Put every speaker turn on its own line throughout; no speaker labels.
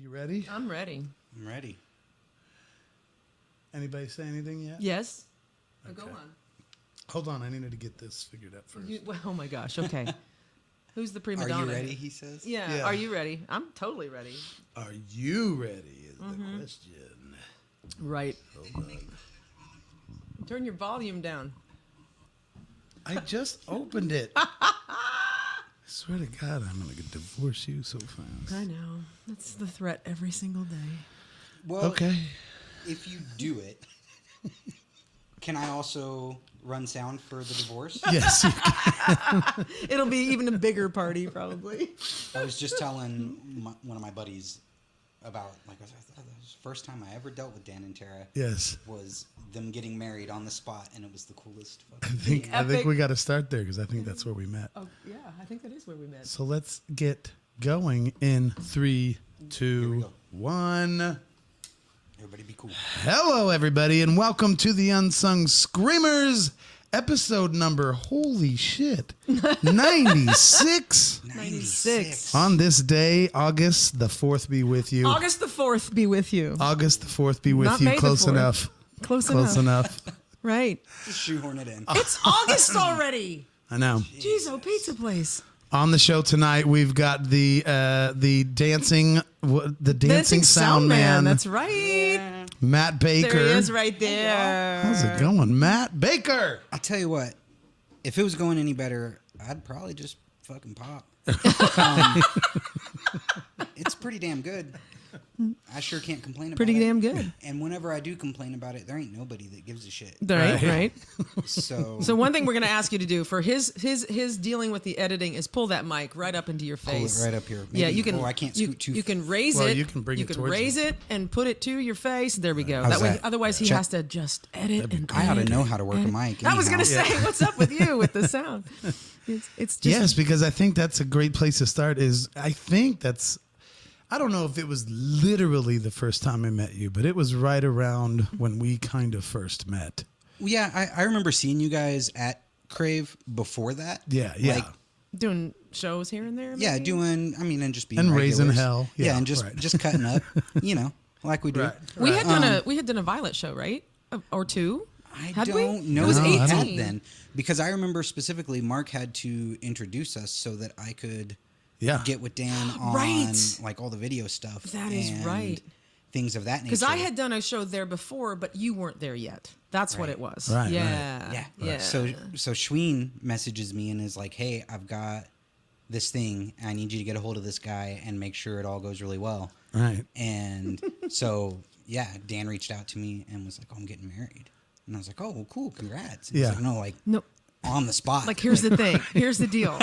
you ready?
I'm ready.
I'm ready.
Anybody say anything yet?
Yes.
Okay.
Go on.
Hold on, I needed to get this figured out first.
Oh my gosh. Okay. Who's the prima
Are
donna?
you ready? He says.
Yeah. Are you ready? I'm totally ready.
Are you ready is the question.
Right.
Hold on.
Turn your volume down.
I just opened it. I swear to God, I'm going to divorce you so fast.
I know. That's the threat every single day.
Well,
Okay.
if you do it, can I also run sound for the divorce?
Yes. You can.
It'll be even a bigger party, probably.
I was just telling one of my buddies about, like, the first time I ever dealt with Dan and Tara.
Yes.
Was them getting married on the spot, and it was the coolest
I
fucking
think
thing.
we got to start there because I think that's where we met.
Oh, yeah. I think that is where we met.
So let's get going in 3, 2,
go.
1.
Everybody be cool.
Hello, everybody, and welcome to the Unsung Screamers episode number, holy shit, 96.
96.
On this day, August the 4th be with you.
August the 4th be with you.
August the 4th be with
Not
you.
May the
Close
4th.
enough.
Close
enough.
Right.
Just shoehorn it in.
It's August already.
I know.
Jeez, oh, pizza place.
On the show tonight, we've got the dancing sound man.
That's right.
Matt Baker.
There he is right there.
How's it going, Matt Baker?
I'll tell you what, if it was going any better, I'd probably just fucking pop. It's pretty damn good. I sure can't complain about it.
Pretty damn good.
And whenever I do complain about it, there ain't nobody that gives a shit.
Right.
So
So one thing we're going to ask you to do for his dealing with the editing is pull that mic right up into your
pull
face.
it right up here.
Yeah,
Maybe-
you can.
Oh, I can't
you,
scoot too.
you can raise
Well,
it.
you can bring it towards
raise
you.
it and put it to your face. There we go.
How's
That way,
that?
otherwise he
Check.
has to just edit and.
I ought to
edit
know how to work a
and-
mic.
I was going to
anyhow.
say, what's up with you with the sound? It's just
Yes, because I think that's a great place to start. I don't know if it was literally the first time I met you, but it was right around when we kind of first met.
Well, yeah, I remember seeing you guys at Crave before that.
Yeah.
Like,
doing shows here and there.
yeah,
maybe?
doing. I mean, and just being
And raising
regulars.
hell.
Yeah,
Yeah,
and just
right.
just cutting up. Like we do.
Right.
We had done a Violet show, right? Or two.
I
Had we?
don't know
It was
if we
18.
had then, because I remember specifically Mark had to introduce us so that I could get with Dan on
Right.
like all the video stuff.
That is
and
right.
Things of that nature.
Because I had done a show there before, but you weren't there yet. That's what
Right.
it was.
Right,
Yeah.
Yeah. So Schween messages me and is like, "Hey, I've got this thing. I need you to get a hold of this guy and make sure it all goes really well."
Right.
And so Dan reached out to me and was like, "Oh, I'm getting married." And I was like, "Oh, well, cool, congrats." And he's
Yeah.
like, "No, like
No.
on the spot."
Like, here's the thing. Here's the deal.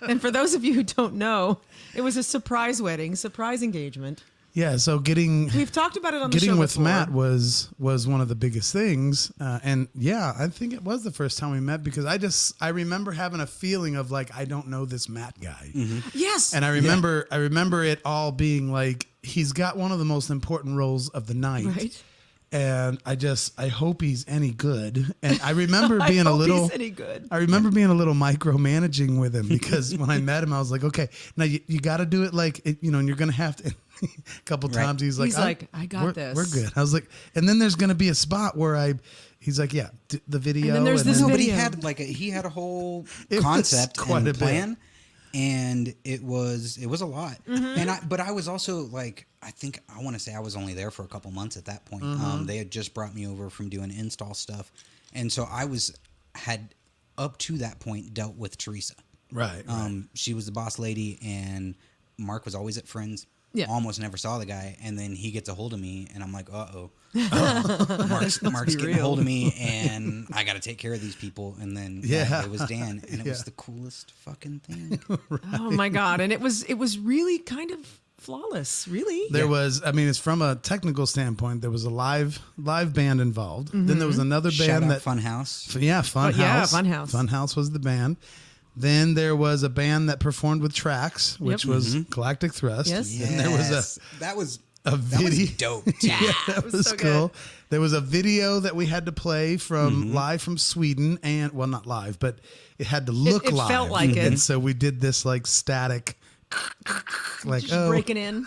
And for those of you who don't know, it was a surprise wedding, surprise engagement.
Yeah, so getting
We've talked about it on the show
with
before.
Matt was one of the biggest things, and yeah, I think it was the first time we met because I remember having a feeling of like I don't know this Matt guy,
Yes.
and I remember it all being like he's got one of the most important roles of the night,
Right.
and I hope he's any good, and I remember
I
being a
hope
little
he's any good.
I remember being a little micromanaging with him because when I met him, I was like, okay, now you got to do it like, and you're going to have to. A couple
Right.
times he's like,
I got this.
We're good. I was like, and then there's going to be a spot where he's like, yeah, the video.
And then there's this
No, but he
video.
had a whole
It was
concept
quite
and
a bit.
plan, and it was a lot.
Mm-hmm.
But I was also like, I want to say I was only there for a couple months at that point.
Mm-hmm.
They had just brought me over from doing install stuff, and so had up to that point dealt with Teresa.
Right.
She was the boss lady, and Mark was always at Friends.
Yeah.
Almost never saw the guy, and then he gets a hold of me, and I'm like, Mark's getting a hold of me, and I got to take care of these people. And then it was Dan, and it was the coolest fucking thing.
Oh my God. And it was really kind of flawless, really.
There was, it's from a technical standpoint, there was a live band involved. Then there was another
Shout
band
out
that,
Funhouse.
yeah, Funhouse.
Yeah, Funhouse.
Funhouse was the band. Then there was a band that performed with tracks, which
Yep.
was Galactic Thrust.
Yes.
And there was
that was
video.
dope.
Yeah,
that
it
was
so
cool.
good.
There was a video that we had to play from live from Sweden, and well, not live, but it had to look
it
live.
felt like it.
And so we did this like static, like
Just breaking in.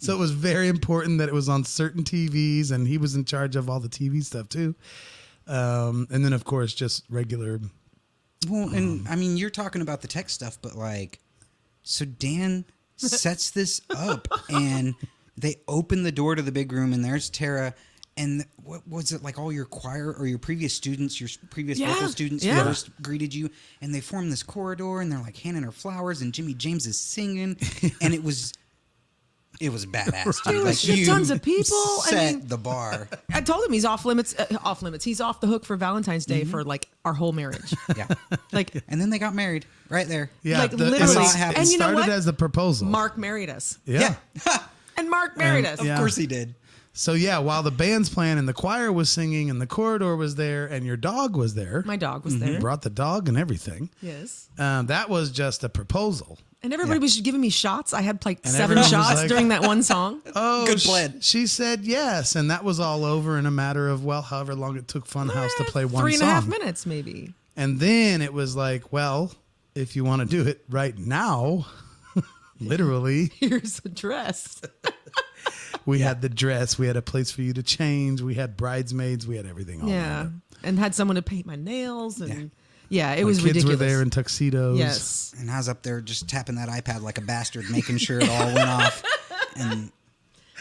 So it was very important that it was on certain TVs, and he was in charge of all the TV stuff too. And then, of course, just regular.
Well, and I mean, you're talking about the tech stuff, but like, so Dan sets this up, and they open the door to the big room, and there's Tara. And what was it like? All your choir or your previous students, your previous vocal students first greeted you, and they formed this corridor, and they're like handing her flowers, and Jimmy James is singing, and it was badass. Dude.
It was
Like,
tons of people.
Set the bar.
I told him he's off limits. Off limits. He's off the hook for Valentine's Day for like our whole marriage.
Yeah,
Like,
and then they got married right there.
Yeah,
like literally.
It
And you know
started
what?
as a proposal.
Mark married us,
Yeah.
and Mark married us.
Of course he did.
So yeah, while the band's playing and the choir was singing and the corridor was there and your dog was there,
My dog was there.
brought the dog and everything.
Yes.
That was just a proposal.
And everybody was giving me shots. I had like
And
7
everyone was
shots
like-
during that one song.
Oh,
Good plan.
She said yes, and that was all over in a matter of however long it took Funhouse to play one
3.5
song.
minutes, maybe.
And then it was like, well, if you want to do it right now, literally,
Here's the dress.
we had the dress, we had a place for you to change, we had bridesmaids, we had everything. All
Yeah.
lined up.
And had someone to paint my nails. And yeah, it
My
was
kids
ridiculous.
were there in tuxedos.
Yes.
And I was up there just tapping that iPad like a bastard, making sure it all went off. And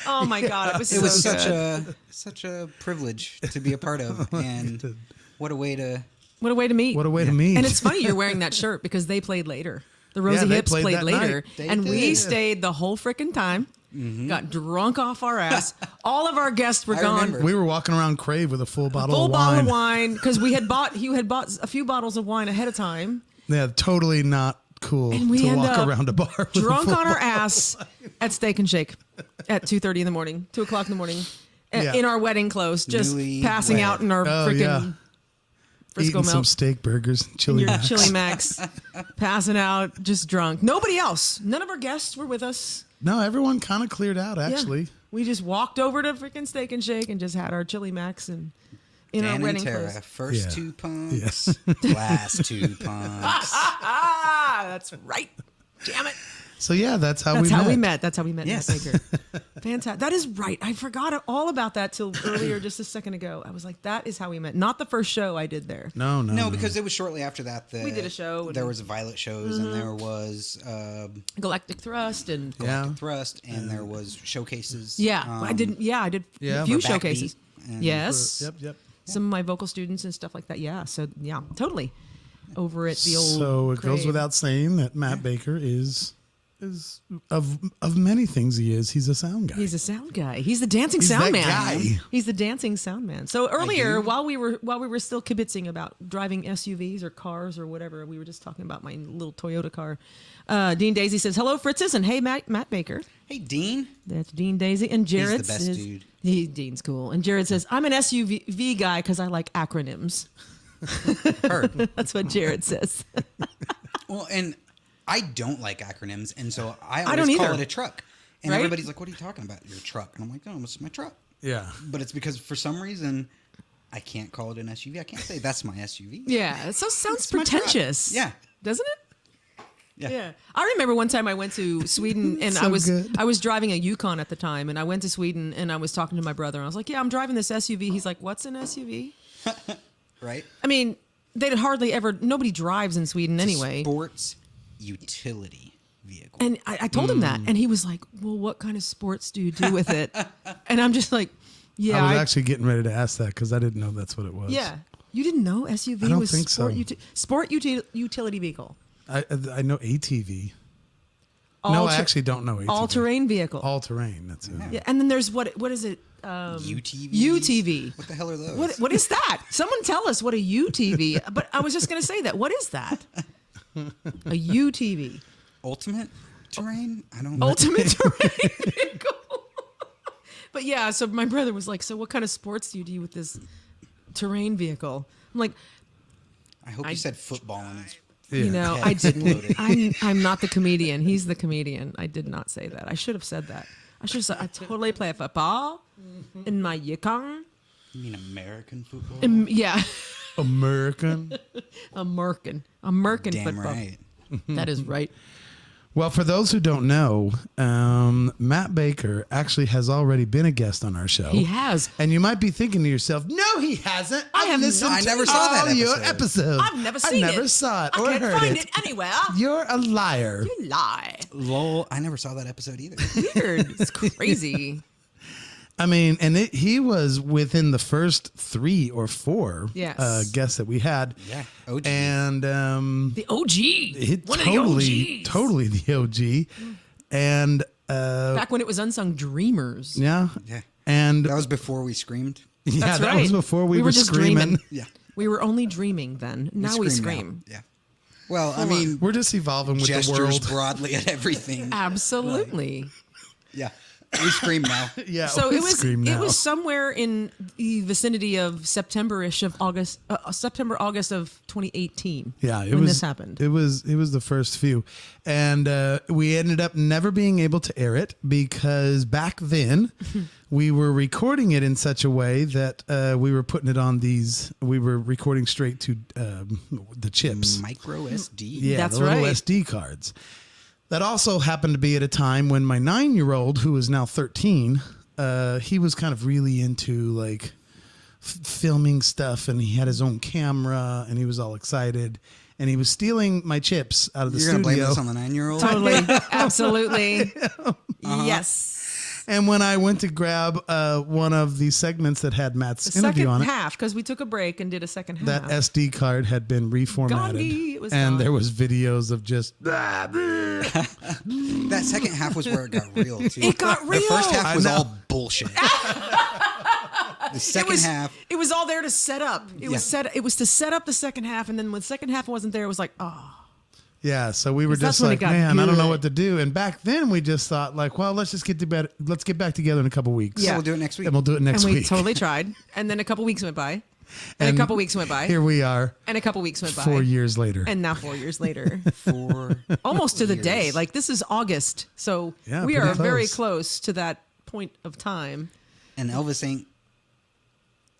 Oh my God. It was
it
so
was
good.
such a privilege to be a part of. And what a way to
What a way to meet.
What a way to meet.
And it's funny you're wearing that shirt because they played later. The Rosie
they
Hips
played
played
that
later.
night.
And we
did.
stayed the whole freaking time.
Mm-hmm.
Got drunk off our ass. All of our guests were
I
gone.
remember.
We were walking around Crave with a full bottle
Full
of
bottle
wine.
of wine because you had bought a few bottles of wine ahead of time.
Yeah, totally not cool
And we
to
end
walk
up
around a bar with
drunk
a full
on our
bottle.
ass at Steak and Shake at 2:30 in the morning, 2 o'clock in the morning,
Yeah.
in our wedding clothes, just
Newly
passing
wed.
out in our
Oh,
freaking
yeah.
Frisco
Eating some
milk,
steak burgers, chili
your
Max.
chili Max, passing out, just drunk. Nobody else, none of our guests were with us.
No, everyone kind of cleared out
Yeah.
actually.
We just walked over to freaking Steak and Shake and just had our chili Max and in our
Dan
wedding
and Tara.
clothes.
First
Yeah.
2 punks.
Yes.
Last 2 punks.
Ah, that's right. Damn it.
So yeah, that's how
That's
we
how
met.
we met. That's how we met.
Yes.
Matt Baker. Fantastic. That is right. I forgot all about that till earlier, just a second ago. I was like, that is how we met. Not the first show I did there.
No,
No, because it was shortly after that
We did a show and-
There was Violet shows, and there was
Galactic Thrust and
Yeah.
Thrust, and there was showcases.
yeah, I did. Yeah, I did
yeah,
a few
for Backbeat
showcases.
and-
Yes.
Yep.
Some of my vocal students and stuff like that. Yeah. So yeah, totally. Over at the old.
So it goes
Crave.
without saying that Matt Baker is of many things he is. He's a sound guy.
He's a sound guy. He's the dancing
He's
sound
that
man.
guy.
He's the dancing sound man. So earlier,
do.
while we were still kibitzing about driving SUVs or cars or whatever, we were just talking about my little Toyota car. Dean Daisy says, "Hello, Fritzes," and hey, Matt Baker.
Hey, Dean.
That's Dean Daisy, and Jared
the best
says,
dude.
Dean's cool, and Jared says, "I'm an SUV guy because I like acronyms."
Heard.
That's what Jared says.
Well, and I don't like acronyms, and so I
don't
always call
either.
it a truck. And
Right?
everybody's like, "What are you talking about? Your truck?" And I'm like, "No, it's my truck."
Yeah.
But it's because for some reason I can't call it an SUV. I can't say that's my SUV.
Yeah, it so sounds
It's my truck.
pretentious.
Yeah.
doesn't it?
Yeah.
I remember one time I went to Sweden and
So good.
I was driving a Yukon at the time, and I went to Sweden and I was talking to my brother and I was like, "Yeah, I'm driving this SUV." He's like, "What's an SUV?"
Right?
I mean, they'd hardly ever. Nobody drives in Sweden anyway.
Sports utility vehicle.
And I told him that, and he was like, "Well, what kind of sports do you do with it?" And I'm just like, "Yeah,
I was actually getting ready to ask that because I didn't know that's what it was.
yeah." You didn't know SUV
I don't
was
think so.
utility vehicle,
I know ATV.
All
No, I
ter-
actually don't know ATV.
all terrain vehicle.
All terrain. That's it.
Yeah, and then there's what is it?
UTVs?
UTV.
What the hell are those?
What is that? Someone tell us what a UTV. But I was just going to say that. What is that? A UTV.
Ultimate terrain? I don't know.
Ultimate terrain vehicle. But yeah, so my brother was like, "So what kind of sports do you do with this terrain vehicle?" I'm like,
I hope you said football and it's
you know,
head
I didn't.
exploded.
I'm not the comedian. He's the comedian. I did not say that. I should have said that. I should have said, "I totally play football in my Yukon."
You mean American football?
Yeah,
American.
American
Damn
football.
right.
That is right.
Well, for those who don't know, Matt Baker actually has already been a guest on our show.
He has.
And you might be thinking to yourself, no, he hasn't.
I have
listened
not.
to
I never saw that
all your
episode.
episodes.
I've never seen it.
I never saw it
I
or
can't
heard
find
it.
it anywhere.
You're a liar.
You lie.
Lol, I never saw that episode either.
Weird. It's crazy.
I mean, and he was within the first 3 or 4
Yes.
guests that we had.
Yeah, OG.
And
The OG. One of the OGs.
totally the OG. And
Back when it was Unsung Dreamers.
yeah.
Yeah.
And
That was before we screamed.
yeah,
That's
that
right.
was before we were
just
screaming.
dreaming.
Yeah.
We were only dreaming then. Now we scream.
Yeah. Well, I mean,
We're just evolving with the
gestures
world.
broadly at everything.
Absolutely.
Yeah. We scream now.
Yeah.
So
we
it was
scream
it
now.
was somewhere in the vicinity of September-ish of August of 2018.
Yeah, it
when
was.
this happened.
It was the first few, and we ended up never being able to air it because back then we were recording it in such a way that we were putting it on these. We were recording straight to the chips.
Micro SD.
Yeah,
That's
the little
right.
SD cards. That also happened to be at a time when my 9-year-old, who is now 13, he was kind of really into like filming stuff, and he had his own camera, and he was all excited, and he was stealing my chips out of the
You're going to blame
studio.
this on the 9-year-old?
Totally. Absolutely. Yes.
And when I went to grab one of the segments that had Matt's
The
interview
second
on it,
half, because we took a break and did a second half.
that SD card had been reformatted,
Gandhi, it was
and
gone.
there was videos of just.
That second half was where it got real, too.
It got real.
The first half
I
was
know.
all bullshit. The second half.
It was all there to set up. It was
Yeah.
It was to set up the second half, and then when the second half wasn't there, it was like, oh.
Yeah, so we were
'Cause that's
just
when it
like,
got
man, I don't know
good.
what to do. And back then, we just thought, like, well, let's just get to bed. Let's get back together in a couple weeks.
Yeah.
We'll do it next week.
and we'll do it next
And we
week.
totally tried. And then a couple weeks went by. And a couple weeks went by.
Here we are,
And a couple weeks went by.
4 years later.
And now 4 years later.
4
Almost to the
years.
day. Like this is August. So
Yeah,
we
pretty
are very
close.
close to that point of time.
And Elvis ain't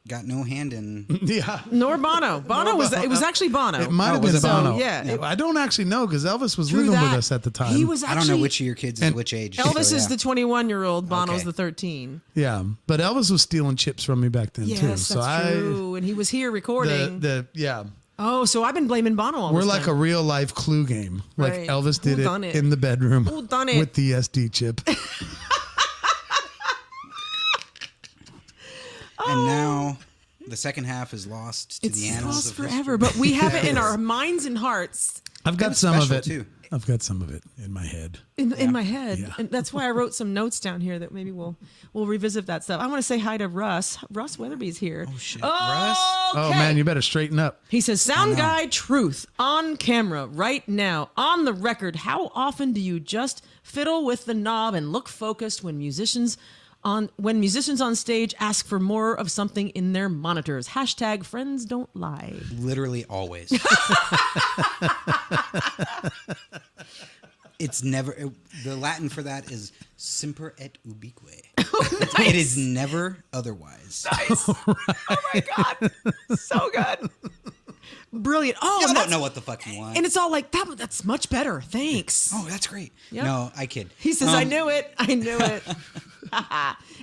got no hand in.
yeah,
Nor Bono. Bono was it was actually Bono.
it might have
was
been
it Bono?
Bono.
Yeah.
I don't actually know because Elvis was
True
living with
that.
us at the time.
He was
I
actually
don't know which of your kids is
And
which age.
Elvis
so,
is
yeah.
the 21-year-old, Bono's
Okay.
the 13.
yeah, but Elvis was stealing chips from me back then too.
Yes,
So
that's true. And he was here recording.
yeah,
Oh, so I've been blaming Bono all
we're
this
like
time.
a real life Clue game. Like
Right.
Elvis did
Who done it?
in the bedroom
Who done it?
with the SD chip.
And now the second half is lost to
It's
the annals
lost
of
forever,
history.
but we have it in our minds and hearts.
I've got
was
some of
special,
it
too.
I've got some of it in my head.
In my head,
Yeah.
and that's why I wrote some notes down here that maybe we'll revisit that stuff. I want to say hi to Russ. Russ Weatherby's here.
Oh, shit.
Oh,
Oh man, you better straighten up.
He says, "Sound guy, truth on camera right now, on the record. How often do you just fiddle with the knob and look focused when musicians on stage ask for more of something in their monitors? Hashtag friends don't lie."
Literally always. It's never. The Latin for that is semper et ubique. It is never otherwise.
Nice. Oh my god, so good, brilliant. Oh,
Y'all
and
don't
that's-
know what the fuck you want.
And it's all like that. That's much better. Thanks.
Oh, that's great.
Yep.
No, I kid.
He says, "I knew it. I knew it."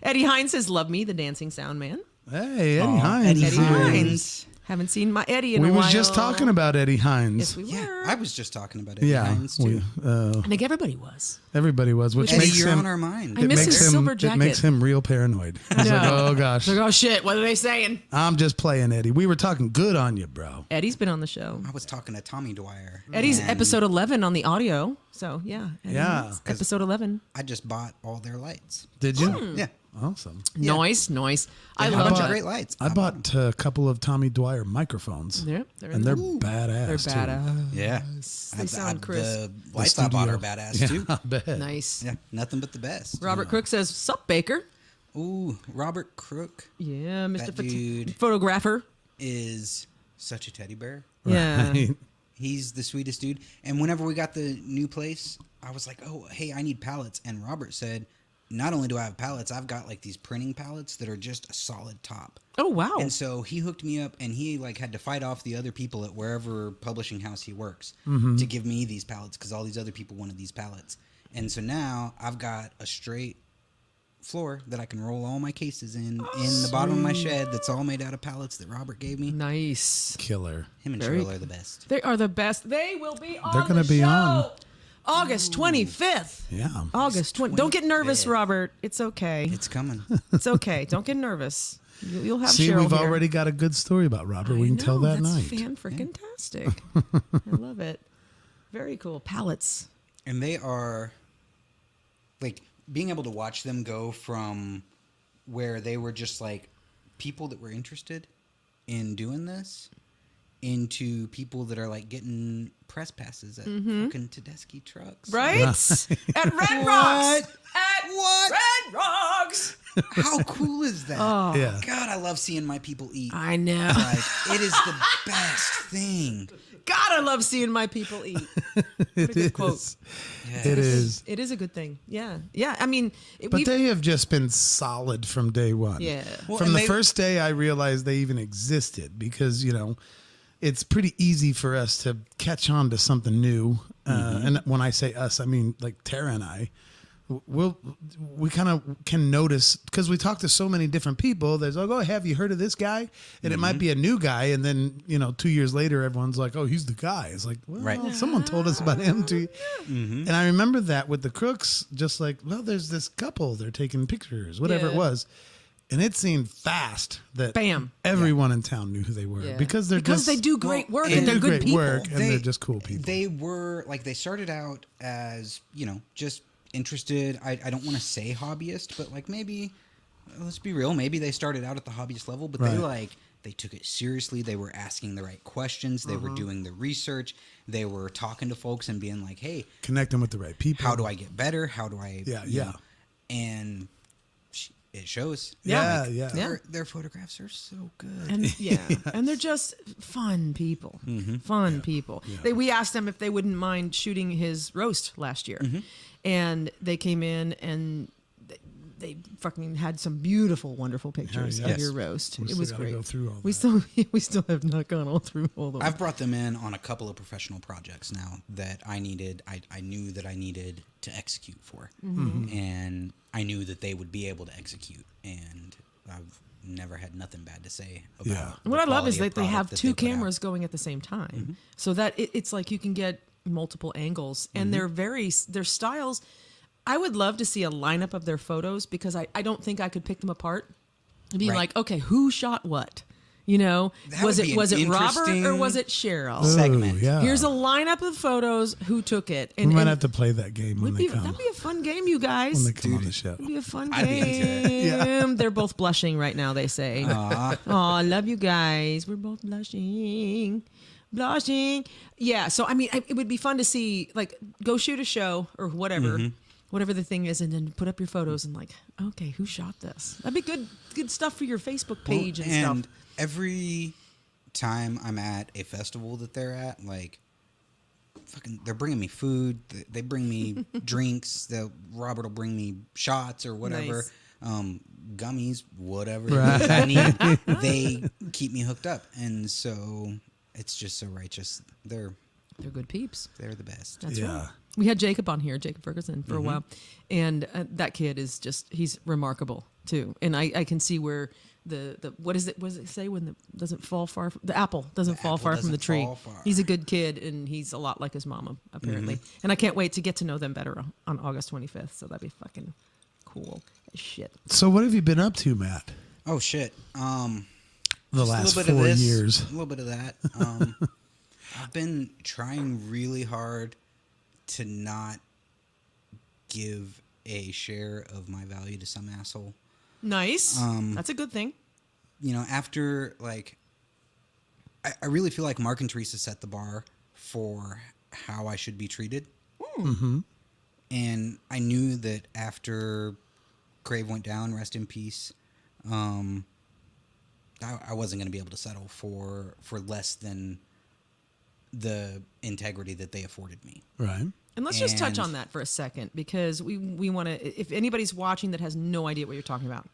Eddie Hines says, "Love me, the dancing sound man."
Hey, Eddie
Aw,
Hines.
Eddie
Eddie
Hines.
Haven't seen my Eddie in
We
a while.
was just talking about Eddie Hines.
Yes, we were.
Yeah, I was just talking about Eddie
yeah,
Hines too.
I think everybody was.
everybody was, which
Eddie,
makes
you're
him.
on our mind.
I miss
makes
his
him.
silver
It
jacket.
makes him real paranoid. He's like, oh gosh,
Like, oh shit, what are they saying?
I'm just playing Eddie. We were talking good on you, bro.
Eddie's been on the show.
I was talking to Tommy Dwyer.
Eddie's
and
episode 11 on the audio. So yeah. Eddie
Yeah.
Hines, episode 11.
I just bought all their lights.
Did you?
Hmm.
Yeah,
Awesome.
Yeah.
Nice. I
a
love
bunch
it.
of great lights.
I bought a couple of Tommy Dwyer microphones,
They're in
and they're
the-
badass.
They're
too.
badass.
Yeah,
They sound crisp.
The lights I bought are
studio.
badass
Yeah,
too.
I bet.
Nice.
Yeah, nothing but the best.
Robert Crook says, "Sup, Baker?"
Ooh, Robert Crook
Yeah, Mr.
That dude.
Photographer.
is such a teddy bear.
Yeah.
Right.
He's the sweetest dude. And whenever we got the new place, I was like, "Oh, hey, I need pallets." And Robert said, not only do I have pallets, I've got like these printing pallets that are just a solid top.
Oh, wow.
And so he hooked me up, and he like had to fight off the other people at wherever publishing house he works to give me these pallets because all these other people wanted these pallets. And so now I've got a straight floor that I can roll all my cases in the bottom of my shed that's all made out of pallets that Robert gave me.
Nice.
Killer.
Him and
Very
Cheryl are the best.
They are the best. They will be on
They're
going
gonna
to
be
show.
on.
August 25th.
Yeah.
August 20th. Don't get nervous,
25th.
Robert. It's okay.
It's coming.
It's okay. Don't get nervous. You'll have
See,
Cheryl
we've
here.
already got a good story about Robert. We
I
can tell
know,
that
that's
night.
fan-freaking-tastic. I love it. Very cool. Pallets.
And they are, like, being able to watch them go from where they were just, like, people that were interested in doing this into people that are, like, getting press passes at fucking Tedeschi trucks.
Right? At Red Rocks. At
What?
Red Rocks.
How cool is that?
Oh,
Yeah.
God, I love seeing my people eat.
I know.
Like, it is the best thing.
God, I love seeing my people eat. What a good quote.
Yeah.
It is.
It is a good thing. Yeah. Yeah. I mean,
But they have just been solid from day one.
Yeah.
Well,
From
and
the
they-
first day I realized they even existed because, it's pretty easy for us to catch on to something new. And when I say us, I mean like Tara and I. We kind of can notice because we talk to so many different people. There's like, oh, have you heard of this guy? And it might be a new guy, and then 2 years later, everyone's like, oh, he's the guy. It's like, well,
Right.
someone told us about him too. And I remember that with the Crooks, just like, well, there's this couple, they're taking pictures, whatever
Yeah.
it was. And it seemed fast that
Bam.
everyone in town knew who they were
Yeah.
because they
do great work
they
and they're
do
good
great
people.
work and they're just cool people.
They were like they started out as just interested. I don't want to say hobbyist, but like maybe let's be real. Maybe they started out at the hobbyist level, but
Right.
they took it seriously. They were asking the right questions. They were doing the research. They were talking to folks and being like, hey,
Connecting with the right people.
how do I get better? How do I?
Yeah,
you
yeah.
know, and it shows.
Yeah,
Like,
yeah.
Their photographs are so good.
And and they're just fun people. Fun people. We asked them if they wouldn't mind shooting his roast last year, and they came in and they fucking had some beautiful, wonderful pictures
yes.
of your roast.
We
It
still
was
gotta
great.
go through all
we
that.
still have not gone all through all those.
I've brought them in on a couple of professional projects now that I knew that I needed to execute for. And I knew that they would be able to execute. And I've never had nothing bad to say about
Yeah.
the
What I love
quality
is
of
that they
product
have
that
two
put out.
cameras going at the same time, so that it's like you can get multiple angles, and their styles. I would love to see a lineup of their photos because I don't think I could pick them apart and be
Right.
like, okay, who shot what?
That
Was
would be
it
an
Robert or
interesting
was it Cheryl?
segment.
Ooh, yeah.
Here's a lineup of photos. Who took it?
we might have to play that game when they come.
That'd be a fun game, you guys.
When they come on the show.
It'd be a fun
I'd be into
game.
it.
They're both blushing right now, they say.
Aw.
Oh, I love you guys. We're both blushing. Blushing. Yeah. So, I mean, it would be fun to see, like, go shoot a show or whatever, whatever the thing is, and then put up your photos and, like, okay, who shot this? That'd be good stuff for your Facebook page and stuff.
Every time I'm at a festival that they're at, like, fucking, they're bringing me food. They bring me drinks. Robert will bring me shots or whatever.
Nice.
Gummies, whatever
Right.
I need. They keep me hooked up, and so it's just so righteous. They're
They're good peeps.
the best.
That's
Yeah.
right. We had Jacob on here, Jacob Ferguson, for a while. And that kid is he's remarkable, too. And I can see where the what does it say when doesn't fall far from, the apple doesn't fall
apple
far from the
doesn't
tree.
fall far.
He's a good kid, and he's a lot like his mama, apparently. And I can't wait to get to know them better on August 25th. So that'd be fucking cool as shit.
So what have you been up to, Matt?
Oh shit.
The
Just
last
a little bit
4
of this,
years.
A little bit of that. I've been trying really hard to not give a share of my value to some asshole.
Nice. That's a good thing.
After, like, I really feel like Mark and Teresa set the bar for how I should be treated.
Mm-hmm.
And I knew that after Crave went down, rest in peace, I wasn't going to be able to settle for less than the integrity that they afforded me.
Right.
And let's just touch on that for a second, because we want to, if anybody's watching that has no idea what you're talking about,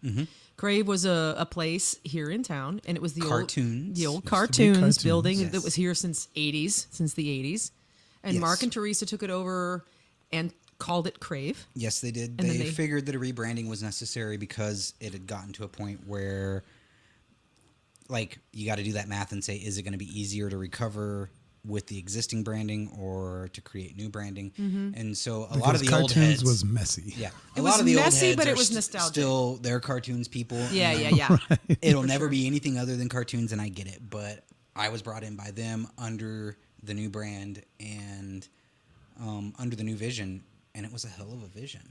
Crave was a place here in town, and it was the
Cartoons.
old
Used to be
cartoons
Cartoons.
building
Yes.
that was here since the 80s. And
Yes.
Mark and Teresa took it over and called it Crave.
Yes, they did.
And then
They
they-
figured that a rebranding was necessary because it had gotten to a point where, like, you got to do that math and say, is it going to be easier to recover with the existing branding or to create new branding? And so a lot of the
Because
old
cartoons
heads
was messy.
Yeah,
It
a
was
lot of the
messy,
old heads
but it
are
was nostalgic.
Still, they're cartoons people.
Yeah,
and
yeah.
It'll never be anything other than cartoons, and I get it. But I was brought in by them under the new brand and under the new vision, and it was a hell of a vision.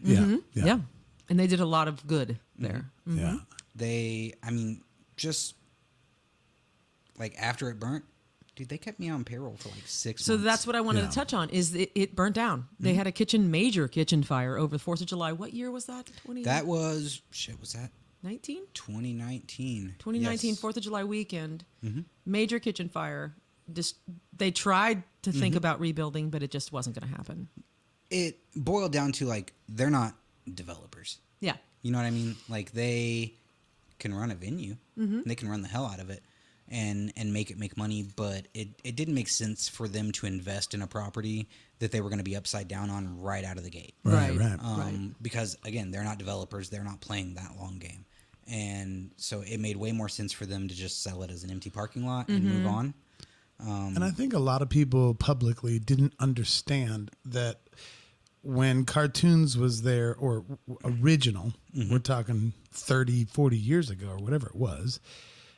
Yeah. And they did a lot of good there.
Yeah.
I mean, just like after it burnt, dude, they kept me on payroll for like 6
So
months.
that's what I wanted
Yeah.
to touch on, is it burnt down. They had a major kitchen fire over the 4th of July. What year was that?
That was, was that
19?
2019?
2019,
Yes.
4th of July weekend. Major kitchen fire. Just they tried to think about rebuilding, but it just wasn't going to happen.
It boiled down to, like, they're not developers.
Yeah.
You know what I mean? Like, they can run a venue. They can run the hell out of it and make it make money, but it didn't make sense for them to invest in a property that they were going to be upside down on right out of the gate.
Right.
Because, again, they're not developers. They're not playing that long game. And so it made way more sense for them to just sell it as an empty parking lot and move on.
And I think a lot of people publicly didn't understand that when cartoons was there, or original, we're talking 30, 40 years ago or whatever it was.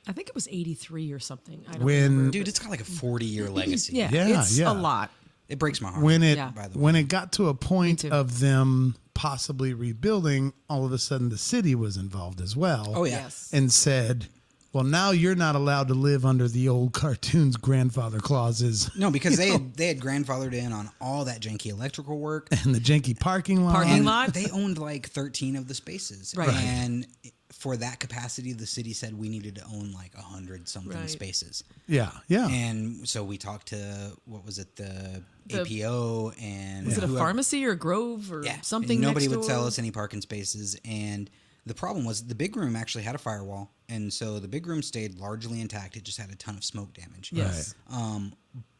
I think it was 83 or something. I don't
When-
remember.
Dude, it's got like a 40-year legacy.
Yeah,
Yeah,
it's
yeah.
a lot.
It breaks my heart.
When it
Yeah.
by the
when it got to a point
too.
of them possibly rebuilding, all of a sudden the city was involved as well.
Oh, yeah.
Yes.
And said, well, now you're not allowed to live under the old cartoons grandfather clauses
No, because they had grandfathered in on all that janky electrical work.
and the janky parking lot.
Parking
And
lot?
they owned like 13 of the spaces.
Right.
And for that capacity, the city said we needed to own like 100-something
Right.
spaces.
Yeah, yeah.
And so we talked to, what was it, the
The-
APO and...
Was it a
whoever-
pharmacy or Grove or
Yeah.
something?
And nobody
next
would
door?
sell us any parking spaces. And the problem was the big room actually had a firewall. And so the big room stayed largely intact. It just had a ton of smoke damage.
Yes.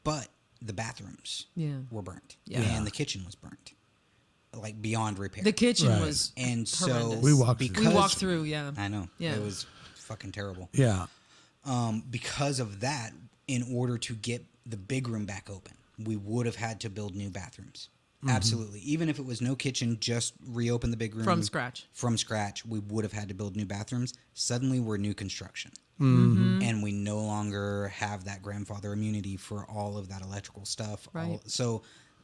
But the bathrooms
Yeah.
were burnt.
Yeah.
And the kitchen was burnt. Like beyond repair.
The kitchen
Right.
was
And so
horrendous.
We walked through.
because
We walked through, yeah.
I know.
Yeah.
It was fucking terrible.
Yeah.
Because of that, in order to get the big room back open, we would have had to build new bathrooms. Absolutely. Even if it was no kitchen, just reopen the big room.
From scratch.
From scratch, we would have had to build new bathrooms. Suddenly, we're new construction.
Mm-hmm.
And we no longer have that grandfather immunity for all of that electrical stuff.
Right.
So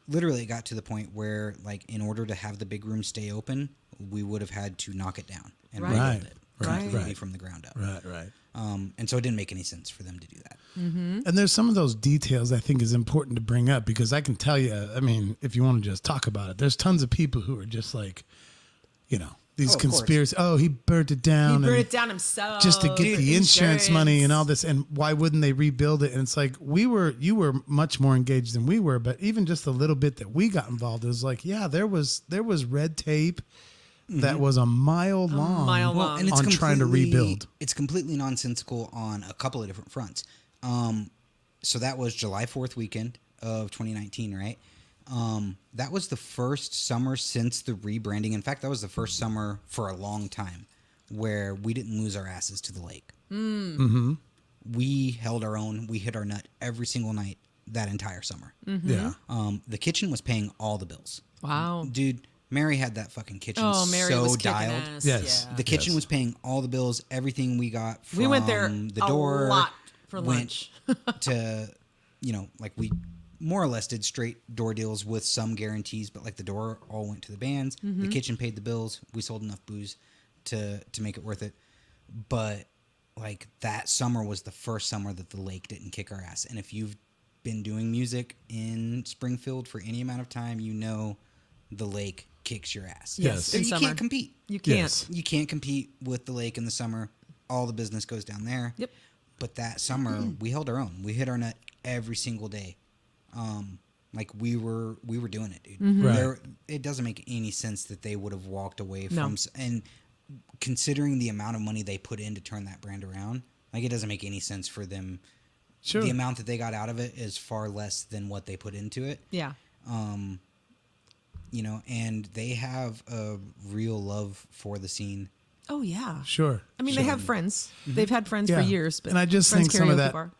literally it got to the point where, like, in order to have the big room stay open, we would have had to knock it down and
Right.
rebuild
Right.
it
Right.
completely from the ground up.
Right.
And so it didn't make any sense for them to do that.
And there's some of those details I think is important to bring up, because I can tell you, I mean, if you want to just talk about it, there's tons of people who are just like, you know, these
Oh, of course.
conspiracy. Oh, he burnt it down.
He burned
and
it down himself.
just to get
Dude,
the insurance money and all this. And why wouldn't they rebuild it? And it's like, you were much more engaged than we were, but even just the little bit that we got involved, it was like, yeah, there was red tape that was a mile long.
mile long.
And it's
on trying to
completely-
rebuild.
It's completely nonsensical on a couple of different fronts. So that was July 4th weekend of 2019, right? That was the first summer since the rebranding. In fact, that was the first summer for a long time where we didn't lose our asses to the lake.
Mm-hmm.
We held our own. We hit our nut every single night that entire summer.
Yeah.
The kitchen was paying all the bills.
Wow.
Dude, Mary had that fucking kitchen
Oh, Mary
so
was kicking
dialed.
ass.
Yes.
Yeah.
The kitchen
Yes.
was paying all the bills, everything we got from
We went there
the
a
door
lot for
went
lunch.
to, you know, like we more or less did straight door deals with some guarantees, but like the door all went to the bands.
Mm-hmm.
The kitchen paid the bills. We sold enough booze to make it worth it. But like that summer was the first summer that the lake didn't kick our ass. And if you've been doing music in Springfield for any amount of time, you know the lake kicks your ass.
Yes.
So
In
you
summer.
can't compete.
You can't.
Yes.
You can't compete with the lake in the summer. All the business goes down there.
Yep.
But that summer, we held our own. We hit our nut every single day. Like we were doing it, dude.
Right.
It doesn't make any sense that they would have walked away
No.
from and considering the amount of money they put in to turn that brand around, like it doesn't make any sense for them.
Sure.
The amount that they got out of it is far less than what they put into it.
Yeah.
You know, and they have a real love for the scene.
Oh yeah.
Sure.
I mean, they have friends. They've had friends for years. But
and I just
Friends
think some of
Karaoke
that,
Bar.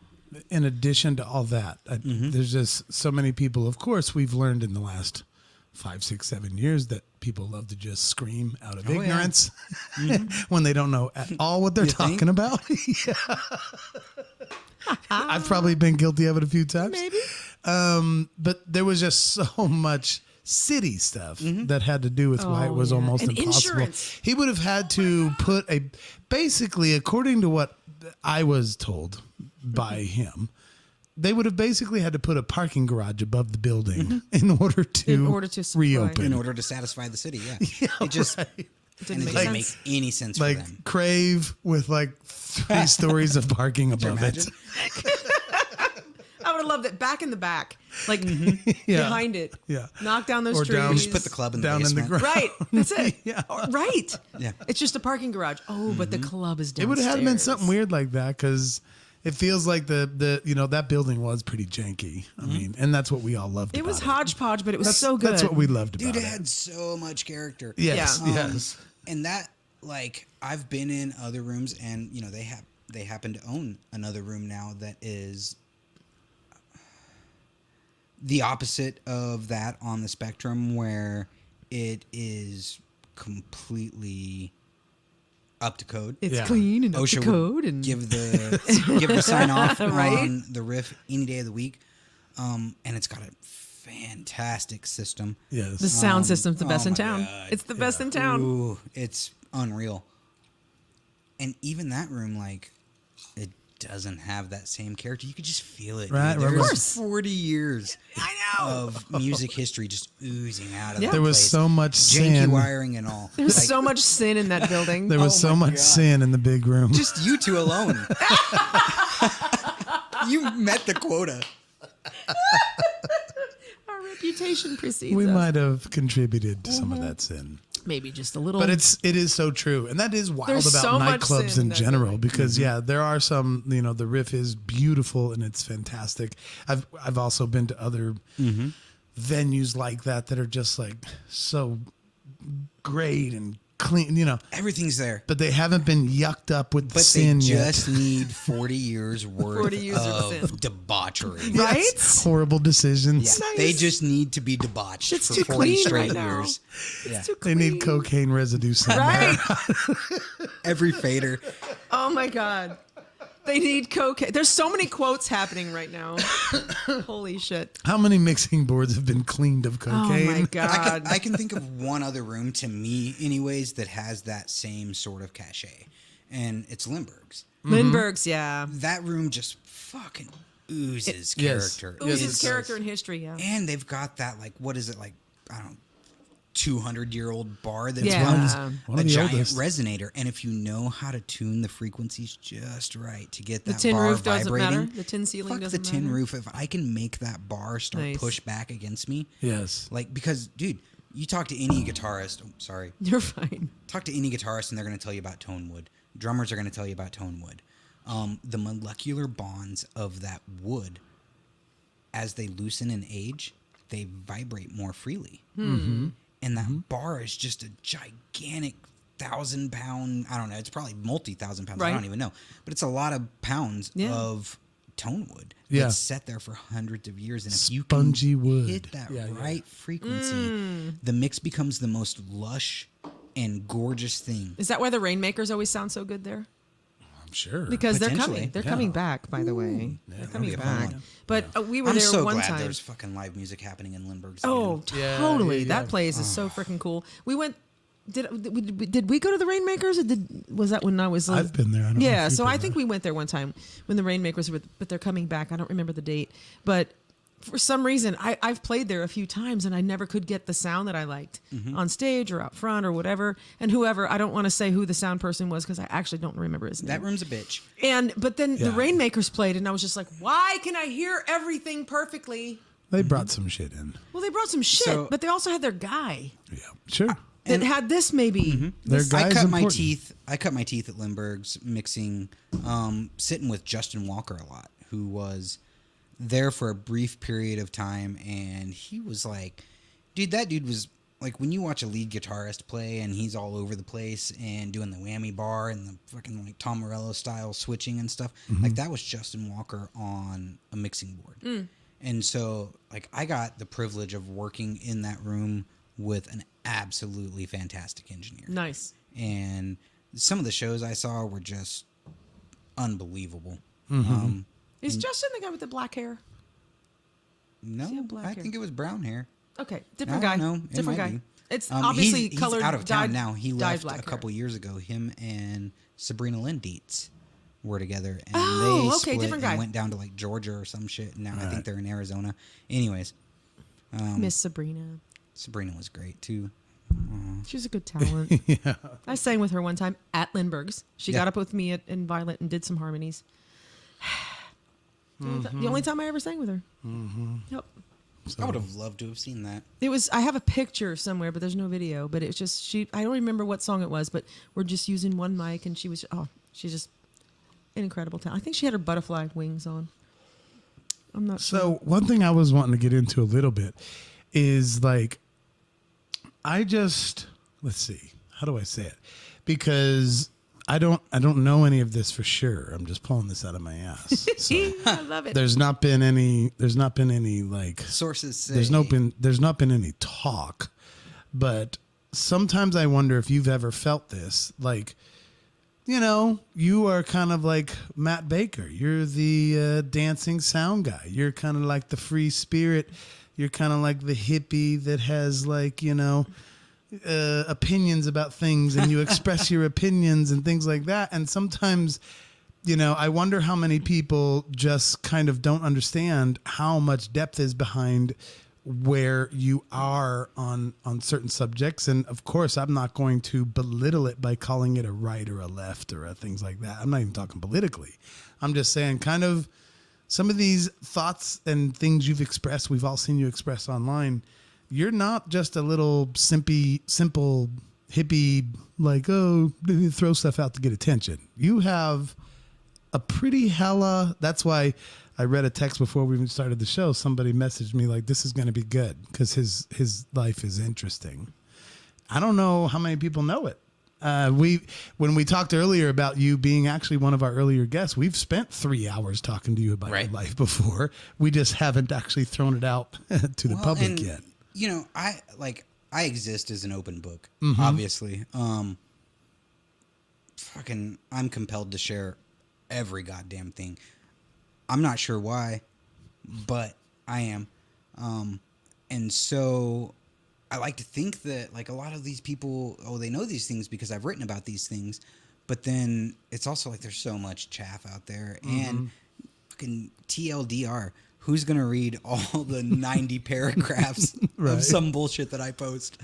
in addition to all that, there's just so many people. Of course, we've learned in the last 5, 6, 7 years that people love to just scream out of ignorance when they don't know at all what they're talking about. Yeah. I've probably been guilty of it a few times.
Maybe.
But there was just so much city stuff that had to do with why it was almost
And
impossible.
insurance.
He would have had to put basically, according to what I was told by him, they would have basically had to put a parking garage above the building in order to
supply.
reopen.
In order to satisfy the city, it just
It didn't
and it
make
doesn't
sense.
make any sense
Like
for them.
Crave with like 3 stories of parking
Could you
above it.
imagine?
I would have loved it back in the back, like
Yeah.
behind it.
Yeah.
Knock down those
Or
trees.
down-
Just put the club in the
Down in the
basement.
ground.
Right. That's it.
Yeah.
Right.
Yeah.
It's just a parking garage. Oh, but the club is
It
downstairs.
would have had to been something weird like that because it feels like the that building was pretty janky. I mean, and that's what we all loved.
It was
about
hodgepodge, but it was
That's,
so good.
That's what we loved about
Dude, it
it.
had so much character.
Yes,
Yeah.
yes.
And that, like, I've been in other rooms, and you know they happen to own another room now that is the opposite of that on the spectrum, where it is completely up to code.
It's
Yeah.
clean and up
OSHA
to
would
code and
give the sign off
Right?
on the riff any day of the week, and it's got a fantastic system.
Yes.
the sound system's the best
oh
in
my
town.
God.
It's the best in town.
Ooh, it's unreal. And even that room, like, it doesn't have that same character. You could just feel it.
Right,
Dude.
right,
There's
right.
40 years
I know.
of music history just oozing out of
Yeah.
that
There was
place.
so much
janky
sin.
wiring and all.
There's
Like,
so much sin in that building.
There was
Oh
so
my
much
God.
sin in the big room.
just you two alone. You met the quota.
Our reputation precedes
we
us.
might have contributed to some of that sin.
Maybe just a little.
But it is so true. And that is wild
There's
about
so much
nightclubs
sin
in
that
general
building.
because there are some, the riff is beautiful and it's fantastic. I've also been to other venues like that are just like so great and clean,
Everything's there.
but they haven't been yucked up with the
But they
sin
just
yet.
need 40 years worth
40 years of
of
sin.
debauchery.
Right?
Yes, horrible decisions.
Yeah,
Nice.
they just need to be debauched
It's
for
too
40
clean
straight
right now.
years. Yeah.
Too
They need
clean.
cocaine residue somewhere.
Right?
Every fader.
Oh my God. They need cocaine. There's so many quotes happening right now. Holy shit.
How many mixing boards have been cleaned of
Oh
cocaine?
my God.
I can think of one other room, to me anyways, that has that same sort of cachet. And it's Lindbergh's.
Lindbergh's, yeah.
That room just fucking oozes
Yes.
character.
Oozes
It's-
character and history, yeah.
And they've got that, like, what is it, like, I don't know, 200-year-old bar that
Yeah.
runs
One
a
of the
giant
oldest.
resonator. And if you know how to tune the frequencies just right to get
The
that
tin
bar
roof doesn't
vibrating,
matter. The tin ceiling
fuck
doesn't
the tin
matter.
roof. If I can make that bar start
Nice.
push back against me,
Yes.
like, because, dude, you talk to any guitarist,
You're fine.
talk to any guitarist and they're going to tell you about tone wood. Drummers are going to tell you about tone wood. The molecular bonds of that wood, as they loosen and age, they vibrate more freely. Mm-hmm. And that bar is just a gigantic 1,000-pound, I don't know, it's probably multi-1,000 pounds, I
Right.
don't even know. But it's a lot of pounds
Yeah.
of tone wood
Yeah.
that's set there for hundreds of years. And if you
Spongy
can
wood.
hit that
Yeah, yeah.
right frequency, the mix becomes the most lush and gorgeous thing.
Is that why the Rainmakers always sound so good there?
I'm sure.
Because they're
Potentially,
coming. They're
yeah.
coming back, by the way. They're coming
be a fun
back.
one.
But we were
I'm
there
so
one
glad
time.
there's fucking live music happening in Lindbergh's.
Oh,
again.
Yeah,
totally.
yeah,
That
yeah.
place is so freaking cool. We went. Did we go to the Rainmakers? Or was that when I was?
I've been there. I don't know
Yeah,
if you've
so
been
I think
there.
we went there one time when the Rainmakers were, but they're coming back. I don't remember the date, but for some reason I've played there a few times and I never could get the sound that I liked on stage or out front or whatever. And whoever, I don't want to say who the sound person was because I actually don't remember his name.
That room's a bitch.
But then the
Yeah.
Rainmakers played and I was just like, why can I hear everything perfectly?
They brought some shit in.
Well, they brought some shit,
So-
but they also had their guy
Yeah, sure.
that had this maybe.
Their
I
guy's
cut
important.
my teeth. I cut my teeth at Lindbergh's mixing, sitting with Justin Walker a lot, who was there for a brief period of time, and he was like, dude, that dude was like, when you watch a lead guitarist play and he's all over the place and doing the whammy bar and the fucking like Tom Morello style switching and stuff, like that was Justin Walker on a mixing board. And so like I got the privilege of working in that room with an absolutely fantastic engineer.
Nice.
And some of the shows I saw were just unbelievable.
Is Justin the guy with the black hair?
No,
he have black
I
hair?
think it was brown hair.
Okay, different
I
guy.
don't know. It
Different
might
guy.
be.
It's obviously
he's
colored.
out of town
dyed,
now. He
dyed
left
black
a couple
hair.
years ago. Him and Sabrina Lynn Dietz were together, and
Oh,
they
okay,
split
different guy.
and went down to like Georgia or some shit. And now I think they're in Arizona. Anyways,
Miss Sabrina.
Sabrina was great too.
She's a good talent.
Yeah.
I sang with her one time at Lindbergh's. She
Yeah.
got up with me in Violet and did some harmonies. The only time I ever sang with her. Yep.
I would have loved to have seen that.
It was. I have a picture somewhere, but there's no video. But it's just she. I don't remember what song it was, but we're just using one mic, and she was. Oh, she's just an incredible talent. I think she had her butterfly wings on. I'm not sure.
So one thing I was wanting to get into a little bit is like, let's see, how do I say it? Because I don't know any of this for sure. I'm just pulling this out of my ass. So
I love it.
there's not been any like
Sources say
there's not been any talk, but sometimes I wonder if you've ever felt this, like, you know, you are kind of like Matt Baker. You're the dancing sound guy. You're kind of like the free spirit. You're kind of like the hippie that has like, you know, opinions about things, and you express your opinions and things like that. And sometimes, you know, I wonder how many people just kind of don't understand how much depth is behind where you are on certain subjects. And of course, I'm not going to belittle it by calling it a right or a left or things like that. I'm not even talking politically. I'm just saying kind of some of these thoughts and things you've expressed, we've all seen you express online. You're not just a little simple hippie, like, oh, throw stuff out to get attention. You have a pretty that's why I read a text before we even started the show. Somebody messaged me like, this is going to be good because his life is interesting. I don't know how many people know it. When we talked earlier about you being actually one of our earlier guests, we've spent 3 hours talking to you about your life before. We just haven't actually thrown it out to the public yet.
You know, I exist as an open book, obviously. I'm compelled to share every goddamn thing. I'm not sure why, but I am. And so I like to think that like a lot of these people, they know these things because I've written about these things, but then it's also like there's so much chaff out there, and fucking TLDR. Who's going to read all the 90 paragraphs of some bullshit that I post?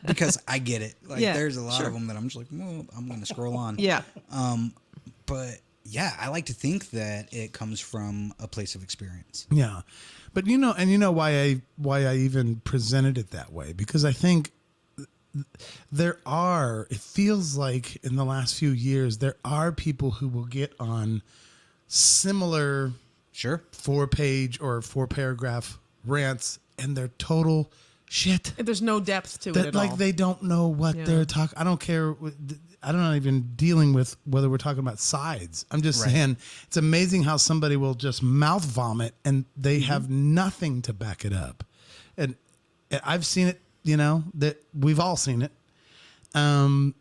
Because I get it. Like, there's a lot of them that I'm just like, well, I'm going to scroll on.
Yeah.
But yeah, I like to think that it comes from a place of experience.
Yeah. But you know why I even presented it that way, because I think it feels like in the last few years, there are people who will get on similar 4-page or 4-paragraph rants, and they're total shit.
There's no depth to it at all.
Like they don't know what they're talking. I don't care. I'm not even dealing with whether we're talking about sides. I'm just saying it's amazing how somebody will just mouth vomit and they have nothing to back it up. And I've seen it, you know, that we've all seen it. And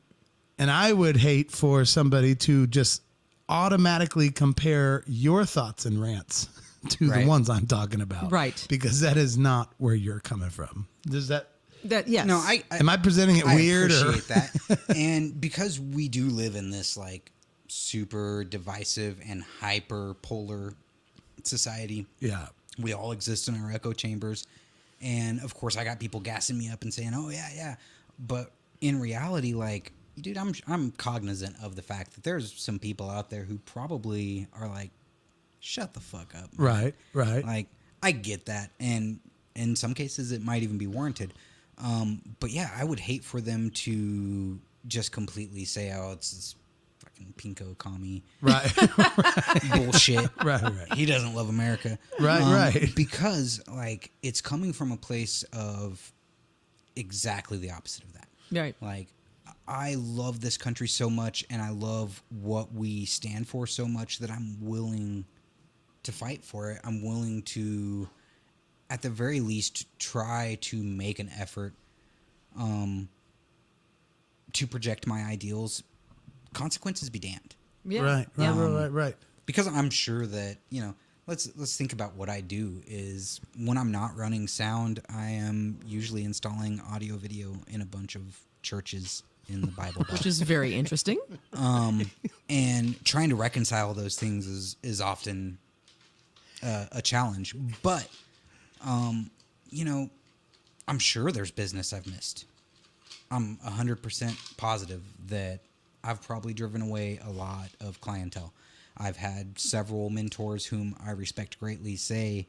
I would hate for somebody to just automatically compare your thoughts and rants to the ones I'm talking about.
Right.
Because that is not where you're coming from. Does that...
Yes.
No,
am I presenting it weird?
I appreciate that. And because we do live in this like super divisive and hyper polar society. Yeah. We all exist in our echo chambers. And of course I got people gassing me up and saying, oh yeah. But in reality, like, dude, I'm cognizant of the fact that there's some people out there who probably are like shut the fuck up. Man.
Right, right.
Like, I get that, and in some cases it might even be warranted. But yeah, I would hate for them to just completely say, "Oh, it's this fucking pinko commie
Right.
bullshit."
Right.
He doesn't love America.
Right.
Because like it's coming from a place of exactly the opposite of that.
Right.
Like, I love this country so much, and I love what we stand for so much that I'm willing to fight for it. I'm willing to, at the very least, try to make an effort to project my ideals. Consequences be damned.
Yeah.
Right.
Because I'm sure that, let's think about what I do is when I'm not running sound, I am usually installing audio video in a bunch of churches in the Bible Belt.
Which is very interesting.
And trying to reconcile those things is often a challenge. But, I'm sure there's business I've missed. I'm 100% positive that I've probably driven away a lot of clientele. I've had several mentors whom I respect greatly say,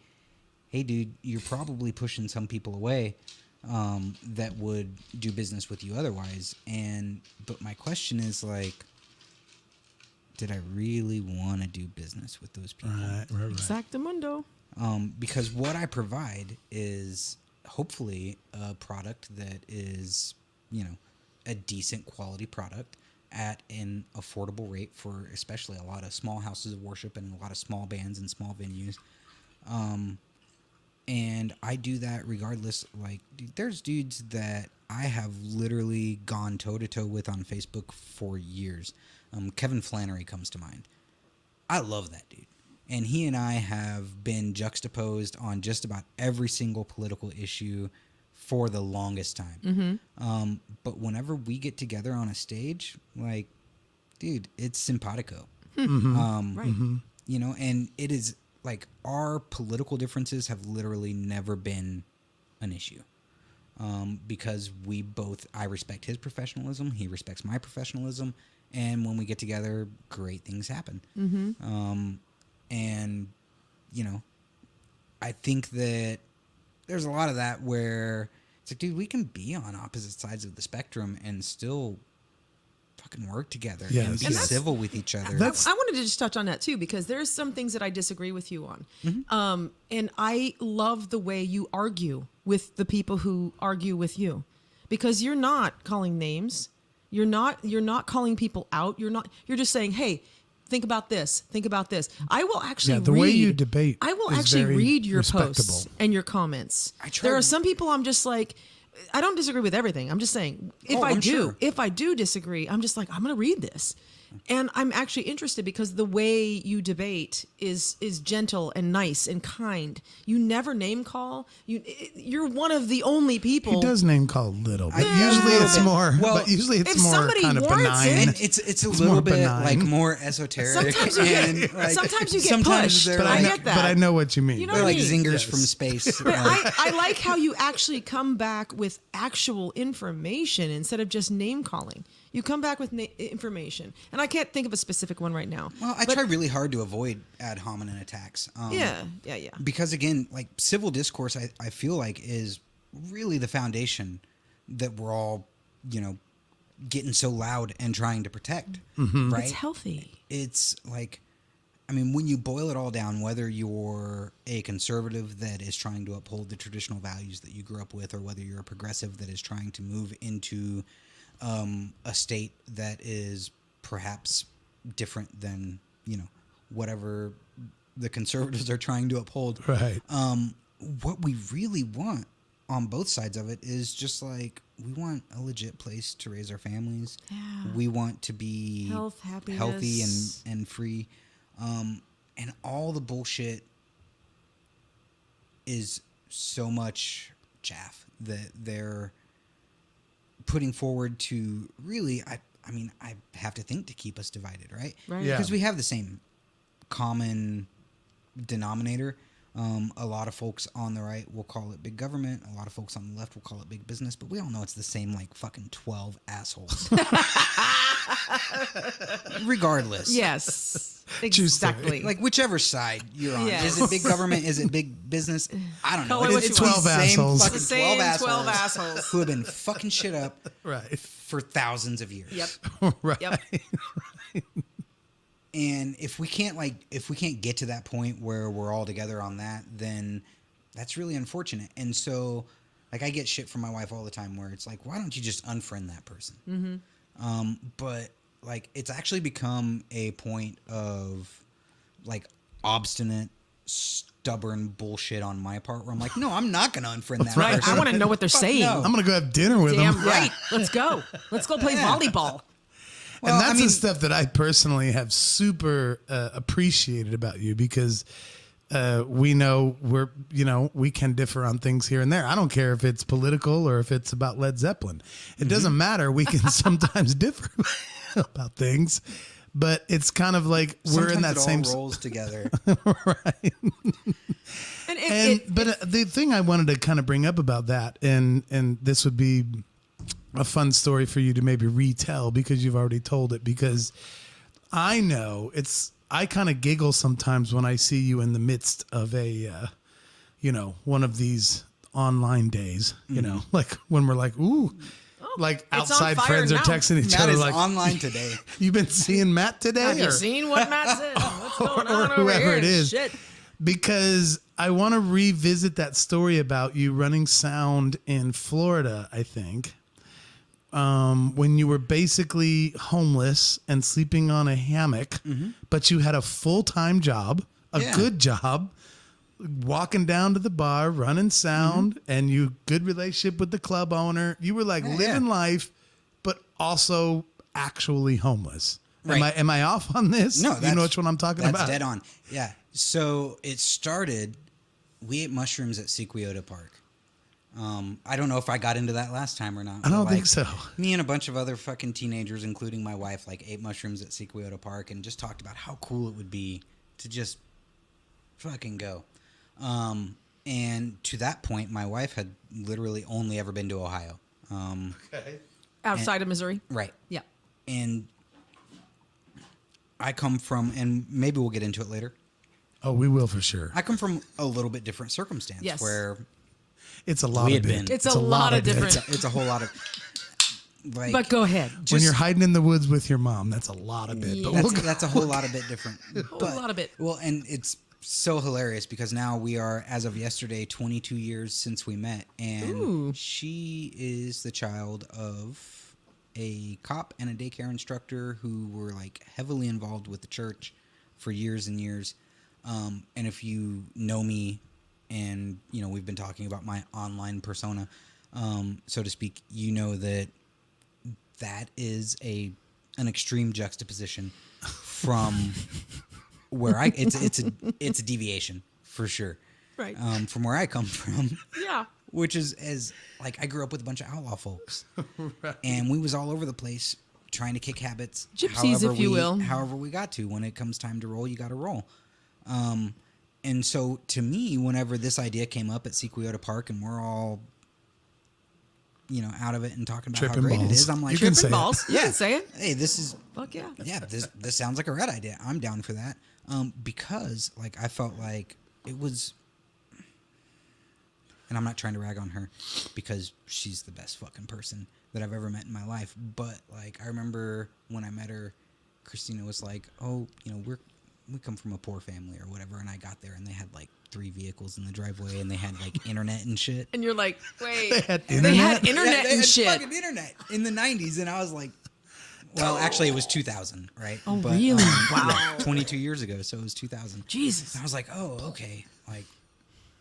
"Hey, dude, you're probably pushing some people away that would do business with you otherwise." But my question is like, did I really want to do business with those people?
Right.
Exactamundo.
Because what I provide is hopefully a product that is, a decent quality product at an affordable rate for especially a lot of small houses of worship and a lot of small bands and small venues. And I do that regardless. Like, there's dudes that I have literally gone toe-to-toe with on Facebook for years. Kevin Flannery comes to mind. I love that dude. And he and I have been juxtaposed on just about every single political issue for the longest time.
Mm-hmm.
But whenever we get together on a stage, like, dude, it's simpatico.
Mm-hmm.
Right.
Mm-hmm.
And it is like our political differences have literally never been an issue. Because I respect his professionalism, he respects my professionalism, and when we get together, great things happen.
Mm-hmm.
And, I think that there's a lot of that where it's like, dude, we can be on opposite sides of the spectrum and still fucking work together and be civil with each other.
I wanted to just touch on that too, because there's some things that I disagree with you on.
Mm-hmm.
And I love the way you argue with the people who argue with you, because you're not calling names. You're not calling people out. You're just saying, hey, think about this. Think about this. I will actually
the way you debate
I will
is
actually
very
read your
respectable.
posts and your comments. There are some people I'm just like, I don't disagree with everything. I'm just saying, if I do disagree, I'm just like, I'm going to read this. And I'm actually interested because the way you debate is gentle and nice and kind. You never name call. You're one of the only people.
He does name call a little, but
Yeah,
usually it's
bit.
more.
Well,
but usually it's
if
more
somebody
kind of
warrants
benign.
And it's a little
more
bit
benign.
like more esoteric.
Sometimes you get
sometimes
pushed.
they're
But
I
like,
get that.
But I know what you mean.
You know
they're
what I
like
mean?
zingers from space.
But I like how you actually come back with actual information instead of just name calling. You come back with information. And I can't think of a specific one right now.
Well, I try really hard to avoid ad hominem attacks.
Yeah.
Because again, like civil discourse, I feel like is really the foundation that we're all, getting so loud and trying to protect. Right?
It's healthy.
It's like, when you boil it all down, whether you're a conservative that is trying to uphold the traditional values that you grew up with, or whether you're a progressive that is trying to move into a state that is perhaps different than, whatever the conservatives are trying to uphold.
Right.
What we really want on both sides of it is just like, we want a legit place to raise our families.
Yeah.
We want to be
Happiness.
healthy and free. And all the bullshit is so much chaff that they're putting forward to really, I have to think, to keep us divided, right?
Right.
Yeah.
Because we have the same common denominator. A lot of folks on the right will call it big government. A lot of folks on the left will call it big business. But we all know it's the same, like, fucking 12 assholes. Regardless.
Yes.
True story.
Exactly.
Like whichever side you're on.
Yes.
Is it big government? Is it big business? I don't know.
Call it what
It's
you
these
want.
12 assholes.
fucking
The same
12
12
assholes
assholes.
who have been fucking shit up
Right.
for thousands of years.
Yep.
Right.
Yep.
And if we can't get to that point where we're all together on that, then that's really unfortunate. And so, like, I get shit from my wife all the time where it's like, why don't you just unfriend that person? Mm-hmm. But like, it's actually become a point of like obstinate, stubborn bullshit on my part where I'm like, no, I'm not going to unfriend that
Right.
person.
I want to know what they're saying.
no.
I'm gonna go have dinner with
Damn
them.
right. Let's go. Let's go play volleyball.
Well,
And that's
I mean-
the stuff that I personally have super appreciated about you because we know we can differ on things here and there. I don't care if it's political or if it's about Led Zeppelin. It doesn't matter. We can sometimes differ about things, but it's kind of like we're in that same.
Sometimes it all rolls together.
Right. But the thing I wanted to kind of bring up about that, and this would be a fun story for you to maybe retell because you've already told it, because I know I kind of giggle sometimes when I see you in the midst of a, one of these online days, like when we're like, ooh, like
it's on
outside
fire
friends are
now.
texting each
Matt
other
is
like,
online today.
you've been seeing Matt today?
Have you
or-
seen what Matt said? What's going on
or
over
whoever
here?
it is.
Shit.
Because I want to revisit that story about you running sound in Florida, I think, when you were basically homeless and sleeping on a hammock, but you had a full-time job, a
Yeah.
good job, walking down to the bar, running sound, and you good relationship with the club owner. You were like living life, but also actually homeless.
Right.
Am I off on this?
No,
you know which one I'm talking
that's
about.
dead on. Yeah. So it started. We ate mushrooms at Sequiota Park. I don't know if I got into that last time or not.
I don't
but,
think so.
Me and a bunch of other fucking teenagers, including my wife, like ate mushrooms at Sequiota Park and just talked about how cool it would be to just fucking go. And to that point, my wife had literally only ever been to Ohio.
Outside of Missouri.
Right.
Yeah.
And I come from, and maybe we'll get into it later.
Oh, we will for sure.
I come from a little bit different circumstance
Yes.
where
It's a lot
We
of
had
bit.
been.
It's a lot of
bit.
different.
it's a whole lot of like.
But go ahead.
When
just-
you're hiding in the woods with your mom, that's a lot of bit. But
Yeah.
we'll go.
that's a whole lot of bit different.
Whole lot of bit.
Well, and it's so hilarious because now we are, as of yesterday, 22 years since we met, and
Ooh.
she is the child of a cop and a daycare instructor who were like heavily involved with the church for years and years. And if you know me, and we've been talking about my online persona, so to speak, you know that is an extreme juxtaposition from where it's a deviation for sure.
Right.
From where I come from,
Yeah.
which is as like I grew up with a bunch of outlaw folks, and we was all over the place trying to kick habits.
Gypsies, if you will.
However we got to. When it comes time to roll, you got to roll. And so to me, whenever this idea came up at Sequiota Park, and we're all out of it and talking about
Tripping
how great
balls.
it is, I'm like,
You can
Tripping
say it.
balls. You can say it.
Hey, this is
Fuck yeah.
this sounds like a rad idea. I'm down for that. Because like I felt like it was, and I'm not trying to rag on her because she's the best fucking person that I've ever met in my life. But like I remember when I met her, Christina was like, "Oh, we come from a poor family or whatever," and I got there and they had like 3 vehicles in the driveway and they had like internet and shit.
And you're like, wait.
They had
They
internet?
had internet
They
and
had
shit.
fucking internet in the 90s, and I was like, well, actually, it was 2000, right?
Oh, really? Wow.
yeah, 22 years ago, so it was 2000.
Jesus.
And I was like, oh, okay. Like,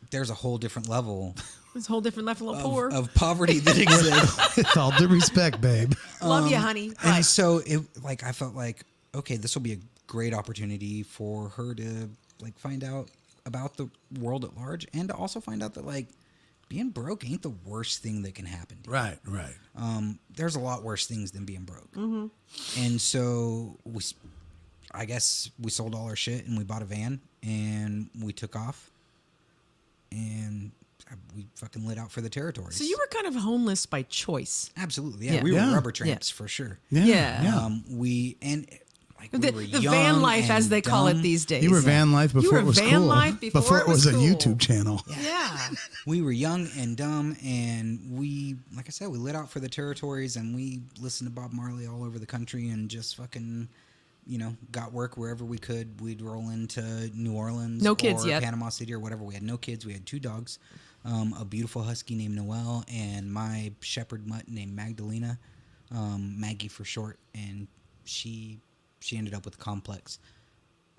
there's a whole different level
This whole different level of poor.
of poverty that exists.
With all due respect, babe.
Love you, honey. Bye.
And so, I felt like, okay, this will be a great opportunity for her to, like, find out about the world at large and to also find out that, like, being broke ain't the worst thing that can happen to you.
Right, right.
There's a lot worse things than being broke.
Mm-hmm.
And so I guess we sold all our shit and we bought a van and we took off. And we fucking lit out for the territories.
So you were kind of homeless by choice.
Absolutely, yeah.
Yeah.
We were
Yeah.
rubber tramps for sure.
Yeah.
We were
The
young
van life, as
and
they call it
dumb.
these days.
You were van life before
were
it was
van
cool.
life before it
it was
was
a
cool.
YouTube channel.
Yeah.
We were young and dumb, and we, like I said, we lit out for the territories, and we listened to Bob Marley all over the country, and just fucking, got work wherever we could. We'd roll into New Orleans,
No kids
or
yet.
Panama City, or whatever. We had no kids. We had 2 dogs, a beautiful husky named Noelle, and my shepherd mutt named Magdalena, Maggie for short, and she ended up with complex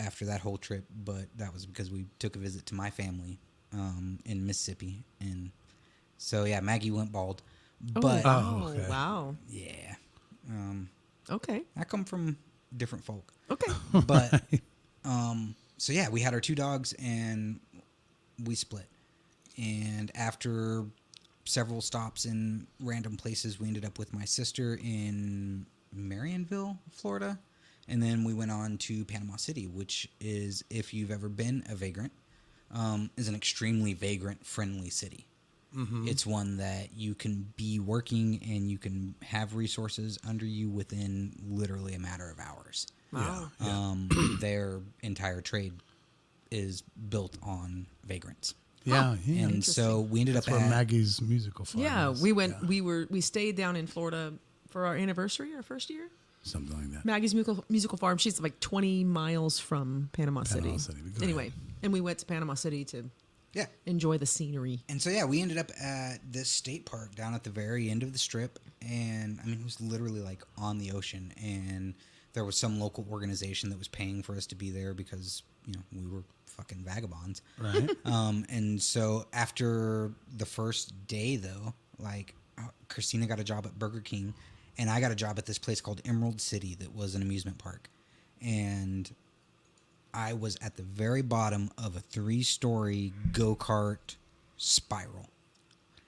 after that whole trip, but that was because we took a visit to my family in Mississippi, and so yeah, Maggie went bald. But
okay.
Wow.
yeah,
Okay.
I come from different folk.
Okay.
But so yeah, we had our 2 dogs and we split. And after several stops in random places, we ended up with my sister in Marionville, Florida. And then we went on to Panama City, which is, if you've ever been a vagrant, is an extremely vagrant-friendly city. Mm-hmm. It's one that you can be working and you can have resources under you within literally a matter of hours.
Wow.
Their entire trade is built on vagrants.
Yeah, yeah.
And so we ended
That's
up
where
at...
Maggie's musical farm
Yeah,
is.
we went.
Yeah,
We stayed down in Florida for our anniversary, our first year.
something like that.
Maggie's musical farm. She's like 20 miles from Panama City.
City. Go
Anyway,
ahead.
and we went to Panama City to
Yeah.
enjoy the scenery.
And so, yeah, we ended up at this state park down at the very end of the strip. And, I mean, it was literally, like, on the ocean. And there was some local organization that was paying for us to be there because, we were fucking vagabonds.
Right.
And so after the first day, though, like, Christina got a job at Burger King. And I got a job at this place called Emerald City that was an amusement park. And I was at the very bottom of a 3-story go-kart spiral.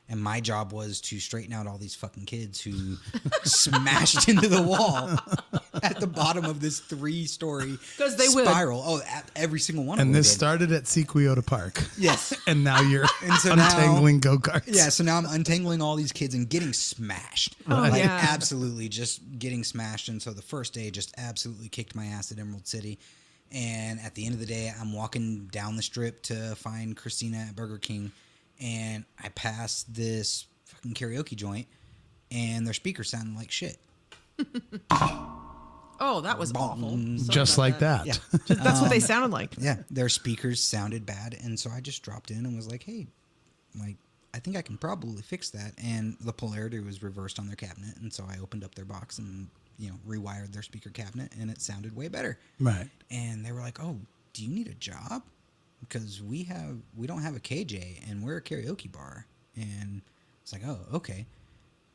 And my job was to straighten out all these fucking kids who smashed into the wall at the bottom of this 3-story
'Cause they would.
spiral. Oh, every single one of them
And this
did.
started at Sequioto Park.
Yes.
And now you're
And so now-
untangling go-karts.
Yeah, so now I'm untangling all these kids and getting smashed.
Oh,
Like,
yeah.
absolutely just getting smashed. And so the first day just absolutely kicked my ass at Emerald City. And at the end of the day, I'm walking down the strip to find Christina at Burger King. And I passed this fucking karaoke joint, and their speakers sounded like shit.
Oh, that was awful. Sorry
Just
about
like that.
Yeah.
That's what they sounded like.
Yeah, their speakers sounded bad. And so I just dropped in and was like, hey, like, I think I can probably fix that. And the polarity was reversed on their cabinet. And so I opened up their box and, rewired their speaker cabinet, and it sounded way better.
Right.
And they were like, oh, do you need a job? Because we don't have a KJ, and we're a karaoke bar. And it's like, oh, okay.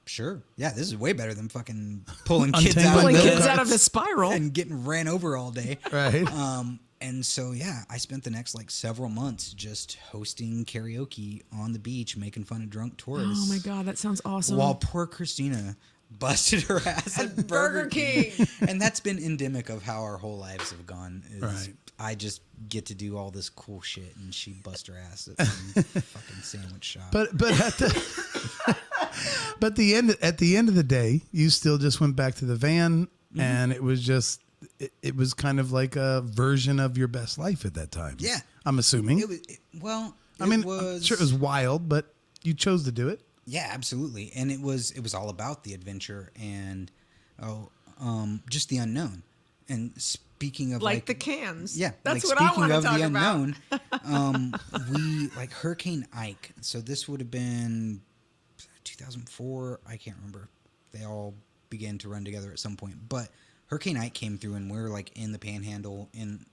Sure. Yeah, this is way better than fucking pulling kids out
Untangling
of
Pulling
the
kids out of the spiral.
and getting ran over all day.
Right.
And so, yeah, I spent the next, several months just hosting karaoke on the beach, making fun of drunk tourists.
Oh my God, that sounds awesome.
While poor Christina busted her ass at Burger King. And that's been endemic of how our whole lives have gone. Is
Right.
I just get to do all this cool shit, and she bust her ass at some fucking sandwich shop.
But at the end of the day, you still just went back to the van, and it was just it was kind of like a version of your best life at that time.
Yeah.
I'm assuming. I'm sure it was wild, but you chose to do it.
Yeah, absolutely. And it was all about the adventure and just the unknown. And speaking of
like the cans.
Yeah,
That's
like
what I
speaking
want to
of
talk
the
about.
unknown, we Hurricane Ike. So this would have been 2004. I can't remember. They all began to run together at some point. But Hurricane Ike came through, and we were in the Panhandle in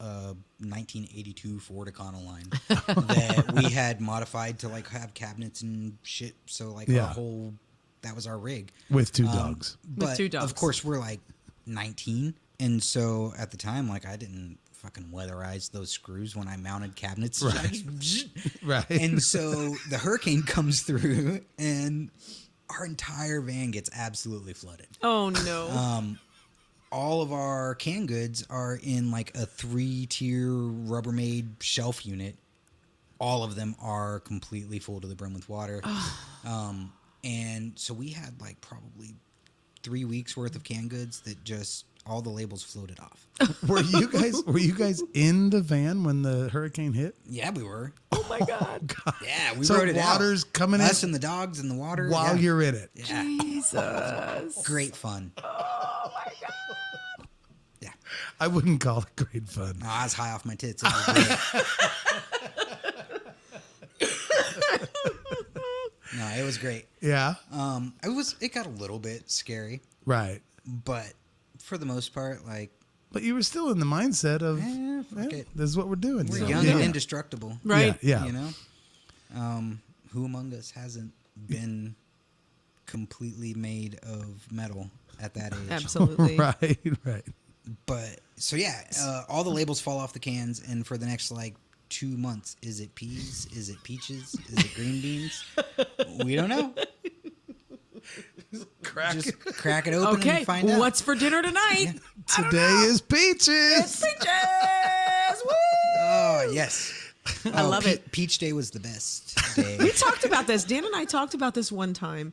a 1982 Ford Econoline that we had modified to have cabinets and shit. So
Yeah.
our whole that was our rig
With 2 dogs.
But
2 dogs.
of course, we're 19. And so at the time, I didn't fucking weatherize those screws when I mounted cabinets.
Right. Right.
And so the hurricane comes through, and our entire van gets absolutely flooded.
Oh no.
All of our canned goods are in a 3-tier Rubbermaid shelf unit all of them are completely full to the brim with water. And so we had like probably 3 weeks worth of canned goods that just all the labels floated off.
Were you guys in the van when the hurricane hit?
Yeah, we were.
Oh my God.
Yeah, we
So
wrote it out.
water's coming in
Us and the dogs in the water
while you're in it.
Yeah,
Jesus.
great fun.
Oh my God.
Yeah,
I wouldn't call it great fun.
no, I was high off my tits. It was great. No, it was great.
Yeah.
It got a little bit scary,
Right.
but for the most part, like,
But you were still in the mindset of,
fuck it.
this is what we're doing.
We're
So,
young
yeah.
and indestructible.
Right.
Yeah.
You know? Who among us hasn't been completely made of metal at that age?
Absolutely.
Right. Right.
But, so yeah, all the labels fall off the cans, and for the next, like, 2 months, is it peas? Is it peaches? Is it green beans? We don't know. Just crack it open
Okay.
and find out.
What's for dinner tonight?
Today is peaches.
Peaches. Woo!
Oh, yes.
I love it.
Peach Day was the best day.
We talked about this. Dan and I talked about this one time.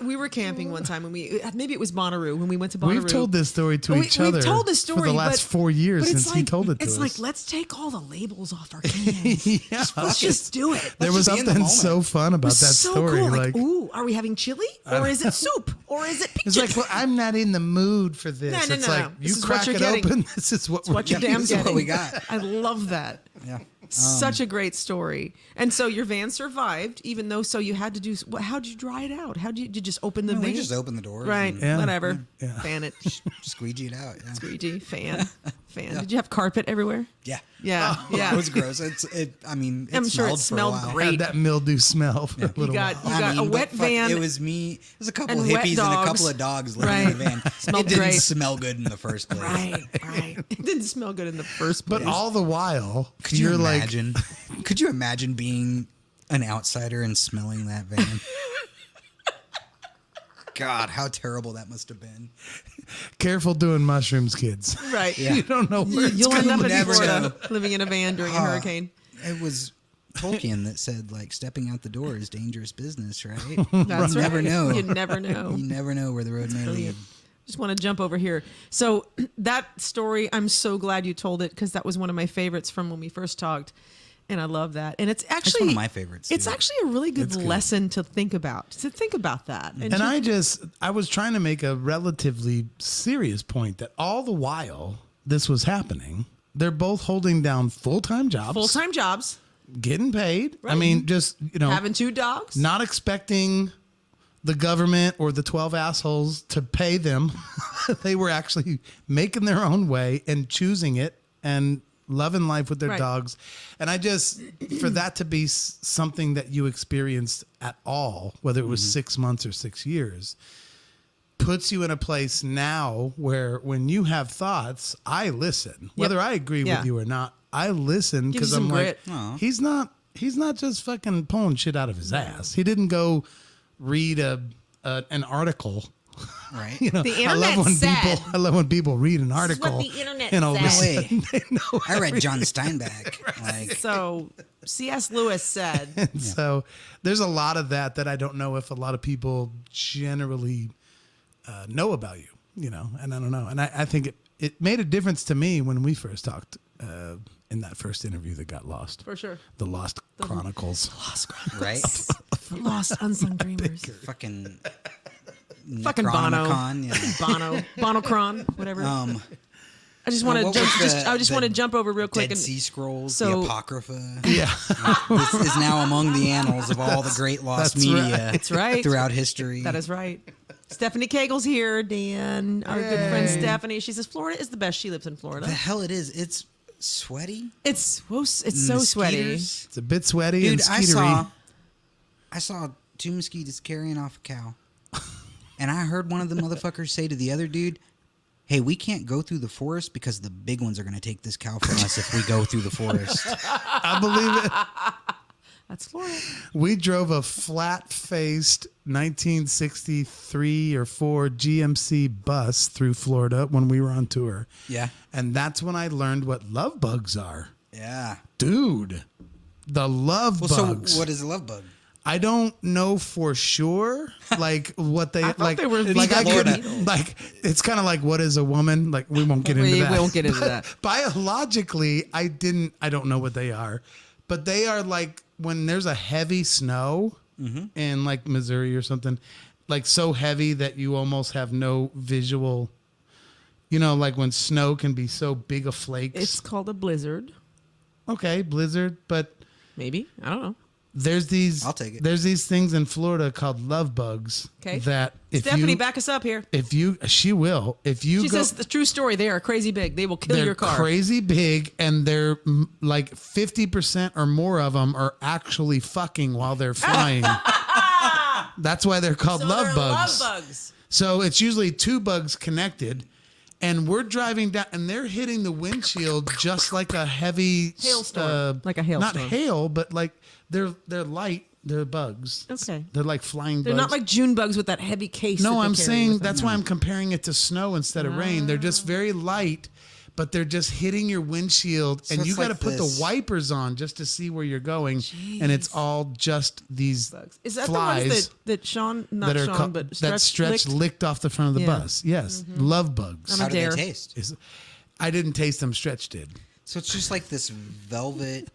We were camping one time, and maybe it was Bonnaroo when we went to Bonnaroo.
We've told this story to each other.
We've told this story
for the last 4 years
but it's
since he told it to us.
It's like, let's take all the labels off our cans.
Yeah.
Let's just do it.
There was
just be in the
something
moment.
so fun about that
so
story.
cool.
Like,
Ooh, are we having chili? Or is it soup? Or is it peaches?
it's like, well, I'm not in the mood for this.
No,
It's
no,
like,
no.
you
This is
crack
what
it
you're getting.
open. This is what we're
what you're
getting.
damn
This is
getting.
what we got.
I love that.
Yeah.
Such a great story. And so your van survived, even though you had to do. How'd you dry it out? Did you just open the
No,
van?
we just opened the doors.
Right.
and
Yeah.
Whatever.
Yeah.
Fan it.
squeegee it out. Yeah.
Squeegee. Fan. Did you have carpet everywhere?
Yeah.
Yeah. Yeah.
It was gross. I mean, it
I'm sure it
smelled
smelled
for a while.
great.
Had that mildew smell for a little
You got
while.
a wet
but
van.
It was me. It was a couple
and
of
wet
hippies and a
dogs.
couple of dogs living in
Right.
the van.
Smelled
it didn't
great.
smell good in the first place.
Right. It didn't smell good in the first place.
But all the while,
Could you
you're like,
imagine? Could you imagine being an outsider and smelling that van? God, how terrible that must have been.
careful doing mushrooms, kids.
Right.
Yeah.
You don't know where it's
You'll end up in
never
Florida
know.
living in a van during a hurricane.
It was Tolkien that said, like, stepping out the door is dangerous business, right?
That's
You
right.
never know.
You never know.
You never know where the road may lead.
Just want to jump over here. So that story, I'm so glad you told it because that was one of my favorites from when we first talked. And I love that. And it's actually
one of my favorites,
It's
too.
actually a really good
It's good.
lesson to think about. that.
And I was trying to make a relatively serious point that all the while this was happening, they're both holding down full-time jobs,
full-time jobs,
getting paid. I
Right.
mean, just,
having 2 dogs.
not expecting the government or the 12 assholes to pay them. They were actually making their own way and choosing it and loving life with their
Right.
dogs. And I just, for that to be something that you experienced at all, whether it was 6 months or 6 years, puts you in a place now where when you have thoughts, I listen. Whether I agree
Yeah.
with you or not, I listen
Gives
because
you some
I'm like,
grit.
Aw.
he's not just fucking pulling shit out of his ass. He didn't go read an article.
Right?
You know,
The
I love
internet
when
said.
I love when people read an
is
article.
what the internet
listen,
said.
they know
I read John Steinbeck. Like,
So C.S. Lewis said,
everything. So there's a lot of that I don't know if a lot of people generally know about you. And I don't know. And I think it made a difference to me when we first talked in that first interview that got lost.
for sure.
The Lost Chronicles.
right?
Lost unsung dreamers.
Fucking
Fucking Bono.
Necronomicon, yeah.
Bonocron, whatever. I just want to
what
jump.
was the-
I just want to
the
jump over real quick.
Dead
And
Sea Scrolls,
so-
the Apocrypha.
Yeah.
This is now among the annals of all the great lost
that's
media
right.
That's right.
throughout history.
That is right. Stephanie Cagel's here, Dan, our good friend
Yay.
Stephanie. She says Florida is the best. She lives in Florida.
The hell it is. It's sweaty.
It's so sweaty.
Mosquitoes.
It's a bit sweaty
Dude,
and skeetery.
I saw 2 mosquitoes carrying off a cow. And I heard one of the motherfuckers say to the other dude, "Hey, we can't go through the forest because the big ones are going to take this cow from us if we go through the forest."
I believe it.
That's Florida.
We drove a flat-faced 1963 or 4 GMC bus through Florida when we were on tour.
Yeah.
And that's when I learned what love bugs are.
Yeah.
Dude, the love bugs.
So what is a love bug?
I don't know for sure, like what they
thought
like.
they were
like I
vegan.
couldn't, like it's kind of like what is a woman? Like we won't get into
We
that.
won't get into that.
Biologically, I don't know what they are, but they are like when there's a heavy snow in like Missouri or something, like so heavy that you almost have no visual. You know, like when snow can be so big of flakes.
It's called a blizzard.
Okay, blizzard, but
Maybe. I don't know.
there's these.
I'll take it.
There's these things in Florida called love bugs.
Okay.
That if
Stephanie,
you,
back us up here.
she will. If you
She
go,
says the true story. They are crazy big. They will kill
they're
your car.
crazy big, and they're like 50% or more of them are actually fucking while they're flying. That's why they're called
So
love
they're
bugs.
love bugs.
So it's usually two bugs connected, and we're driving down, and they're hitting the windshield just like a heavy
Hailstorm. Like a hailstorm.
Not hail, but like they're light. They're bugs.
Okay.
They're like flying
They're
bugs.
not like June bugs with that heavy case.
No,
that they
I'm
carry
saying
with them.
that's why I'm comparing it to snow instead of rain. They're just very light, but they're just hitting your windshield, and
it's
you got to
like
put the
this.
wipers on just to see where you're going, and it's all just these
bugs. Is that
flies
the ones that Sean, not
that are
Sean, but
that stretch licked off the front of the
Yeah.
bus. Yes, love bugs.
I'm
How
a
do they
dare.
taste?
I didn't taste them. Stretch did.
So it's just like this velvet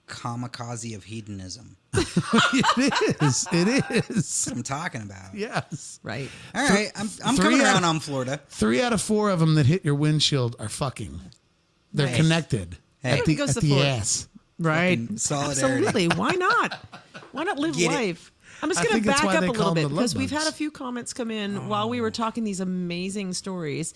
kamikaze of hedonism.
It is. It is.
That's what I'm talking about.
Yes.
Right.
All right, I'm
Three
coming
out
around
of-
on Florida.
3 out of 4 of them that hit your windshield are fucking. They're
Nice.
connected
Hey.
at the,
Everybody goes
at
to
the
Florida.
ass.
Right.
Fucking solidarity.
Absolutely. Why not? Why not live
Get it.
life? I'm just
I
going
think
to
that's
back
why
up
they
a
call
little
them
bit
the love
because we've had
bugs.
a few comments come in while we were talking these amazing stories.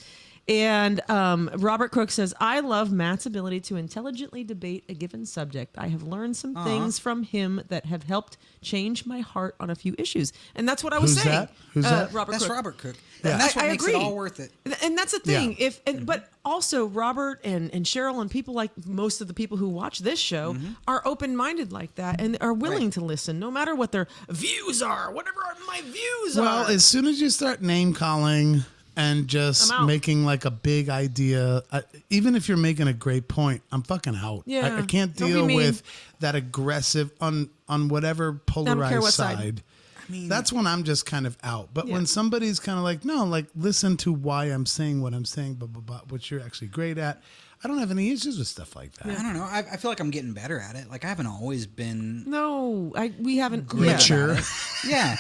And Robert Crook says, I love Matt's ability to intelligently debate a given subject. I have learned some things from him that have helped change my heart on a few issues. And that's what I was
Who's
saying.
that? Who's that?
Robert
That's
Crook.
Robert Cook.
Yeah.
And that's what
I
makes
agree.
it all worth it.
And that's the thing.
Yeah.
But also Robert and Cheryl and people like most of the people who watch this show are open-minded like that and are willing
Right.
to listen, no matter what their views are, whatever my views
Well,
are.
as soon as you start name calling and just
I'm out.
making like a big idea, even if you're making a great point, I'm fucking out.
Yeah.
I can't
Don't be
deal
mean.
with that aggressive on whatever polarized
what side.
side.
I mean,
That's when I'm just kind of out. But
Yeah.
when somebody's kind of like, no, like listen to why I'm saying what I'm saying, blah, blah, blah, what you're actually great at. I don't have any issues with stuff like that.
I don't know. I feel like I'm getting better at it. Like I haven't always been
No, we haven't.
great
Yeah.
Mature.
about it. Yeah.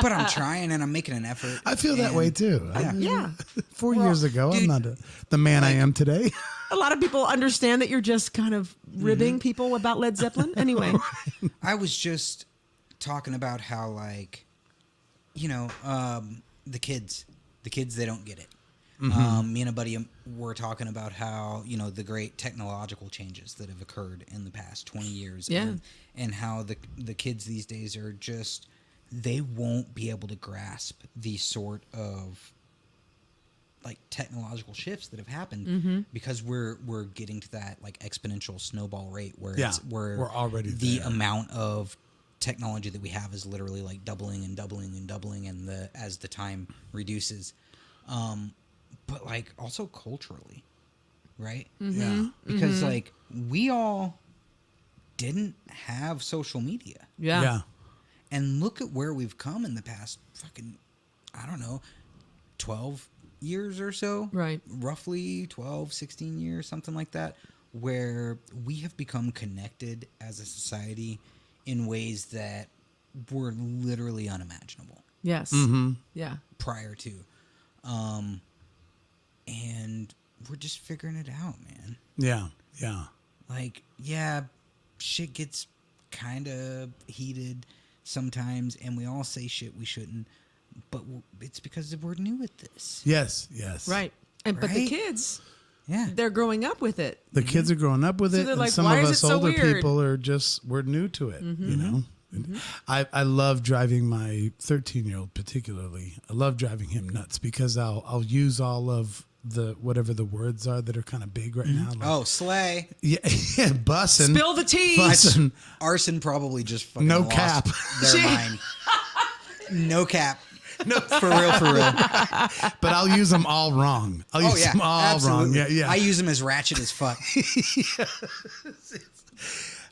But I'm trying and I'm making an effort.
I feel that
And-
way too.
Yeah.
Yeah.
4
Well,
years ago, I'm
dude,
not the man I am today.
A lot of people understand that you're just kind of ribbing people about Led Zeppelin. Anyway,
I was just talking about how, like, you know, the kids, they don't get it. Me and a buddy were talking about how, you know, the great technological changes that have occurred in the past 20 years.
Yeah.
And how the kids these days are just, they won't be able to grasp the sort of like technological shifts that have happened because we're getting to that like exponential snowball rate where
Yeah,
we're
already
the
there.
amount of technology that we have is literally like doubling and doubling and doubling and as the time reduces, but like also culturally, right?
Yeah.
Because like we all didn't have social media,
yeah.
and look at where we've come in the past fucking, I don't know, 12 years or so.
Right.
Roughly 12, 16 years, something like that, where we have become connected as a society in ways that were literally unimaginable
Yes. Yeah.
prior to. And we're just figuring it out, man.
Yeah. Yeah.
Like, yeah, shit gets kind of heated sometimes, and we all say shit we shouldn't, but it's because we're new at this.
Yes. Yes.
Right. And but the
Right?
kids,
Yeah.
they're growing up with it.
The kids are growing up with
So
it,
they're
and
like,
some
"Why
of
is it
us
so
older
weird?"
people are just we're new to it. You know, And I love driving my 13-year-old particularly. I love driving him nuts because I'll use all of the whatever the words are that are kind of big right now. Like,
Oh, slay.
yeah, yeah, bussin'.
Spill the tea.
Bussin'.
Arson probably just fucking
No
lost
cap.
their
Gee.
mind. No cap. No, for real, for real.
But I'll use them all wrong. I'll
Oh
use
yeah,
them all
absolutely.
wrong. Yeah, yeah.
I use them as ratchet as fuck.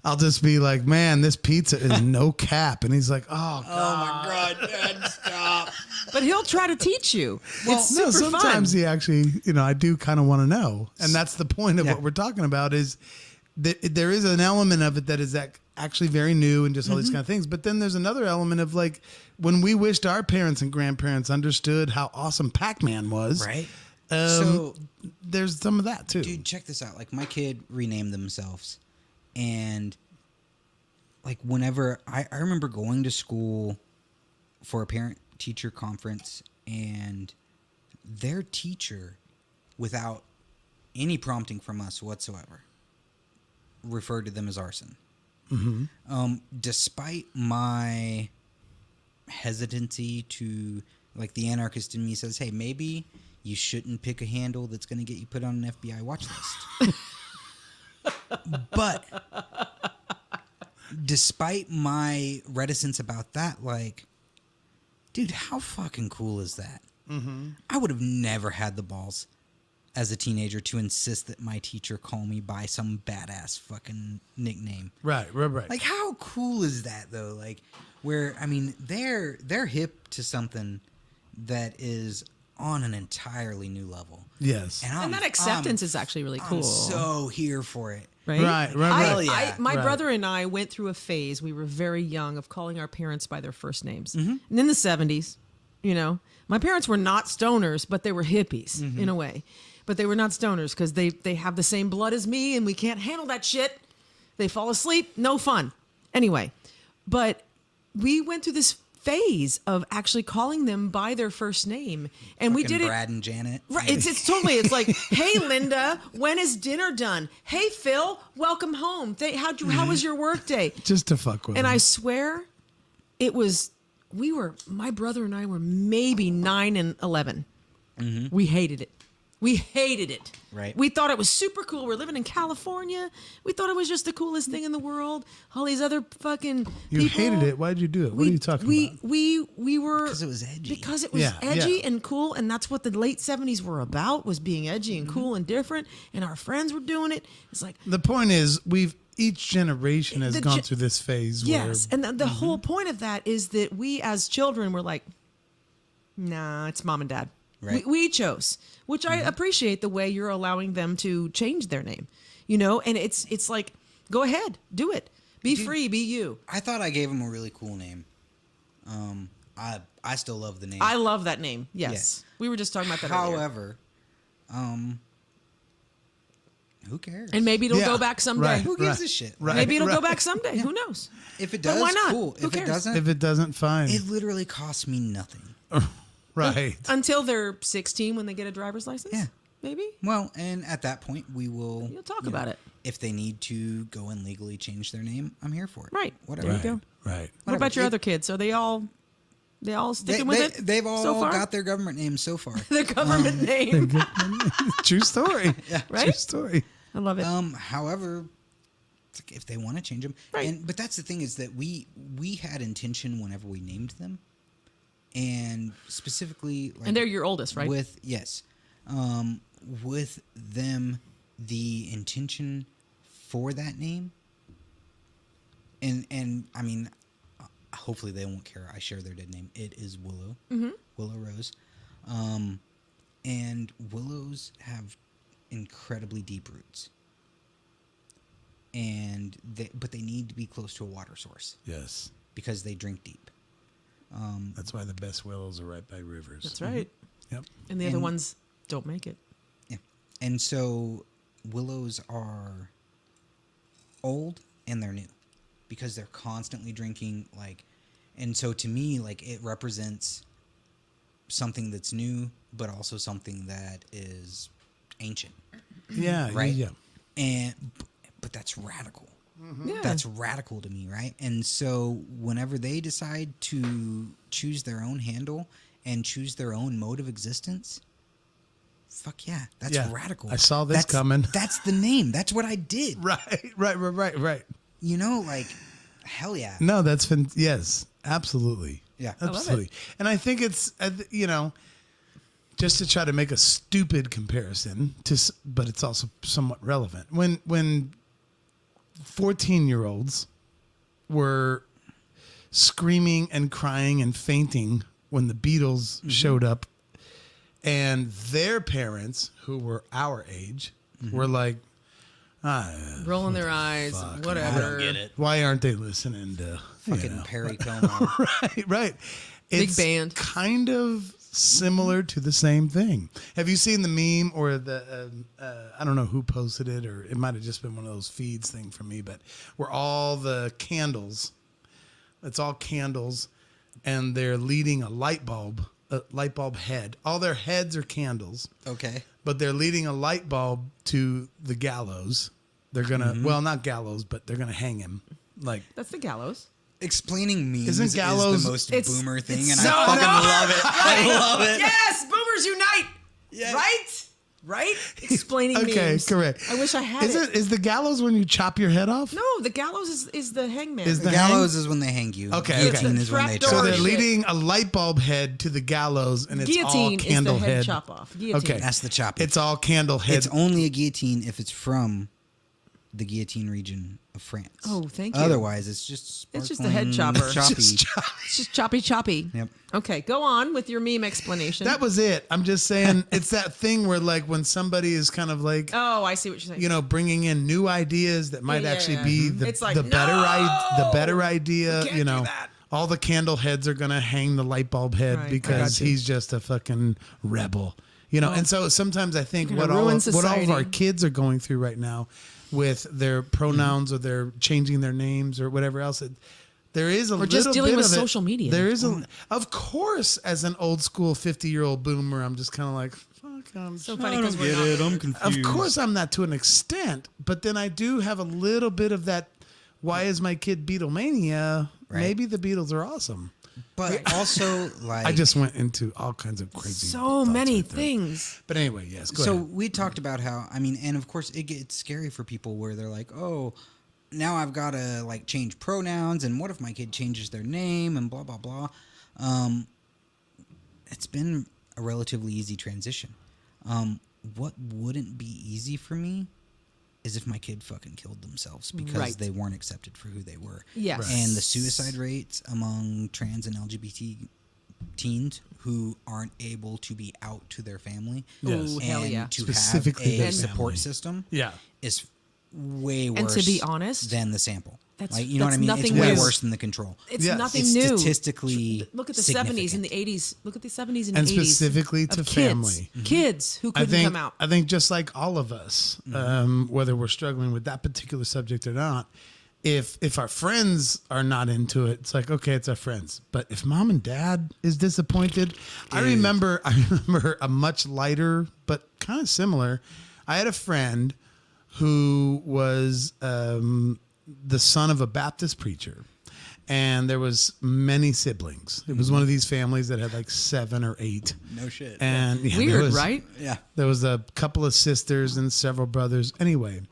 I'll just be like, man, this pizza is no cap. And he's like, oh,
Oh my God, Dad, stop.
But he'll try to teach you. It's super
sometimes
fun.
he actually, I do kind of want to know. And that's the point of what we're talking about is that there is an element of it that is actually very new and just all these kind of things. But then there's another element of like when we wished our parents and grandparents understood how awesome Pac-Man was.
Right.
So there's some of that too.
Dude, check this out. Like my kid renamed themselves. And like whenever I remember going to school for a parent teacher conference and their teacher, without any prompting from us whatsoever, referred to them as arson. Despite my hesitancy to, like, the anarchist in me says, hey, maybe you shouldn't pick a handle that's going to get you put on an FBI watch list. But despite my reticence about that, like, dude, how fucking cool is that? I would have never had the balls as a teenager to insist that my teacher call me by some badass fucking nickname.
Right.
Like, how cool is that, though? Like, where, I mean, they're hip to something that is on an entirely new level.
Yes.
And that acceptance is actually really cool.
I'm so here for it.
Right.
Hell yeah.
My
Right.
brother and I went through a phase, we were very young, of calling our parents by their first names. And in the 70s, my parents were not stoners, but they were hippies in a way. But they were not stoners because they have the same blood as me and we can't handle that shit. They fall asleep, no fun. Anyway, but we went through this phase of actually calling them by their first name. And we did it.
Brad and Janet.
Right. It's totally, it's like, hey, Linda, when is dinner done? Hey, Phil, welcome home. How was your work day?
Just to fuck with
And
him.
I swear my brother and I were maybe 9 and 11. We hated it. We hated it.
Right.
We thought it was super cool. We're living in California. We thought it was just the coolest thing in the world. All these other fucking
You
people.
hated it. Why'd you do it? What are you talking about?
We were
Because it was edgy.
because it was edgy and cool, and that's what the late 70s were about, was being edgy and cool and different, and our friends were doing it. It's like,
The point is, each generation has gone through this phase.
yes,
where,
and the whole point of that is that we as children were like, nah, it's mom and dad.
Right.
We chose, which I appreciate the way you're allowing them to change their name, and it's like, go ahead, do it. Be free, be you.
I thought I gave him a really cool name. I still love the name.
I love that name. Yes.
Yes.
We were just talking about that earlier.
However, who cares?
And maybe it'll go back someday.
Right.
Who gives a shit?
Right.
Maybe it'll go back someday. Who knows?
If it
But
does,
why not?
cool.
Who
If
cares?
it doesn't,
if it doesn't, fine.
it literally costs me nothing.
Right.
Until they're 16 when they get a driver's license?
Yeah.
Maybe?
Well, and at that point, we will.
You'll talk about it.
If they need to go and legally change their name, I'm here for it.
Right.
Whatever.
There you go.
Right.
What about your
It-
other kids? Are they all sticking with it?
They've all
so far?
got their government names so far.
their government name.
True story.
Right?
True story.
I love it.
However, it's like if they want to change them,
Right.
but that's the thing is that we had intention whenever we named them, and specifically, like,
and they're your oldest, right?
with them, the intention for that name, and I mean, hopefully they won't care. I share their dead name. It is Willow, Willow Rose, and willows have incredibly deep roots, and but they need to be close to a water source
Yes.
because they drink deep.
That's why the best willows are right by rivers.
That's right.
Yep.
And the other ones don't make it.
Yeah, and so willows are old and they're new because they're constantly drinking, like, and so to me, like, it represents something that's new, but also something that is ancient,
Yeah.
right?
Yeah.
But that's radical.
Yeah.
That's radical to me, right? And so whenever they decide to choose their own handle and choose their own mode of existence, fuck yeah, that's radical.
I saw this coming.
That's the name. That's what I did.
Right.
Like, hell yeah.
No, yes, absolutely.
Yeah.
love it.
Absolutely. And I think it's, just to try to make a stupid comparison, but it's also somewhat relevant. When 14-year-olds were screaming and crying and fainting when the Beatles showed up, and their parents, who were our age, were like,
rolling their eyes, whatever.
I don't get it.
why aren't they listening to
Fucking Perry Como.
right.
Big
It's
band.
kind of similar to the same thing. Have you seen the meme or the, I don't know who posted it, or it might have just been one of those feeds thing for me, but where all the candles, it's all candles, and they're leading a light bulb head. All their heads are candles,
Okay.
but they're leading a light bulb to the gallows. They're going to, well, not gallows, but they're going to hang him. Like,
That's the gallows.
Explaining memes
Isn't gallows-
is the most
It's-
boomer thing,
it's
and
so
I fucking
not.
love it. I love it.
Yes, boomers unite.
Yes.
Right? Right? Explaining
okay,
memes.
correct.
I wish I had it.
Is the gallows when you chop your head off?
No, the gallows is the hangman.
Is
The
the
gallows is when they hang you.
Okay,
Guillotine
okay.
is when they
Trapdoor
So
chop
they're
shit.
you.
leading a light bulb head to the gallows, and it's
Guillotine
all candle
is the head
head.
chop off. Guillotine.
Okay,
That's the chopping.
it's all candle head.
It's only a guillotine if it's from the guillotine region of France.
Oh, thank you.
Otherwise, it's just
It's just a head
sparkling,
chopper.
choppy.
It's just choppy.
Yep.
Okay, go on with your meme explanation.
That was it. I'm just saying, it's that thing where like when somebody is kind of like,
Oh, I see what you're saying.
bringing in new ideas that might
Yeah,
actually
yeah.
be the,
It's like,
the better
no!
the better idea.
We can't do that.
All the candle heads are gonna hang the light bulb head
Right, I
because
got you.
he's just a fucking rebel. And so sometimes I think
You're
what
gonna
all
ruin
of
society.
our kids are going through right now with their pronouns or they're changing their names or whatever else. There is a
Or
little
just dealing
bit
with
of it.
social media.
There is of course, as an old school 50-year-old boomer, I'm just kind of like, fuck, I'm
so funny because we're not.
I'm confused.
of course, I'm not to an extent, but then I do have a little bit of that. Why is my kid Beatlemania?
Right.
Maybe the Beatles are awesome.
But also, like,
I just went into all kinds of crazy.
So
thoughts
many
right there.
things.
But anyway, yes. Go
so
ahead.
we talked about how, and of course it gets scary for people where they're like, oh, now I've got to like change pronouns, and what if my kid changes their name and blah blah blah. It's been a relatively easy transition. What wouldn't be easy for me is if my kid fucking killed themselves because
Right.
they weren't accepted for who they were.
Yes.
Right.
And the suicide rates among trans and LGBT teens who aren't able to be out to their family
Yes.
Ooh,
and
hell yeah.
to
Specifically
have
their
a support
family.
system
Yeah.
is way
And
worse
to be honest,
than the sample.
that's-
Like, you know what I
that's
mean?
nothing
It's way
new.
worse than the control.
It's
Yes.
nothing
It's
new.
statistically
Look at the 70s and the
significant.
80s. Look at the 70s and,
And
80s.
specifically
of
to
kids.
family.
Kids who couldn't come out.
I think just like all of us, whether we're struggling with that particular subject or not, if our friends are not into it, it's like, okay, it's our friends. But if mom and dad is disappointed, I remember a much lighter but kind of similar. I had a friend who was the son of a Baptist preacher. And there was many siblings. It was one of these families that had like 7 or 8.
No shit.
And yeah, there
Weird,
was-
right?
Yeah.
There was a couple of sisters and several brothers. Anyway,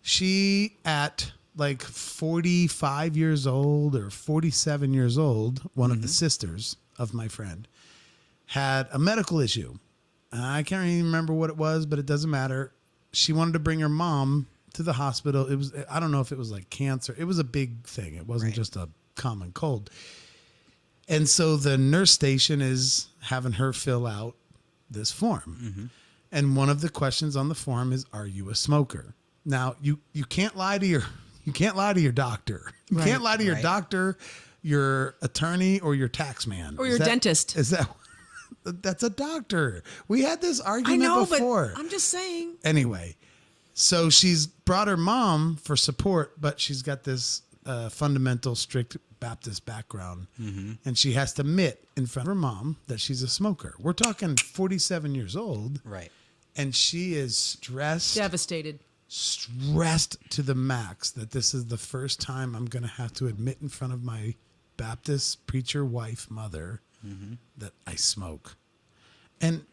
she at like 45 years old or 47 years old, one of the sisters of my friend had a medical issue. I can't even remember what it was, but it doesn't matter. She wanted to bring her mom to the hospital. It was, I don't know if it was like cancer. It was a big thing. It wasn't
Right.
just a common cold. And so the nurse station is having her fill out this form. And one of the questions on the form is, are you a smoker? Now, you can't lie to your doctor. You
Right.
can't lie to your
Right.
doctor, your attorney, or your tax man.
Or
Is
your
that-
dentist.
Is that that's a doctor? We had this
I
argument
know,
before.
but I'm just saying.
Anyway, so she's brought her mom for support, but she's got this fundamental strict Baptist background, and she has to admit in front of her mom that she's a smoker. We're talking 47 years old,
Right.
and she is
Devastated.
stressed to the max that this is the first time I'm going to have to admit in front of my Baptist preacher wife, mother, that I smoke. And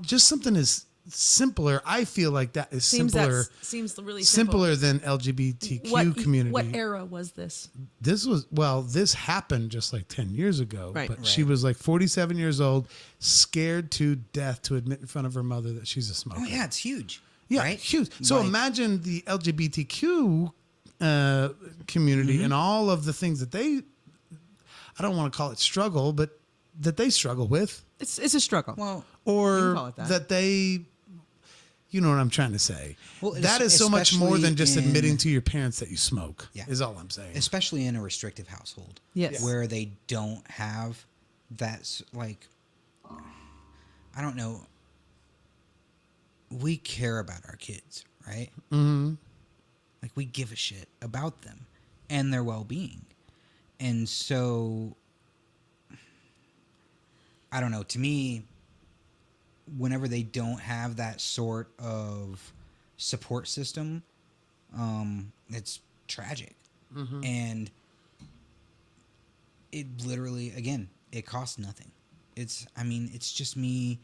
just something as simpler, I feel like that is
Seems
simpler.
seems really simple.
Simpler than LGBTQ community.
What era was this?
This happened just like 10 years ago,
Right.
but she
Right.
was like 47 years old, scared to death to admit in front of her mother that she's a smoker.
Oh yeah, it's huge.
Yeah,
Right?
huge. So
Like-
imagine the LGBTQ community and all of the things that they, I don't want to call it struggle, but that they struggle with.
It's a struggle.
Well,
Or
call it that.
that they, you know what I'm trying to say.
Well,
that is so much more than just
especially
admitting
in-
to your parents that you smoke,
Yeah.
is all I'm saying.
especially in a restrictive household.
Yes.
Where they don't have that, like, I don't know. We care about our kids, right? Mm-hmm. Like, we give a shit about them and their well-being. And so, I don't know. To me, whenever they don't have that sort of support system, it's tragic. And it literally, again, it costs nothing. It's just me.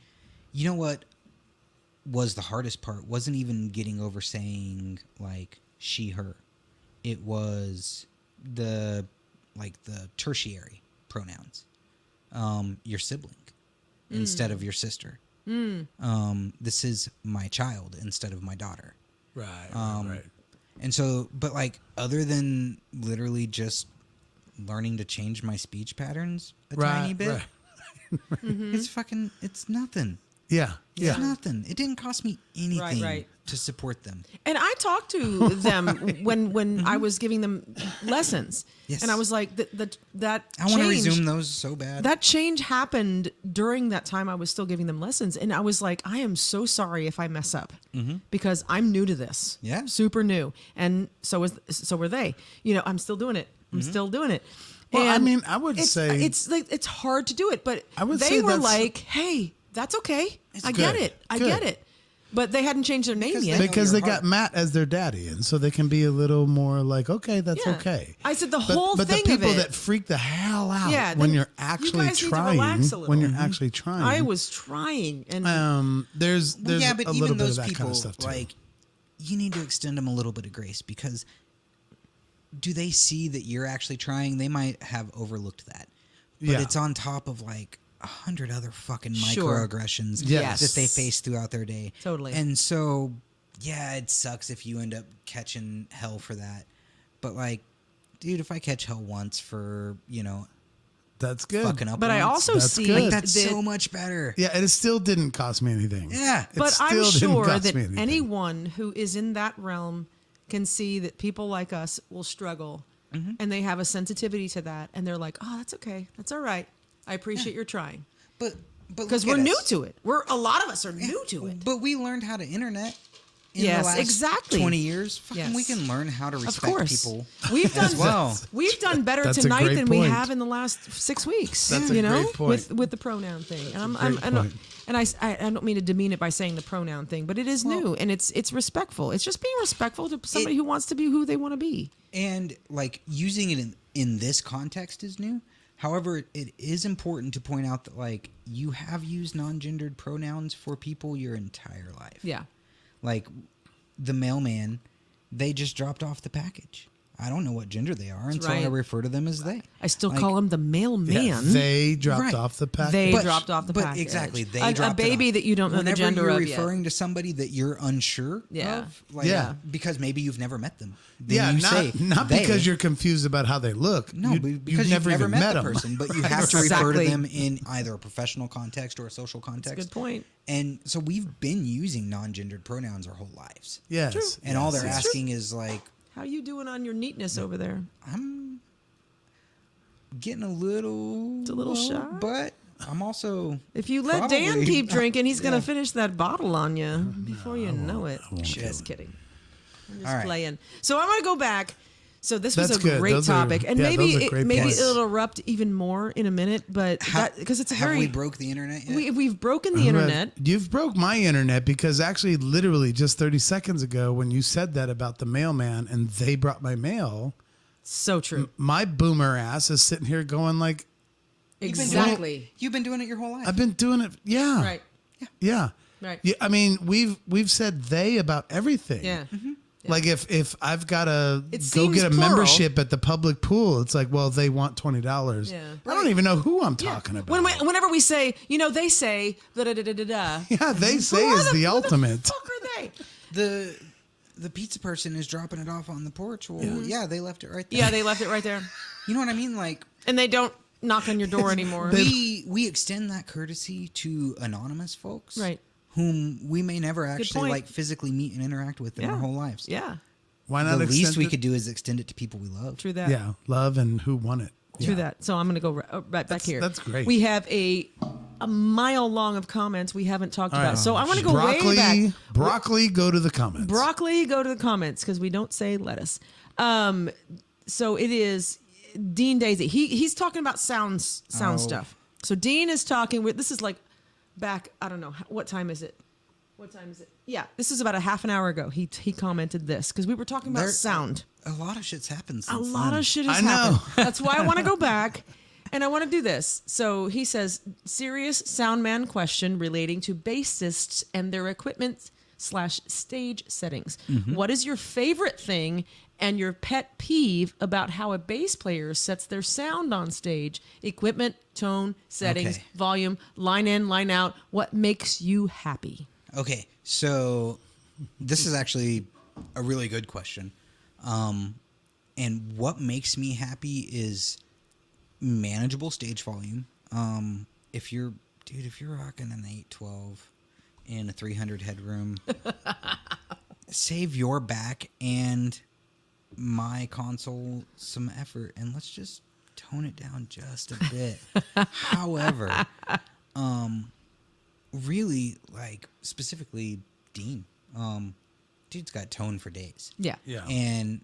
You know what was the hardest part? Wasn't even getting over saying, like, she, her. It was the tertiary pronouns. Your sibling instead of your sister. This is my child instead of my daughter.
Right. Right.
And so, but like, other than literally just learning to change my speech patterns a tiny bit, it's nothing.
Yeah. Yeah.
It's nothing. It didn't cost me anything
right.
to support them.
And I talked to them when I was giving them lessons.
Yes.
And I was like, that
I want to
change-
resume those so bad.
That change happened during that time I was still giving them lessons. And I was like, I am so sorry if I mess up because I'm new to this.
Yeah.
Super new. And so were they. You know, I'm still doing it. I'm still doing it.
Well, I
And
mean, I would say-
it's like, it's hard to do it, but
I would
they
say
were
that's-
like, hey, that's okay. I
good.
get it. I
Good.
get it. But they hadn't changed their name
Because
yet.
they-
Because
your
they got
heart.
Matt as their daddy, and so they can be a little more like, okay, that's
Yeah.
okay.
I said the
But
whole
the
thing of
people
it-
that freak the hell out
Yeah,
when
then
you're
you
actually
guys need to
trying,
relax a
when
little.
you're actually trying,
I was trying, and
there's
yeah, but
a
even
little bit of
those
that
people,
kind of stuff too.
like, you need to extend them a little bit of grace, because do they see that you're actually trying? They might have overlooked that, but
Yeah.
it's on top of like 100 other fucking
Sure.
microaggressions
Yes.
that they face throughout their day.
Totally.
And so, yeah, it sucks if you end up catching hell for that. But like, dude, if I catch hell once for,
That's good.
fucking up
but I
once,
also
That's
see
good.
like, that's
that,
so much better.
Yeah, and it still didn't cost me anything.
Yeah.
It
but I'm
still didn't
sure
cost
that
me anything.
anyone who is in that realm can see that people like us will struggle, and they have a sensitivity to that, and they're like, "Oh, that's okay, that's all right. I appreciate your trying,"
But
because
look
we're
at
new
us.
to it. A lot of us are new to it.
But we learned how to internet in
Yes,
the last
exactly.
20 years. Fucking
Yes.
we can learn how to
Of
respect
course,
people
we've done
as well.
We've done better
That's a
tonight
great
than we
point.
have in the last 6 weeks.
That's a
you know,
great point.
with the pronoun thing. And
great point.
I don't mean to demean it by saying the pronoun thing, but it is new and it's respectful. It's just being respectful to somebody who wants to be who they want to be.
And like, using it in this context is new. However, it is important to point out that, like, you have used non-gendered pronouns for people your entire life.
Yeah.
Like, the mailman, they just dropped off the package. I don't know what gender they are, and so I
right.
refer to them as they.
I still
Like,
call him the mailman.
Yeah, they dropped
Right.
off the package.
They
But-
dropped off the
but
package.
exactly, they
a
dropped it
baby
off.
that you don't know
Whenever
the gender
you're
of yet.
referring to somebody that you're unsure
Yeah.
of, like,
Yeah.
because maybe you've never met them. Then
yeah,
you
not,
say
not
they.
because you're confused about how they look.
No, because you've never
even
met the
them.
person, but you have to refer to
Exactly.
them in either a professional context or a social context.
That's a good point.
And so we've been using non-gendered pronouns our whole lives.
Yes.
True.
And all they're
yes.
asking is like,
How you doing on your neatness over there?
I'm getting a little,
It's a little
low,
shy?
but I'm also.
If you let Dan
probably-
keep drinking, he's gonna
Yeah.
finish that bottle on you before you know it. Just kidding. I'm just
All right.
playing. So I'm gonna go back. So this was
That's
a
good.
great
Those are-
topic, and
yeah,
maybe
those are great
maybe
points.
it'll erupt even more in a minute. But because it's a
have
very
we broke the internet yet?
we've broken the internet.
You've broke my internet because actually, literally, just 30 seconds ago, when you said that about the mailman and they brought my mail,
So true.
my boomer ass is sitting here going like,
Exactly.
You've been doing it your whole life.
I've been doing it. Yeah.
Right.
Yeah.
Right.
Yeah. I mean, we've said they about everything.
Yeah.
Like if I've got to
It
go
seems
get a
plural.
membership at the public pool, it's like, well, they want $20.
Yeah.
I don't even know who I'm talking about.
Whenever we say, they say da da da da da da.
yeah, they say
Who
is
are
the
who
ultimate.
The fuck are they?
the pizza person is dropping it off on the porch. Well, yeah, they left it right there.
Yeah, they left it right there.
You know what I mean? Like,
And they don't knock on your door anymore.
we extend that courtesy to anonymous folks,
Right.
whom we may never actually
point.
like physically meet and interact with in our whole lives.
Yeah,
Why not
The
extend
least we
it?
could do is extend it to people we love.
true that.
Yeah, love and who won it.
True
Yeah.
that. So I'm going to go right back here.
That's great.
We have a mile long of comments we haven't talked
All
about.
right.
So I want to go
broccoli,
way back.
Broccoli, go to the comments.
Broccoli, go to the comments because we don't say lettuce. So it is Dean Daisy. He's talking about sound stuff. So Dean is talking with. This is like back. I don't know what time is it. What time is it? Yeah, this is about a half an hour ago. He commented this because we were talking about sound.
A lot of shit's happened
A
since
lot
then.
of shit has
I know.
happened. That's why I want to go back and I want to do this. So he says, serious Soundman question relating to bassists and their equipment / stage settings. What is your favorite thing and your pet peeve about how a bass player sets their sound on stage? Equipment, tone, settings,
Okay.
volume, line in, line out. What makes you happy?
Okay, so this is actually a really good question. And what makes me happy is manageable stage volume. If you're rocking an 812 in a 300 headroom, save your back and my console some effort, and let's just tone it down just a bit. However, really, like, specifically Dean, dude's got tone for days.
Yeah.
Yeah.
And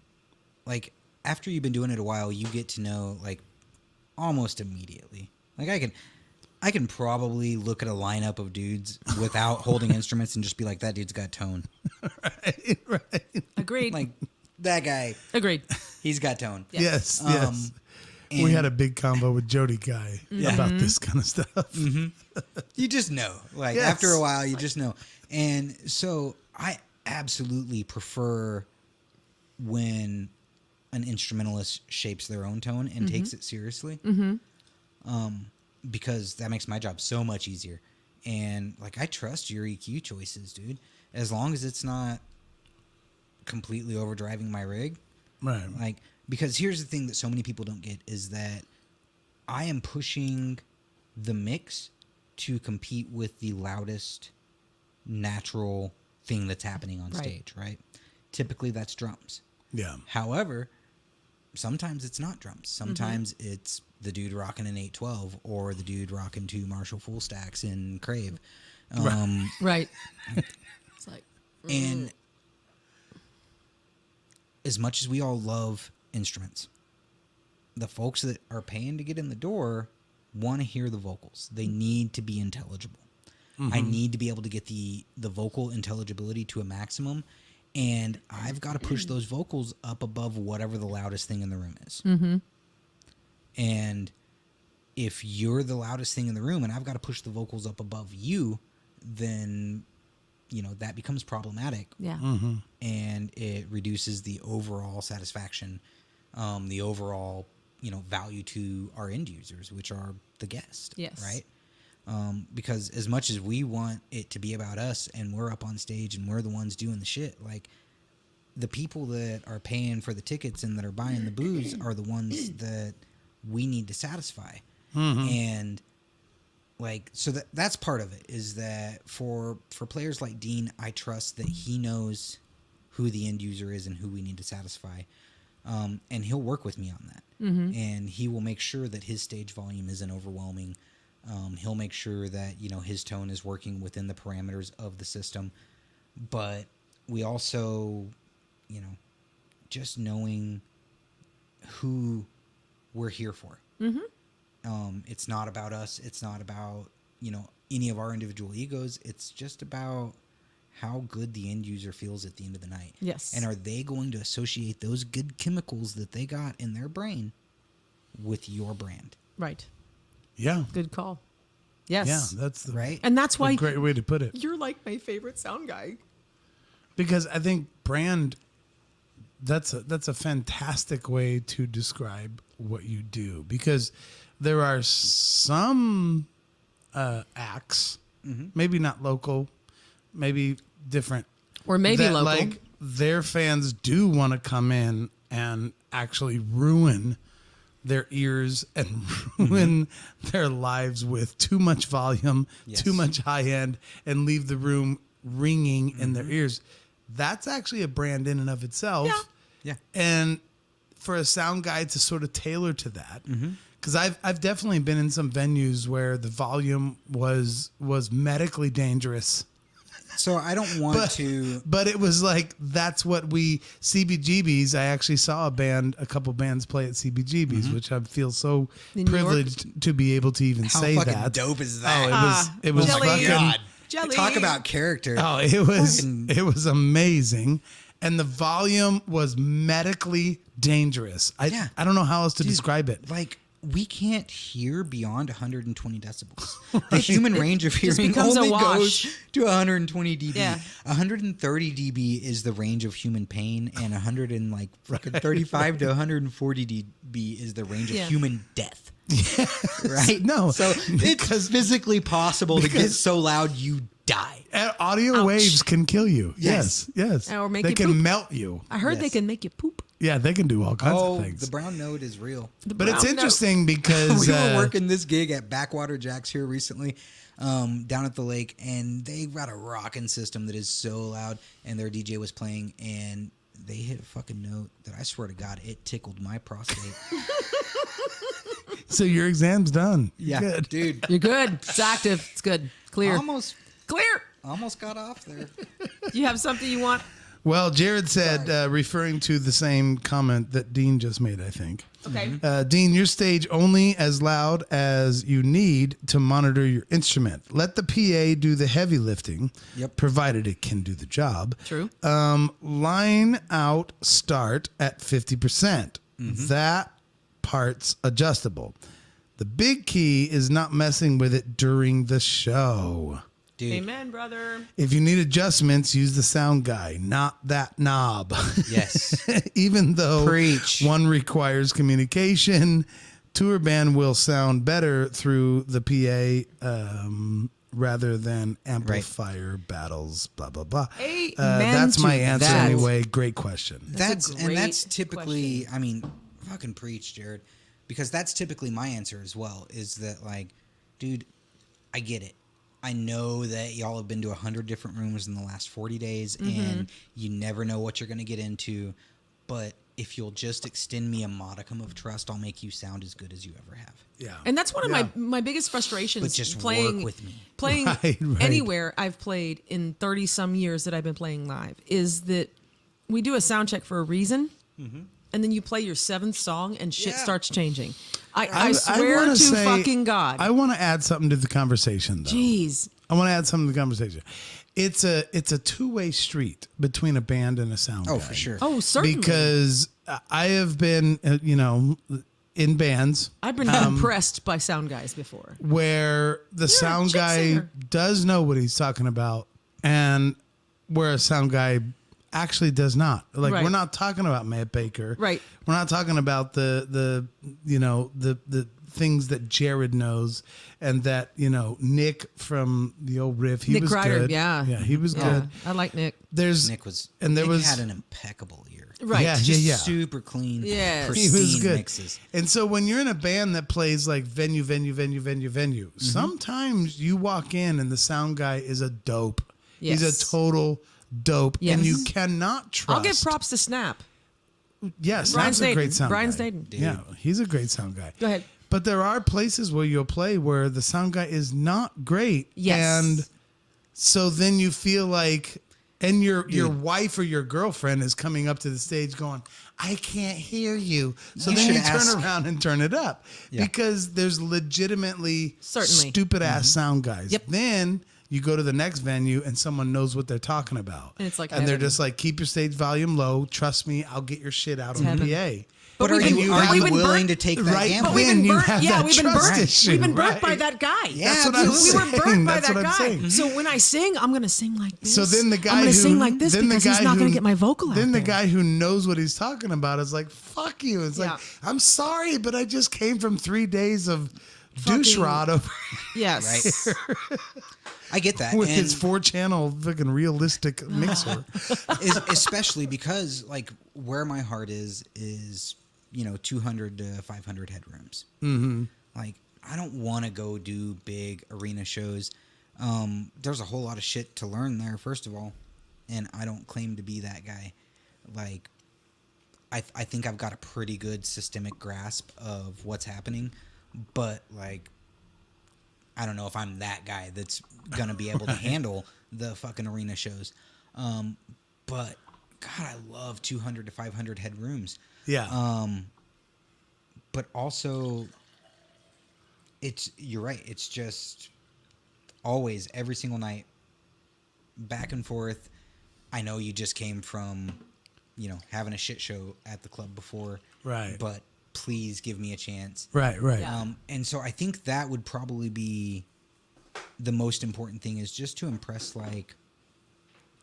like, after you've been doing it a while, you get to know, like, almost immediately. Like, I can probably look at a lineup of dudes without holding instruments and just be like, that dude's got tone.
right.
Agreed.
Like, that guy,
Agreed.
he's got tone.
Yes.
Um,
Yes. We
and
had a big convo with Jody Guy about this kind of stuff.
you just know. Like,
Yes.
after a while, you just know. And so I absolutely prefer when an instrumentalist shapes their own tone and takes it seriously. Because that makes my job so much easier. And, like, I trust your EQ choices, dude. As long as it's not completely overdriving my rig.
Right.
Like, because here's the thing that so many people don't get is that I am pushing the mix to compete with the loudest natural thing that's happening on stage, right? Typically that's drums.
Yeah.
However, sometimes it's not drums. Sometimes it's the dude rocking an 812 or the dude rocking 2 Marshall full stacks in Crave.
Right. It's like,
And as much as we all love instruments, the folks that are paying to get in the door want to hear the vocals. They need to be intelligible. I need to be able to get the vocal intelligibility to a maximum, and I've got to push those vocals up above whatever the loudest thing in the room is. And if you're the loudest thing in the room and I've got to push the vocals up above you, then, you know, that becomes problematic.
yeah.
And it reduces the overall satisfaction, the overall, you know, value to our end users, which are the guest.
Yes.
Right? Because as much as we want it to be about us and we're up on stage and we're the ones doing the shit, like, the people that are paying for the tickets and that are buying the booze are the ones that we need to satisfy. And, like, so that's part of it, is that for players like Dean, I trust that he knows who the end user is and who we need to satisfy. And he'll work with me on that. And he will make sure that his stage volume isn't overwhelming. He'll make sure that, you know, his tone is working within the parameters of the system. But we also, you know, just knowing who we're here for. It's not about us. It's not about, you know, any of our individual egos. It's just about how good the end user feels at the end of the night.
Yes.
And are they going to associate those good chemicals that they got in their brain with your brand?
Right.
Yeah.
Good call. Yes.
Yeah. That's the,
Right?
And that's why
a great way to put it.
you're like my favorite sound guy.
Because I think brand, that's a fantastic way to describe what you do. Because there are some acts, maybe not local, maybe different,
Or maybe
that
local.
like their fans do want to come in and actually ruin their ears and ruin their lives with too much volume, too much high end, and leave the room ringing in their ears. That's actually a brand in and of itself.
Yeah.
And for a sound guy to sort of tailor to that, because I've definitely been in some venues where the volume was medically dangerous.
So I don't want to.
But it was like, that's what CBGBs. I actually saw a couple bands play at CBGBs, which I feel so
In New York?
privileged to be able to even
How
say
fucking
that.
dope is that?
It was
Jelly.
fucking.
God.
Jelly.
Talk about character.
Oh, it was amazing. And the volume was medically dangerous. I don't know how else to describe it.
Like, we can't hear beyond 120 decibels. The human range of hearing
becomes a
only
wash.
goes to 120 dB.
Yeah.
130 dB is the range of human pain, and 35 to 140 dB is the range of human death. Right?
No.
So it's physically possible to get so loud you die.
Audio waves can kill you. Yes.
Or make
they
you
can
poop.
melt you.
I heard they
Yes.
can make you poop.
Yeah, they can do all kinds of things.
The brown note is real.
But it's
brown
interesting because
We were working this gig at Backwater Jacks here recently, down at the lake, and they got a rocking system that is so loud, and their DJ was playing, and they hit a fucking note that I swear to God, it tickled my prostate.
So your exam's done.
Yeah,
Good.
dude.
You're good. It's active. It's good. Clear.
Almost got off there.
You have something you want?
Well, Jared said, referring to the same comment that Dean just made, I think.
Okay.
Dean, your stage only as loud as you need to monitor your instrument. Let the PA do the heavy lifting, provided it can do the job.
True.
Line out start at 50%. That part's adjustable. The big key is not messing with it during the show.
Dude.
Amen, brother.
If you need adjustments, use the sound guy, not that knob.
Yes.
Even though
Preach.
one requires communication, tour band will sound better through the PA rather than amplifier battles, blah, blah, blah.
Amen
That's my
to
answer
that.
anyway. Great question.
That's a great
that's typically, I mean, fucking preach, Jared. Because that's typically my answer as well, is that, like, dude, I get it. I know that y'all have been to 100 different rooms in the last 40 days, and you never know what you're going to get into. But if you'll just extend me a modicum of trust, I'll make you sound as good as you ever have.
Yeah.
And that's one of my biggest frustrations.
But just
playing,
work with me.
Playing
Right.
anywhere I've played in 30 some years that I've been playing live is that we do a sound check for a reason. And then you play your seventh song and shit starts changing. I swear
wanna
to
say-
fucking God.
I want to add something to the conversation, though.
Jeez.
I want to add something to the conversation. It's a two-way street between a band and a sound guy.
For sure.
Oh, certainly.
Because I have been, in bands
I've been impressed by sound guys before.
where the sound
chick
guy
singer.
does know what he's talking about, and where a sound guy actually does not. Like,
Right.
we're not talking about Matt Baker.
Right.
We're not talking about the things that Jared knows, and that, Nick from the old riff, he
Nick
was
Ryder,
good.
yeah.
Yeah, he was good.
I like Nick.
There's
Nick was,
and there
Nick
was
had an impeccable ear.
Right.
Yeah,
Just
yeah.
super clean,
Yes.
He was
pristine
good.
mixes.
And so when you're in a band that plays like venue, sometimes you walk in and the sound guy is a dope. He's
Yes.
a total dope.
Yes.
And you cannot trust.
I'll give props to Snap.
Yes,
Brian
Snap's a great
Staden.
sound
Brian
guy.
Staden.
Yeah, he's a great sound guy.
Go ahead.
But there are places where you'll play where the sound guy is not great.
Yes.
And so then you feel like, and your wife or your girlfriend is coming up to the stage going, I can't hear you. So
You
then you
should ask-
turn around and turn it up.
Yeah.
Because there's legitimately
Certainly.
stupid ass sound guys.
Yep.
Then you go to the next venue and someone knows what they're talking about.
And it's like
they're
heaven.
just like, keep your stage volume low. Trust me, I'll get your shit out on
heaven.
the PA.
But
we've
are
been-
you
we've been
willing
burnt-
to take that
Right.
gamble?
But we've
Then
been
you
burnt.
have
Yeah,
that
we've been
trust
burnt.
issue,
We've been burnt
right.
by that guy.
Yeah,
That's what I'm
we were
saying.
burnt by
That's
that
what I'm
guy.
saying.
So when I sing, I'm going to sing like this.
So then the guy
I'm going
who
to sing like this
then
because
the
he's
guy
not
who-
going to get my vocal out
Then the
there.
guy who knows what he's talking about is like, "Fuck you!" It's like,
Yeah.
"I'm sorry, but I just came from 3 days of
Fucking-
douche rod over."
Yes.
I get that.
with
and
his 4-channel fucking realistic mixer.
especially because like where my heart is 200 to 500 headrooms. Mm-hmm. Like I don't want to go do big arena shows. There's a whole lot of shit to learn there, first of all, and I don't claim to be that guy. Like I think I've got a pretty good systemic grasp of what's happening, but like I don't know if I'm that guy that's gonna be able to handle the fucking arena shows. But God, I love 200 to 500 head rooms.
Yeah.
But also, you're right. It's just always every single night, back and forth. I know you just came from, having a shit show at the club before,
Right.
But please give me a chance.
Right.
Yeah.
And so I think that would probably be the most important thing, is just to impress like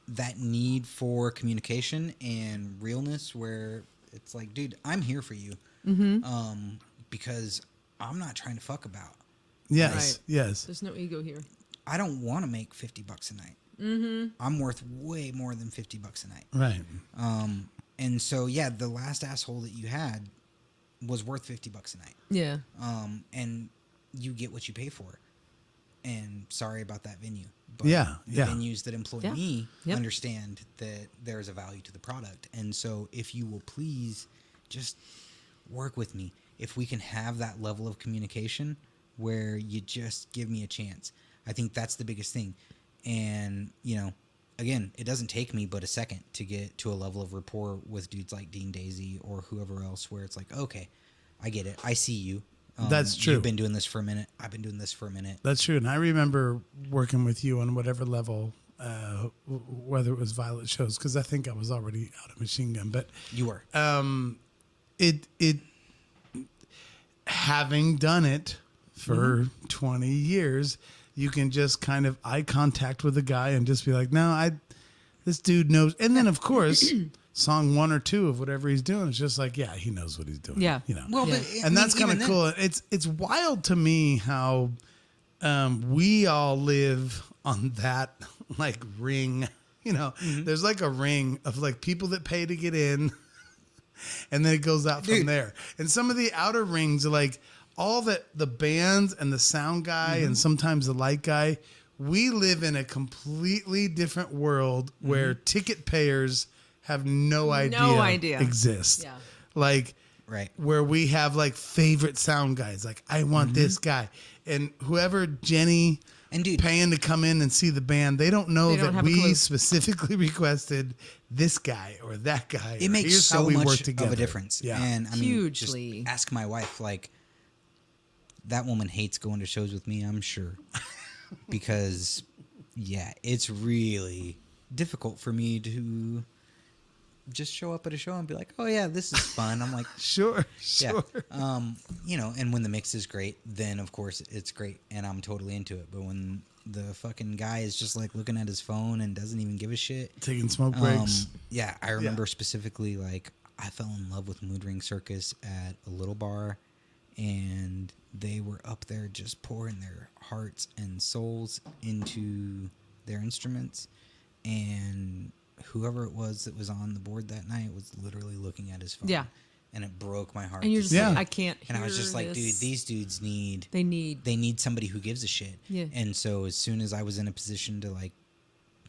that need for communication and realness, where it's like, dude, I'm here for you. Because I'm not trying to fuck about.
Yes.
Right.
Yes.
There's no ego here.
I don't want to make $50 a night. Mm-hmm. I'm worth way more than $50 a night.
Right.
And so, yeah, the last asshole that you had was worth $50 a night.
Yeah.
And you get what you pay for. And sorry about that venue. But
Yeah,
the
yeah.
venues that employ
Yeah.
me
Yep.
understand that there is a value to the product. And so if you will please just work with me, if we can have that level of communication where you just give me a chance, I think that's the biggest thing. And, again, it doesn't take me but a second to get to a level of rapport with dudes like Dean Daisy or whoever else, where it's like, okay, I get it. I see you.
That's true.
You've been doing this for a minute. I've been doing this for a minute.
That's true. And I remember working with you on whatever level, whether it was Violet shows, because I think I was already out of Machine Gun. But
You were.
it having done it for 20 years, you can just kind of eye contact with a guy and just be like, no, this dude knows. And then, of course, song 1 or 2 of whatever he's doing, it's just like, yeah, he knows what he's doing.
Yeah.
Well,
Yeah.
but
And that's kind of cool. It's wild to me how we all live on that like ring. There's like a ring of like people that pay to get in, and then it goes out from there. And some of the outer rings are like all the bands and the sound guy and sometimes the light guy. We live in a completely different world where ticket payers have no idea exist.
Yeah.
Like,
Right.
where we have like favorite sound guys. Like, I want this guy. And whoever Jenny
And dude,
paying to come in and see the band, they don't know
They don't
that
have a
we
clue.
specifically requested this guy or that guy.
it
or
makes
here's
so
how we work
much
together.
of a difference.
Yeah.
And I mean,
Hugely.
just ask my wife. Like, that woman hates going to shows with me, I'm sure. Because, yeah, it's really difficult for me to just show up at a show and be like, oh, yeah, this is fun. I'm like,
Sure.
yeah. And when the mix is great, then, of course, it's great. And I'm totally into it. But when the fucking guy is just, like, looking at his phone and doesn't even give a shit.
Taking smoke breaks.
Yeah, I remember specifically, like, I fell in love with Mood Ring Circus at a little bar, and they were up there just pouring their hearts and souls into their instruments, and whoever it was that was on the board that night was literally looking at his phone.
Yeah.
And it broke my heart.
And you're
to
just
see
Yeah.
like,
it.
I can't hear
And I was just like,
this.
dude, these dudes need...
They need
somebody who gives a shit.
Yeah.
And so as soon as I was in a position to, like,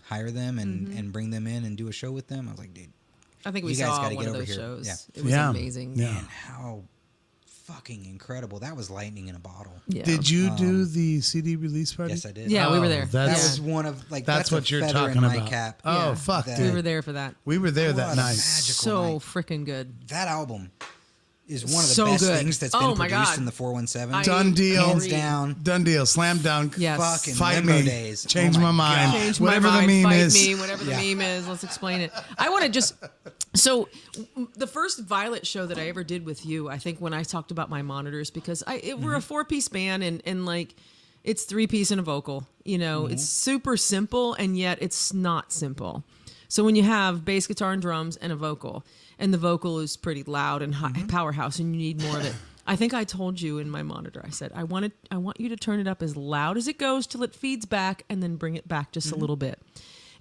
hire them and bring them in and do a show with them, I was like, dude,
I think we
you guys
saw
gotta
one
get
of
over
those
here.
shows.
Yeah.
It was
Yeah.
amazing.
Yeah.
man, how fucking incredible. That was lightning in a bottle.
Yeah.
Did you do the CD release party?
Yes, I did.
Yeah, we were
Oh,
there.
That
that's-
was one of, like,
That's
a
what you're
feather
talking
in my
about.
cap.
Oh,
Yeah.
fuck,
That-
We
dude.
were there for that.
We were there
What
that
a
night.
magical
So
night.
freaking good.
That album is one of the
So
best
good.
things that's
Oh
been
my
produced
God.
in the 417.
I
Done deal.
Hands
agree.
down.
Done deal. Slam dunk.
Yes.
Fucking
Fight
Limbo
me.
Days.
Change
Oh
my
God.
mind.
Change
Whatever
my
the
mind,
meme
fight
is.
me, whatever the
Yeah.
meme is. Let's explain it. I want to just. So, the first Violet show that I ever did with you, I think when I talked about my monitors, because we're a 4-piece band and like it's 3-piece and a vocal. It's super simple and yet it's not simple. So when you have bass guitar and drums and a vocal, and the vocal is pretty loud and high, powerhouse, and you need more of it. I think I told you in my monitor, I said, I want you to turn it up as loud as it goes till it feeds back and then bring it back just a little bit.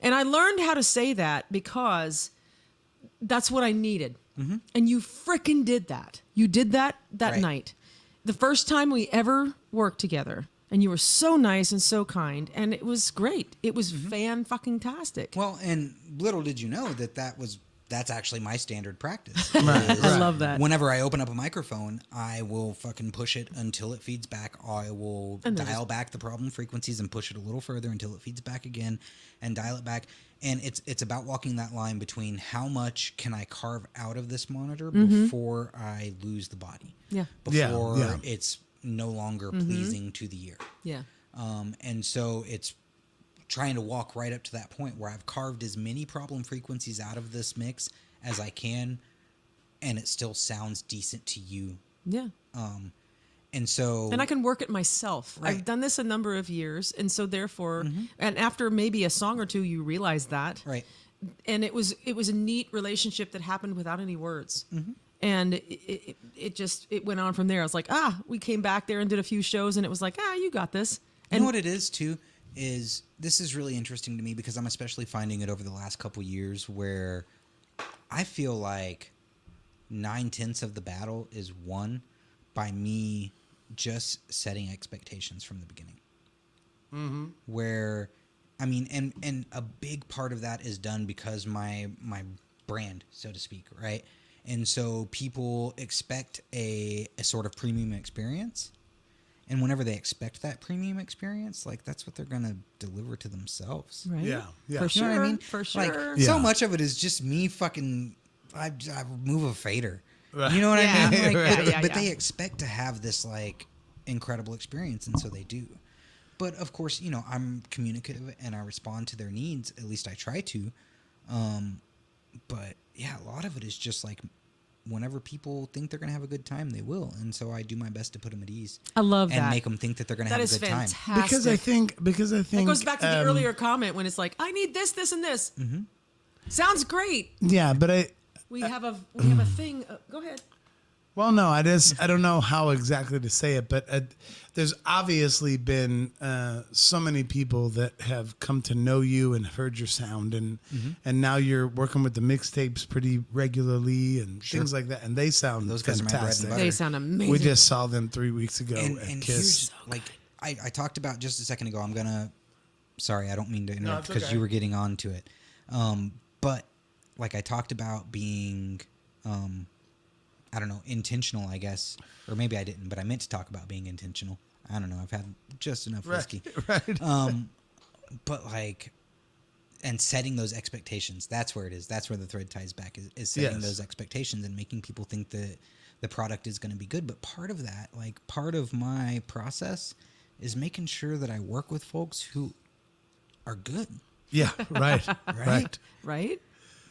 And I learned how to say that because that's what I needed. And you frickin' did that. You did that
Right.
night. The first time we ever worked together. And you were so nice and so kind. And it was great. It was fan-fucking-tastic.
Well, and little did you know that's actually my standard practice.
I love that.
Whenever I open up a microphone, I will fucking push it until it feeds back. I will
And then
dial back the problem frequencies and push it a little further until it feeds back again and dial it back. And it's about walking that line between how much can I carve out of this monitor before I lose the body.
Yeah.
Before
Yeah.
it's no longer pleasing to the ear.
Yeah.
And so it's trying to walk right up to that point where I've carved as many problem frequencies out of this mix as I can, and it still sounds decent to you.
Yeah.
And so...
And I can work it myself.
Right.
I've done this a number of years. And so therefore, and after maybe a song or two, you realize that.
Right.
And it was a neat relationship that happened without any words. And it went on from there. I was like, we came back there and did a few shows and it was like, you got this.
You
And
know what it is, too? Is this is really interesting to me because I'm especially finding it over the last couple years where I feel like 9/10 of the battle is won by me just setting expectations from the beginning. Where, I mean, and a big part of that is done because my brand, so to speak, right? And so people expect a sort of premium experience. And whenever they expect that premium experience, like that's what they're going to deliver to themselves.
right?
Yeah. Yeah.
For
You
sure.
know what I mean?
For
Like,
sure.
Yeah.
so much of it is just me fucking, I remove a fader.
Right.
You know what
Yeah.
I mean? Like,
Right.
but
Yeah,
but
yeah.
they expect to have this like incredible experience, and so they do. But of course, you know, I'm communicative and I respond to their needs. At least I try to. But yeah, a lot of it is just like whenever people think they're going to have a good time, they will. And so I do my best to put them at ease.
I love
and
that.
make them think that they're going to
That
have
is
a good time.
fantastic.
Because I think
That goes back to the earlier comment when it's like, I need this, this, and this. Sounds great.
Yeah, but
We have a thing. Go ahead.
well, no, I don't know how exactly to say it, but there's obviously been so many people that have come to know you and heard your sound, and now you're working with the mixtapes pretty regularly and things like that, and they sound
Those guys are my bread and
fantastic.
butter.
They sound amazing.
We just saw them 3 weeks ago
And
at
here's
Kiss.
like I talked about just a second ago. I'm gonna. Sorry, I don't mean to interrupt
it's
because
okay.
you were getting on to it. But like I talked about being, I don't know, intentional. I guess, or maybe I didn't, but I meant to talk about being intentional. I don't know. I've had just enough whiskey.
Right.
But like, and setting those expectations. That's where it is. That's where the thread ties back. Is setting
Yes.
those expectations and making people think that the product is going to be good. But part of that, like part of my process, is making sure that I work with folks who are good.
Yeah, right. Right.
Right?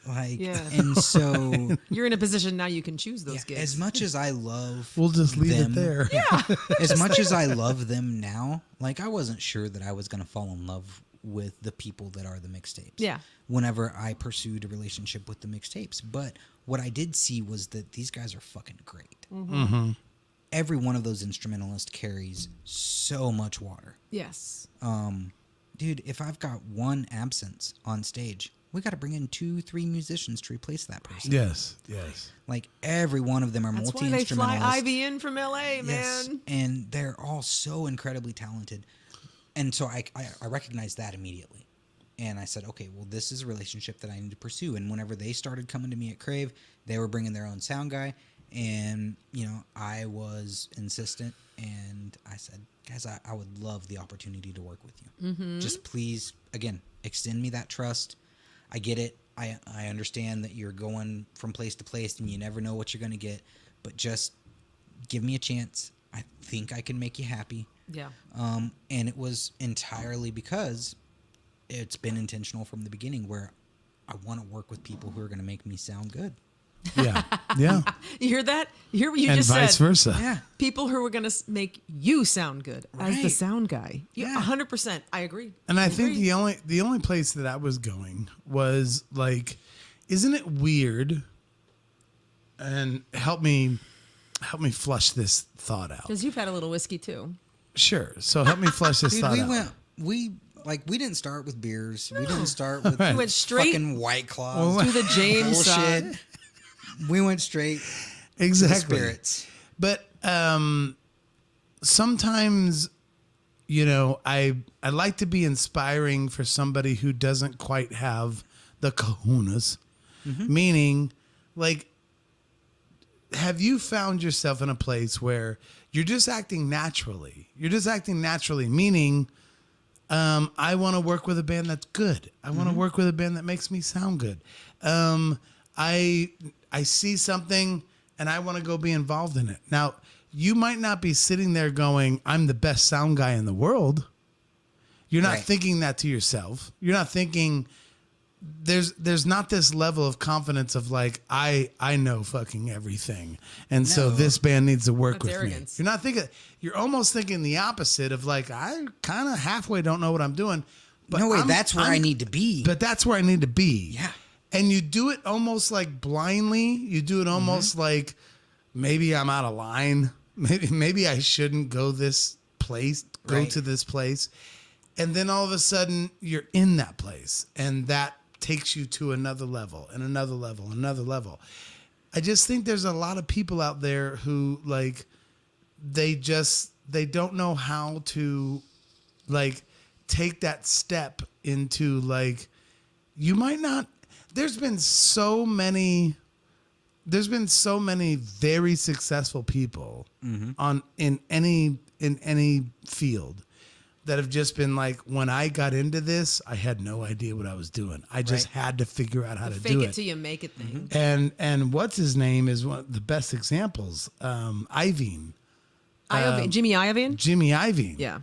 Like,
Yeah.
and so
You're in a position now you can choose those
yeah,
gigs.
as much as I love,
We'll just leave
them,
it there.
as much as I love them now, like I wasn't sure that I was going to fall in love with the people that are the mixtapes.
Yeah.
Whenever I pursued a relationship with the mixtapes, but what I did see was that these guys are fucking great. Every one of those instrumentalists carries so much water.
Yes.
Dude, if I've got one absence on stage, we got to bring in 2-3 musicians to replace that person.
Yes. Yes.
Like every one of them are
That's why they fly
multi-instrumentalists.
Ivy in from LA,
Yes,
man.
and they're all so incredibly talented. And so I recognized that immediately. And I said, okay, well, this is a relationship that I need to pursue. And whenever they started coming to me at Crave, they were bringing their own sound guy. And, you know, I was insistent. And I said, guys, I would love the opportunity to work with you. Just please, again, extend me that trust. I get it. I understand that you're going from place to place and you never know what you're going to get. But just give me a chance. I think I can make you happy.
Yeah.
And it was entirely because it's been intentional from the beginning where I want to work with people who are going to make me sound good.
Yeah. Yeah.
You hear that? You hear what you
And
just
vice
said?
versa.
Yeah.
People who are going to make you sound good as the
Right.
sound guy.
Yeah.
100%. I agree.
And I think
agree.
the only place that I was going was like, isn't it weird? And help me help me flush this thought out.
Because you've had a little whiskey too.
Sure. So help me flush this
Dude,
thought
we
out.
we didn't start with beers. We didn't start with
We went straight
fucking White Claws.
to the James side.
bullshit. We went straight
Exactly.
to the spirits.
But sometimes, you know, I like to be inspiring for somebody who doesn't quite have the kahunas. Meaning, like, have you found yourself in a place where you're just acting naturally? You're just acting naturally, meaning I want to work with a band that's good. I want to work with a band that makes me sound good. I see something and I want to go be involved in it. Now, you might not be sitting there going, I'm the best sound guy in the world. You're not
Right.
thinking that to yourself. You're not thinking there's not this level of confidence of like, I know fucking everything. And so
No.
this band needs to work
That's
with
arrogance.
me. You're not thinking, you're almost thinking the opposite of like, I kind of halfway don't know what I'm doing. But
No, wait,
I'm-
that's where I
I'm-
need to be.
But that's where I need to be.
Yeah.
And you do it almost like blindly. You do it almost like maybe I'm out of line. Maybe I shouldn't go this place, go
Right.
to this place. And then all of a sudden you're in that place and that takes you to another level and another level, another level. I just think there's a lot of people out there who like, they don't know how to like take that step into like, you might not, there's been so many very successful people in any field that have just been like, when I got into this, I had no idea what I was doing. I just
Right.
had to figure out how to
Fake
do
it
it.
till you make it thing.
And what's his name is one of the best examples. Iovine,
Jimmy Iovine?
Jimmy Iovine.
Yeah.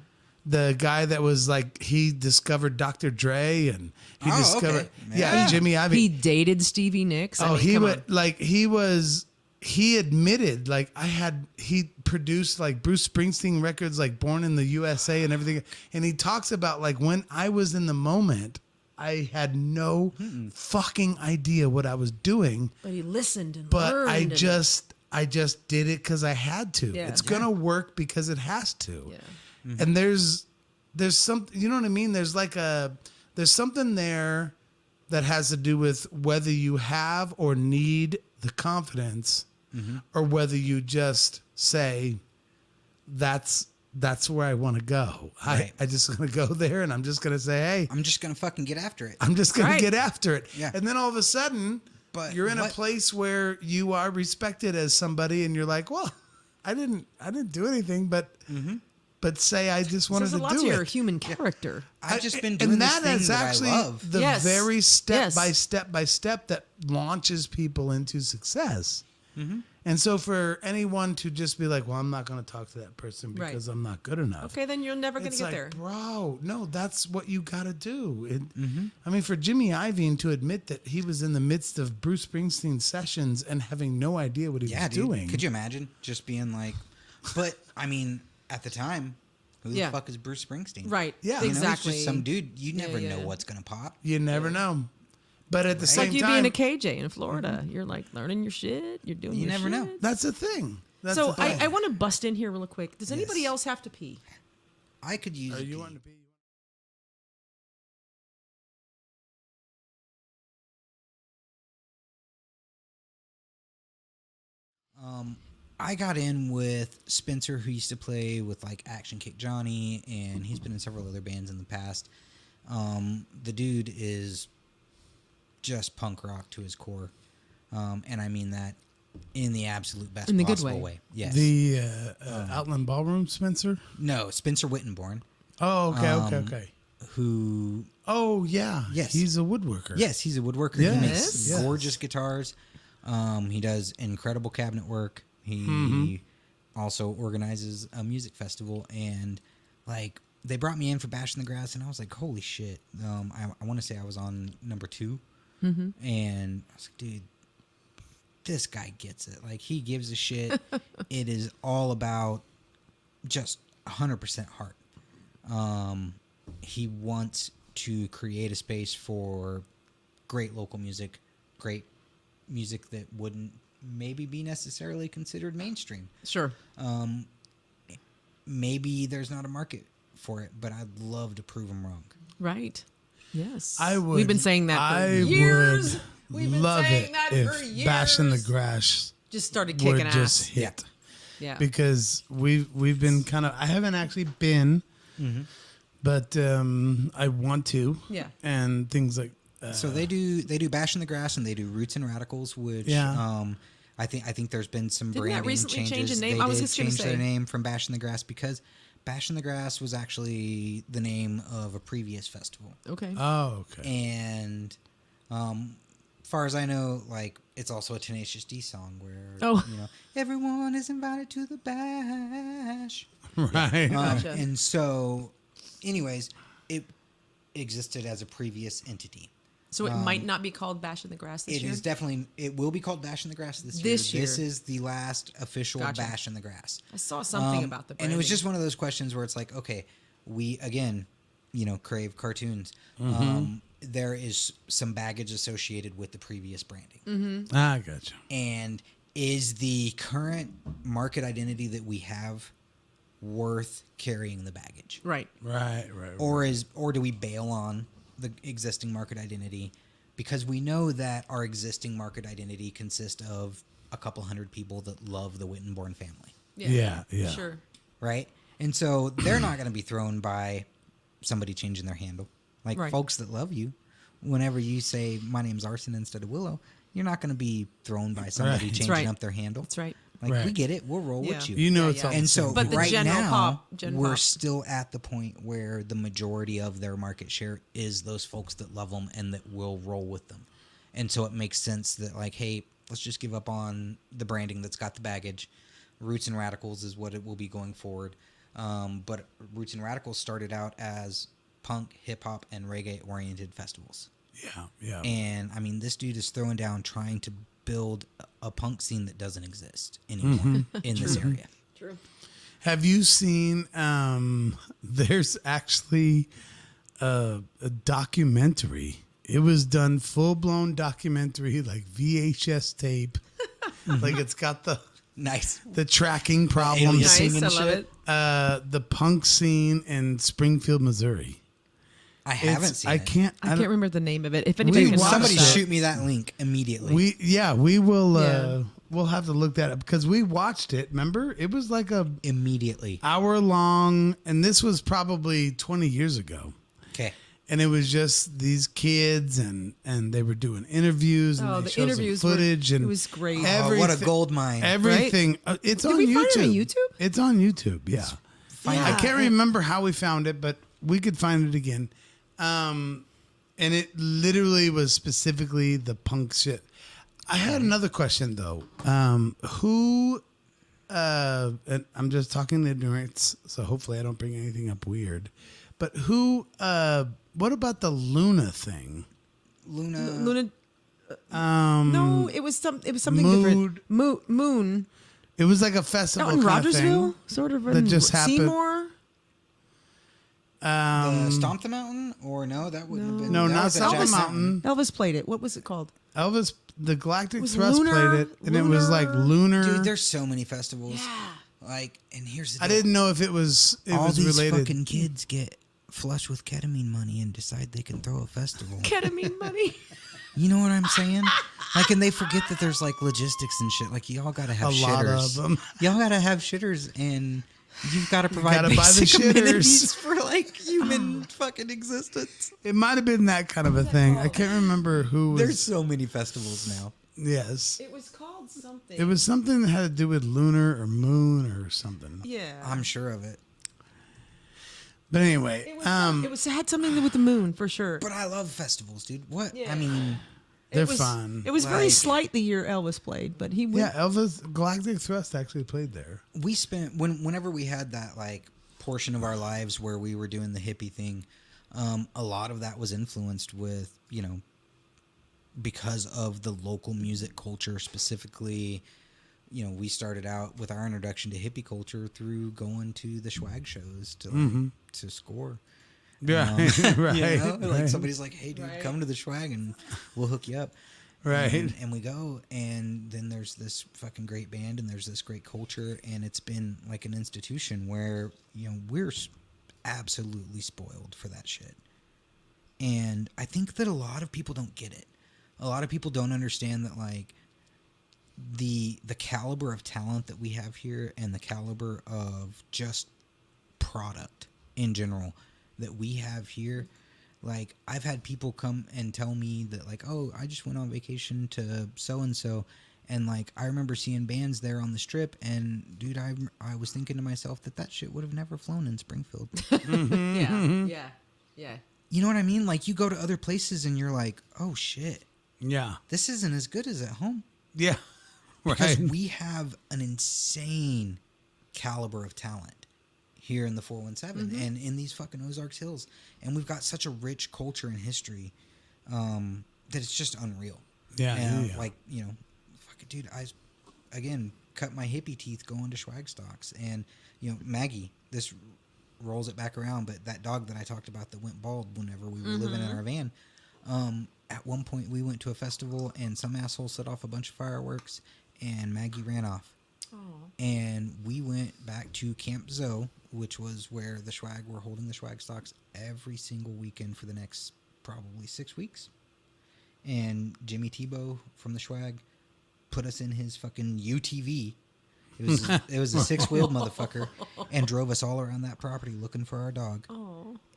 The guy that was like, he discovered Dr. Dre and he
Oh,
discovered,
okay.
yeah,
Yeah.
Jimmy Iovine.
He dated Stevie Nicks. I
Oh,
mean,
he
come
would
on.
like he admitted like he produced like Bruce Springsteen records like Born in the USA and everything. And he talks about like, when I was in the moment, I had no fucking idea what I was doing,
But he listened and
but
learned.
I just did it because I had to.
Yeah.
It's gonna work because it has to.
Yeah.
And there's something, you know what I mean? There's something there that has to do with whether you have or need the confidence or whether you just say, that's where I want to go.
Right.
I just going to go there and I'm just going to say, hey,
I'm just gonna fucking get after it.
I'm just going
Right.
to get after it.
Yeah.
And then all of a sudden,
But
you're in a
what-
place where you are respected as somebody and you're like, well, I didn't do anything, but say I just wanted
There's a
to
lot
do
to your
it.
human character.
I've just been
And
doing this
that
thing
is
that
actually
I love.
the
Yes.
very step
Yes.
by step that launches people into success.
Mm-hmm.
And so for anyone to just be like, well, I'm not going to talk to that person
Right.
because I'm not good enough.
Okay, then you're never going to
It's
get
like,
there.
bro, no, that's what you got to do.
Mm-hmm.
I mean, for Jimmy Iovine to admit that he was in the midst of Bruce Springsteen sessions and having no idea what he
Yeah,
was
dude.
doing.
Could you imagine just being like? But I mean, at the time, who
Yeah.
the fuck is Bruce Springsteen?
Right.
Yeah.
You know,
Exactly.
he's just some dude. You never
yeah.
know what's gonna pop.
You never know. But at the
It's
same
like you
time,
being a KJ in Florida. You're like learning your shit. You're doing
You
your
never know.
shit.
that's the thing. That's
So
the thing.
I want to bust in here real quick. Does anybody
Yes.
else have to pee?
I could use.
Are
a
you
pee.
wanting to be?
I got in with Spencer, who used to play with like Action Kick Johnny, and he's been in several other bands in the past. The dude is just punk rock to his core, and I mean that in the absolute best
In the good
possible
way.
Yes.
The Outland Ballroom, Spencer?
No, Spencer Wittenborn,
Oh, okay.
who
Oh, yeah.
Yes.
He's a woodworker.
yes, he's a woodworker.
Yes.
He makes
Yes.
gorgeous guitars. He does incredible cabinet work. He
Mm-hmm.
also organizes a music festival, and like they brought me in for Bashing the Grass, and I was like, holy shit. I want to say I was on number 2, and I was like, dude, this guy gets it. Like, he gives a shit. It is all about just 100% heart. He wants to create a space for great local music, great music that wouldn't maybe be necessarily considered mainstream.
Sure.
Maybe there's not a market for it, but I'd love to prove them wrong.
Right. Yes.
I would.
We've been saying that for years. We've been
love
saying
it
that
if
for years.
Bash in the Grass
Just started
would
kicking ass.
just hit.
Yeah.
Because we've been kind of. I haven't actually been, but I want to.
Yeah.
And things like.
So they do Bash in the Grass and they do Roots and Radicals, which I think there's been some
Didn't that
branding
recently
changes.
change a name?
They
I was
did
just gonna
change
say.
their name from Bash in the Grass because Bash in the Grass was actually the name of a previous festival.
Okay.
Oh, okay.
And far as I know, like it's also a Tenacious D song where everyone is invited to the bash.
Right.
Gotcha.
And so, anyways, it existed as a previous entity.
So it might not be called Bash in the Grass this year?
It is definitely. It will be called Bash in the Grass this year.
This year.
This is the last official
Gotcha.
Bash in the Grass.
I saw something about the branding.
And it was just one of those questions where it's like, okay, we again, crave cartoons. There is some baggage associated with the previous branding.
I gotcha.
And is the current market identity that we have worth carrying the baggage?
Right.
Right.
Or do we bail on the existing market identity because we know that our existing market identity consists of a couple hundred people that love the Wittenborn family,
Yeah.
Sure.
right? And so they're not going to be thrown by somebody changing their handle. Like
Right.
folks that love you, whenever you say my name's Arson instead of Willow, you're not going to be thrown by somebody
Right.
changing
right.
up their handle.
That's right.
Like
Right.
we get it, we'll roll
Yeah.
with you.
You know
Yeah,
it's
yeah.
all
And
the
so
same.
But the
right
general
now,
Gen
we're
pop.
still at the point where the majority of their market share is those folks that love them and that will roll with them. And so it makes sense that like, hey, let's just give up on the branding that's got the baggage. Roots and Radicals is what it will be going forward. But Roots and Radicals started out as punk, hip hop, and reggae oriented festivals.
Yeah.
And I mean, this dude is throwing down trying to build a punk scene that doesn't exist anymore in this area.
True.
Have you seen? There's actually a documentary. It was done full blown documentary, like VHS tape. Like it's got
Nice.
the tracking problems.
Nice.
singing
I love
shit.
it.
The punk scene in Springfield, Missouri.
I haven't seen
I
it.
can't.
I can't remember the name of it. If anybody
We
can
watched
Somebody
that.
shoot me that link immediately.
We will.
Yeah.
We'll have to look that up because we watched it. Remember, it was like a
immediately.
hour long, and this was probably 20 years ago.
Okay.
And it was just these kids, and they were doing interviews, and
Oh,
they
the
showed some
interviews were-
footage, and
it was great.
Oh, what a gold mine.
Everything. It's
Did
on
we
YouTube.
find it on YouTube?
It's on YouTube. Yeah.
Find
I
it.
can't remember how we found it, but we could find it again. And it literally was specifically the punk shit. I had another question though. Who? And I'm just talking ignorance, so hopefully I don't bring anything up weird. But who? What about the Luna thing?
Luna. No, it was something
Mood.
different. Moon.
It was like a festival
Out in
kind of
Rogersville,
thing.
sort of.
that
in
just happened.
Seymour.
Stomp the Mountain? Or no, that wouldn't have been.
No,
that
not
was at
Stomp the
Jackson.
Mountain.
Elvis played it. What was it called?
Elvis, the Galactic
was
Thrust
Lunar-
played it, and it was like Lunar.
Dude, there's so many festivals. Like, and here's the
I
deal.
didn't know if it was
All these
related.
fucking kids get flush with ketamine money and decide they can throw a festival.
Ketamine money.
You know what I'm saying? Like, and they forget that there's like logistics and shit. Like, y'all gotta have
A
shitters.
lot of them.
Y'all gotta have shitters, and you've got to provide
gotta buy the
basic
shitters.
amenities for like human fucking existence.
It might have been that kind of a thing. I can't remember who was.
There's so many festivals now.
Yes.
It was called something.
It was something that had to do with lunar or moon or something.
Yeah.
I'm sure of it.
But anyway,
it had something to do with the moon for sure.
But I love festivals, dude. What?
Yeah.
I mean,
they're
it was,
fun.
It was very
Like-
slight the year Elvis played, but he went.
Yeah, Elvis Galactic Thrust actually played there.
we spent whenever we had that like portion of our lives where we were doing the hippie thing, a lot of that was influenced with, because of the local music culture. Specifically, we started out with our introduction to hippie culture through going to the swag shows to score.
Yeah, right.
Like
right.
somebody's like, hey dude,
Right.
come to the swag and we'll hook you up.
Right.
And we go, and then there's this fucking great band, and there's this great culture, and it's been like an institution where, you know, we're absolutely spoiled for that shit. And I think that a lot of people don't get it. A lot of people don't understand that, like, the caliber of talent that we have here and the caliber of just product in general that we have here. Like, I've had people come and tell me that, like, oh, I just went on vacation to so-and-so, and, like, I remember seeing bands there on the Strip, and, dude, I was thinking to myself that shit would have never flown in Springfield.
Yeah.
You know what I mean? Like, you go to other places, and you're like, oh, shit.
Yeah.
This isn't as good as at home.
Yeah.
Because
Right.
we have an insane caliber of talent here in the 417 and in these fucking Ozarks Hills. And we've got such a rich culture and history that it's just unreal.
Yeah,
And,
yeah.
like, you know, fucking dude, I, again, cut my hippie teeth going to swag stocks. And, you know, Maggie, this rolls it back around, but that dog that I talked about that went bald whenever we were living in our van, at one point we went to a festival and some asshole set off a bunch of fireworks and Maggie ran off. And we went back to Camp Zoe, which was where the swag were holding the swag stocks every single weekend for the next probably 6 weeks. And Jimmy Tebow from the swag put us in his fucking UTV. It was a 6-wheeled motherfucker, and drove us all around that property looking for our dog.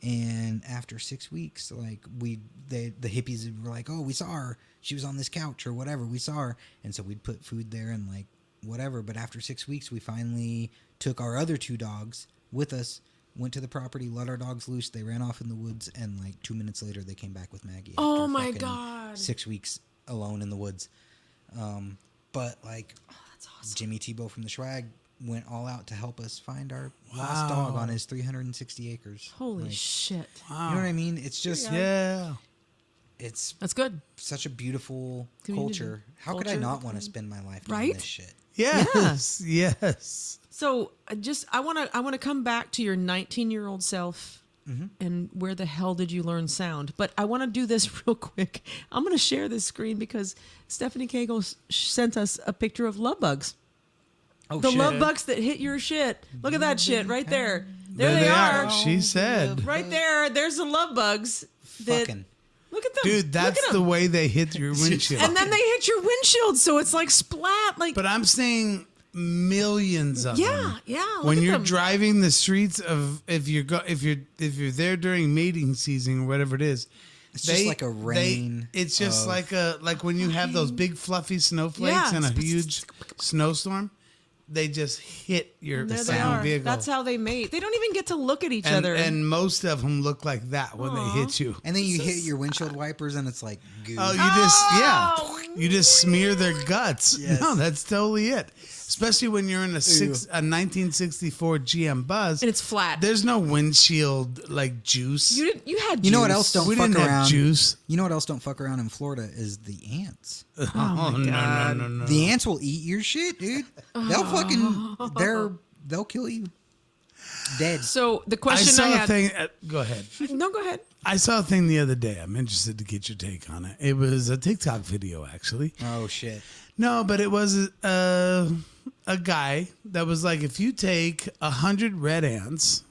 And after 6 weeks, like, the hippies were like, oh, we saw her. She was on this couch or whatever. We saw her. And so we'd put food there and, like, whatever. But after 6 weeks, we finally took our other 2 dogs with us, went to the property, let our dogs loose. They ran off in the woods, and, like, 2 minutes later, they came back with Maggie.
Oh,
after
my
fucking
God.
6 weeks alone in the woods. But, like,
That's awesome.
Jimmy Tebow from the swag went all out to help us find our lost dog on his 360 acres.
Holy
Like,
shit.
You know what I mean? It's just,
Yeah.
it's
That's good.
such a beautiful
Community.
culture. How could I
Culture.
not want to spend my life doing
Right?
this shit?
Yes. Yes.
So I want to come back to your 19-year-old self and where the hell did you learn sound? But I want to do this real quick. I'm going to share this screen because Stephanie Cagle sent us a picture of love bugs.
Oh,
The
shit.
love bugs that hit your shit. Look at that shit right there. There
they
they are.
She said.
Right there. There's the love bugs. That,
Fucking.
look at them.
Dude,
Look
that's
at
the
them.
way they hit your windshield.
And then they hit your windshield, so it's like splat. Like
But I'm saying millions of them.
yeah. Look
When
at
you're
them.
driving the streets of if you're there during mating season or whatever it is,
It's just like a rain
it's just
of-
like when you have those big fluffy snowflakes
Yeah.
in a huge snowstorm, they just hit your
There they
sound
are.
vehicle.
That's how they mate. They don't even get to look at each
and,
other.
and most of them look like that when they hit you.
And then you hit your windshield wipers, and it's like goo.
Oh, you just smear their guts.
Yes.
No, that's totally it. Especially when you're in a 1964 GM Buzz.
And it's flat.
There's no windshield like juice.
You didn't. You had.
You know what
juice.
else don't
We
fuck
didn't have
around?
juice.
You know what else don't fuck around in Florida is the ants.
Oh, no.
The ants will eat your shit, dude. They'll fucking they'll kill you dead.
So the
I
question
saw
I
a
had.
thing. Go ahead.
No, go ahead.
I saw a thing the other day. I'm interested to get your take on it. It was a TikTok video, actually.
Oh shit.
No, but it was a guy that was like, if you take 100 red ants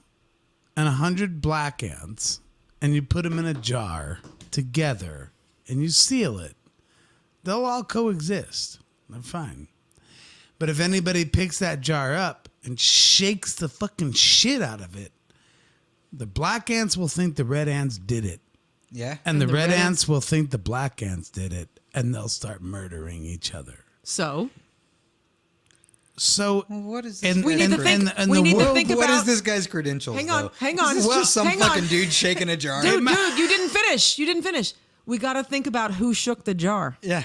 and 100 black ants and you put them in a jar together and you seal it, they'll all coexist. They're fine. But if anybody picks that jar up and shakes the fucking shit out of it, the black ants will think the red ants did it.
Yeah.
And the red ants will think the black ants did it, and they'll start murdering each other.
So
So,
Well, what is this?
and,
We need
and,
to think-
and
we
the
need to
world,
think
What
about-
is this guy's credentials?
Hang on,
though?
hang on.
This is just some
Hang on.
fucking dude shaking a jar.
dude, you didn't finish. You didn't finish. We got to think about who shook the jar.
Yeah.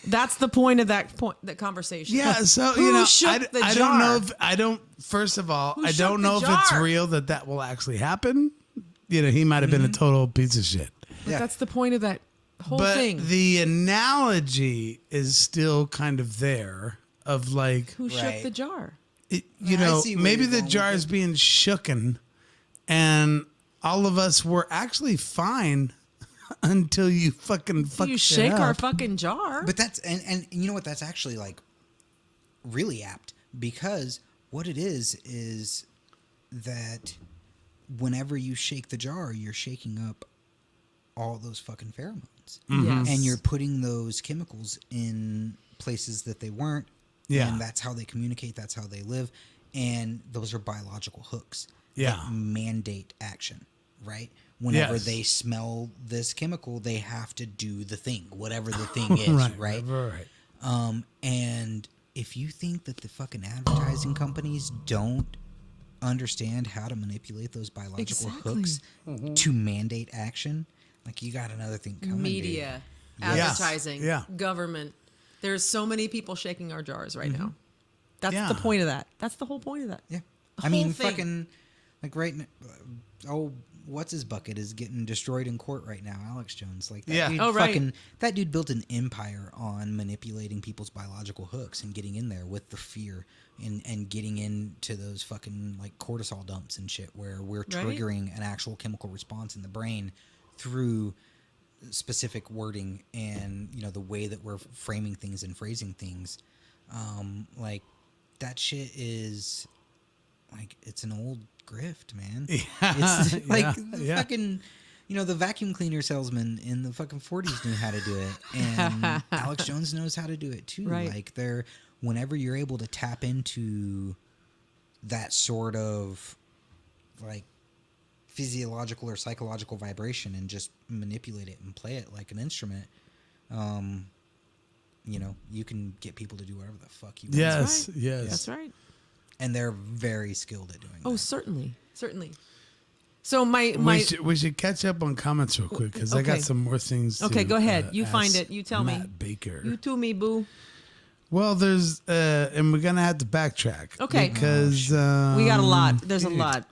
That's the point of that conversation.
yeah. So
Who
you know,
shook the
I
jar?
don't know if I don't. First of all,
Who
I
shook
don't
the
know if it's
jar?
real that will actually happen. You know, he might have been a total piece of shit.
But
Yeah.
that's the point of that whole
But
thing.
the analogy is still kind of there of like,
Who shook
Right.
the jar?
you
I
know,
see where
maybe
you're
the
going with
jar is
it.
being shooken and all of us were actually fine until you fucking fuck
You
shit
shake our
up.
fucking jar.
But that's and you know what? That's actually like really apt, because what it is that whenever you shake the jar, you're shaking up all those fucking pheromones,
Yes.
and you're putting those chemicals in places that they weren't.
Yeah.
And that's how they communicate. That's how they live. And those are biological hooks.
Yeah.
That mandate action, right? Whenever
Yes.
they smell this chemical, they have to do the thing, whatever the thing is, right?
Right.
And if you think that the fucking advertising companies don't understand how to manipulate those biological
Exactly.
hooks to mandate action, like, you got another thing coming.
Media,
dude. Yes.
advertising,
Yeah.
government. There's so many people shaking our jars right now. That's
Yeah.
the point of that. That's the whole point of that.
Yeah.
The
I mean,
whole thing.
fucking, like, right now, what's his bucket is getting destroyed in court right now, Alex Jones. Like, that
Yeah.
dude
Oh, right.
fucking, that dude built an empire on manipulating people's biological hooks and getting in there with the fear and getting into those fucking, like, cortisol dumps and shit, where we're triggering an actual chemical response in the brain through specific wording and, you know, the way that we're framing things and phrasing things. Like, that shit is, like, it's an old grift, man. It's like fucking, you know, the vacuum cleaner salesman in the fucking 40s knew how to do it, and Alex Jones knows how to do it too.
Right.
Like, whenever you're able to tap into that sort of, like, physiological or psychological vibration and just manipulate it and play it like an instrument, you know, you can get people to do whatever the fuck you want.
Yes.
right.
Yes.
That's right.
And they're very skilled at doing
Oh,
that.
certainly. Certainly. So my
We should catch up on comments real quick because I got
Okay.
some more things. To,
Okay, go ahead. You
ask
find it. You tell me.
Matt Baker.
You too, me boo.
Well, there's and we're gonna have to backtrack.
Okay.
Because
We got a lot. There's a lot.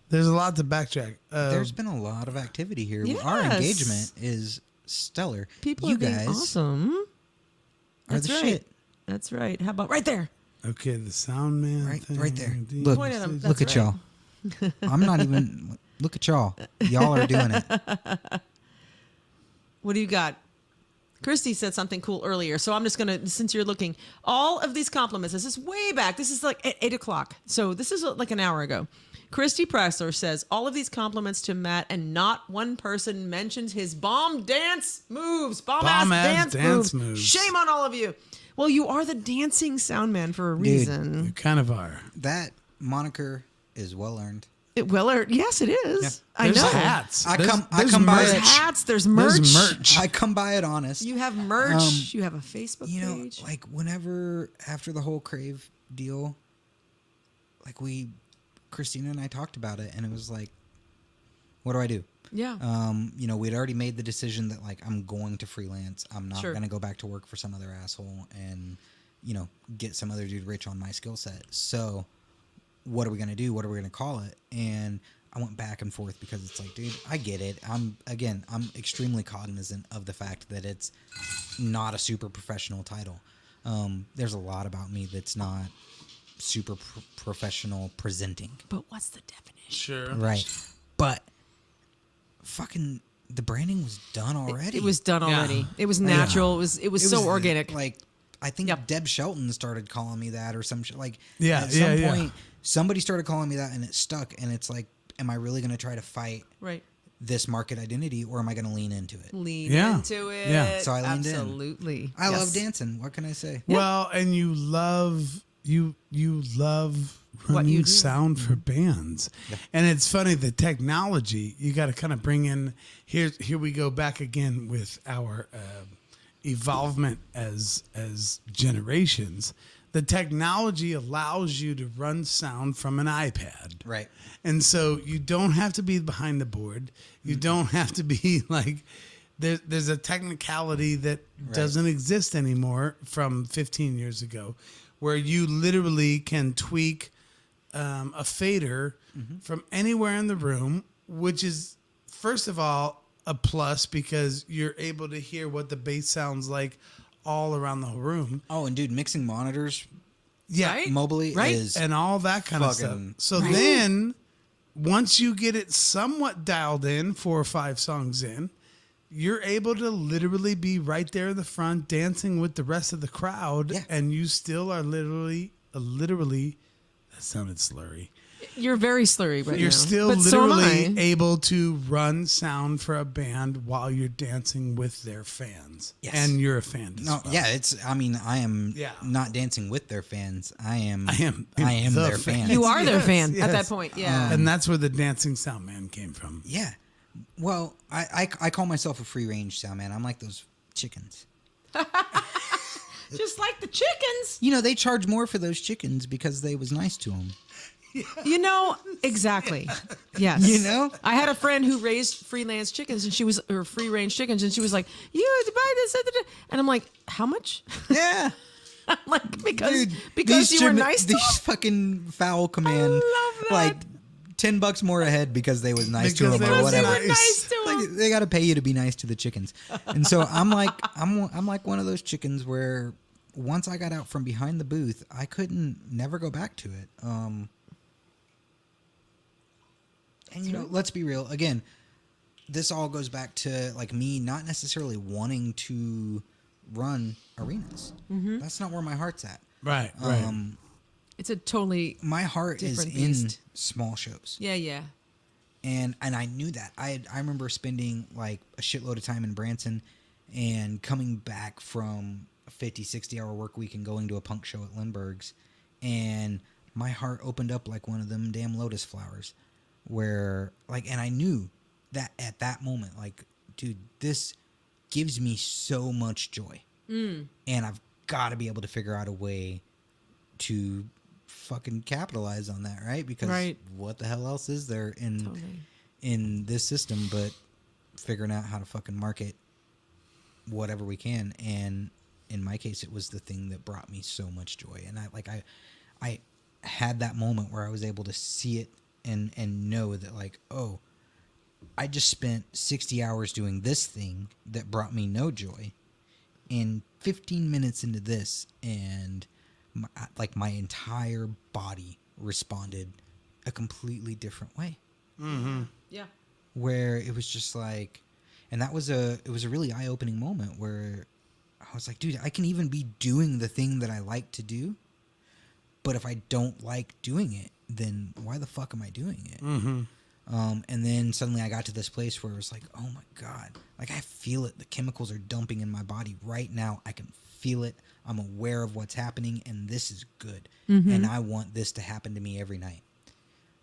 There's a lot to backtrack.
There's been a lot of activity here. Our
Yes.
engagement is stellar.
People
you
are being
guys
awesome.
are
That's
the
right.
shit.
That's right. How about right there?
Okay, the Soundman.
Right-
thing,
right there.
the-
Look.
Point at him.
Look
That's
at
right.
y'all. I'm not even. Look at y'all. Y'all are doing it.
What do you got? Christy said something cool earlier, so I'm just gonna, since you're looking, all of these compliments. This is way back. This is like at 8:00, so this is like an hour ago. Christy Pressler says all of these compliments to Matt, and not one person mentioned his bomb dance moves, bomb-ass dance moves. Shame on all of you. Well, you are the dancing sound man for a reason.
You kind of are.
That moniker is well earned.
Yes, it is.
Yeah.
I
There's
know.
hats.
I
There's-
come
there's
by
There's
it.
merch.
hats. There's merch.
There's merch.
I come by it honest.
You have merch. You have a Facebook
You know,
page.
like, whenever after the whole Crave deal, like, Christina and I talked about it, and it was like, what do I do?
Yeah.
You know, we'd already made the decision that, like, I'm going to freelance. I'm not
Sure.
going to go back to work for some other asshole and, you know, get some other dude rich on my skill set. So what are we going to do? What are we going to call it? And I went back and forth because it's like, dude, I get it. I'm extremely cognizant of the fact that it's not a super professional title. There's a lot about me that's not super professional presenting.
But what's the definition?
Sure.
Right. But fucking the branding was done already.
It was done already. It was natural. It was so organic.
Like, I think
Yep.
Deb Shelton started calling me that or some shit. Like,
Yeah,
at
yeah,
some
yeah.
point, somebody started calling me that and it stuck. And it's like, am I really going to try to fight
Right.
this market identity, or am I going to lean into it?
Lean
Yeah.
into it.
Yeah.
So I leaned in.
Absolutely.
I
Yes.
love dancing. What can I say?
Well, and you love
What you
running
do.
sound for bands, and it's funny the technology. You got to kind of bring in here. Here we go back again with our evolvement as generations. The technology allows you to run sound from an iPad,
Right.
and so you don't have to be behind the board. You don't have to be like. There's a technicality that doesn't exist anymore from 15 years ago, where you literally can tweak a fader from anywhere in the room, which is, first of all, a plus because you're able to hear what the bass sounds like all around the whole room.
Oh, and dude, mixing monitors
Yeah.
Right?
mobily
Right.
is
And all that kind of stuff.
fucking-
So then, once you get it somewhat dialed in, 4 or 5 songs in, you're able to literally be right there in the front dancing with the rest of the crowd,
Yeah.
and you still are literally, that sounded slurry.
You're very slurry right now.
You're still
but so am
literally
I.
able to run sound for a band while you're dancing with their fans.
Yes.
And you're a fan as
No,
well.
yeah, I mean, I am
Yeah.
not dancing with their fans. I am
the
their
fan.
fan.
You are their
Yes,
fan
yes.
at that point. Yeah.
And that's where the dancing Soundman came from.
Yeah. Well, I call myself a free range sound man. I'm like those chickens.
Just like the chickens.
You know, they charge more for those chickens because they was nice to them.
You know, exactly. Yes.
You know?
I had a friend who raised freelance chickens or free range chickens, and she was like, you have to buy this. And I'm like, how much?
Yeah.
I'm like, because
these
you were
chim-
nice to
these
them.
fucking fowl command
love that.
like $10 more a head because they was nice to
Because
them
they
or
was
whatever.
nice.
Nice to
Like,
them.
they got to pay you to be nice to the chickens. And so I'm like one of those chickens where once I got out from behind the booth, I couldn't never go back to it. And you know, let's be real. Again, this all goes back to like me not necessarily wanting to run arenas. That's not where my heart's at.
Right.
It's a totally,
My heart is
Different
in
beast.
small shows.
yeah.
And I knew that. I remember spending like a shitload of time in Branson and coming back from a 50, 60-hour work week and going to a punk show at Lindbergh's. And my heart opened up like one of them damn lotus flowers where like, and I knew that at that moment, like, dude, this gives me so much joy. And I've got to be able to figure out a way to fucking capitalize on that, right? Because
Right.
what the hell else is there
Totally.
in this system but figuring out how to fucking market whatever we can. And in my case, it was the thing that brought me so much joy. And I had that moment where I was able to see it and know that like, oh, I just spent 60 hours doing this thing that brought me no joy, and 15 minutes into this, and my entire body responded a completely different way.
Yeah.
Where it was just like, and it was a really eye-opening moment where I was like, dude, I can even be doing the thing that I like to do, but if I don't like doing it, then why the fuck am I doing it? And then suddenly I got to this place where it was like, oh my God, like I feel it. The chemicals are dumping in my body right now. I can feel it. I'm aware of what's happening, and this is good. And I want this to happen to me every night.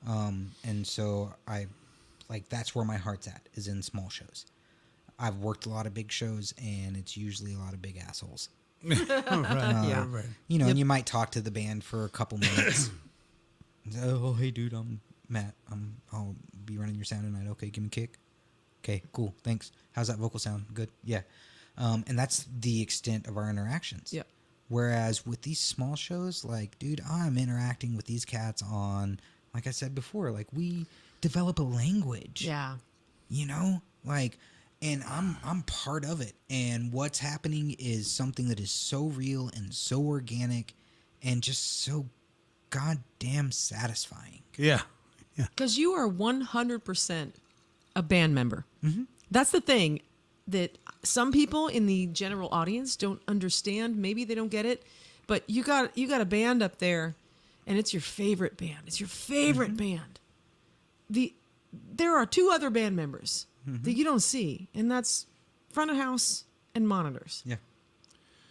And so that's where my heart's at, is in small shows. I've worked a lot of big shows, and it's usually a lot of big assholes.
Yeah.
Right.
You know, and you might talk to the band for a couple minutes. Oh, hey, dude, I'm Matt. I'll be running your sound tonight. Okay, give me a kick. Okay, cool, thanks. How's that vocal sound? Good, yeah. And that's the extent of our interactions.
Yep.
Whereas with these small shows, like, dude, I'm interacting with these cats on, like I said before, like we develop a language.
Yeah.
You know, like, and I'm part of it. And what's happening is something that is so real and so organic and just so goddamn satisfying.
Yeah.
Because you are 100% a band member. That's the thing that some people in the general audience don't understand. Maybe they don't get it, but you got a band up there, and it's your favorite band. It's your favorite band. There are two other band members that you don't see, and that's front of house and monitors.
Yeah.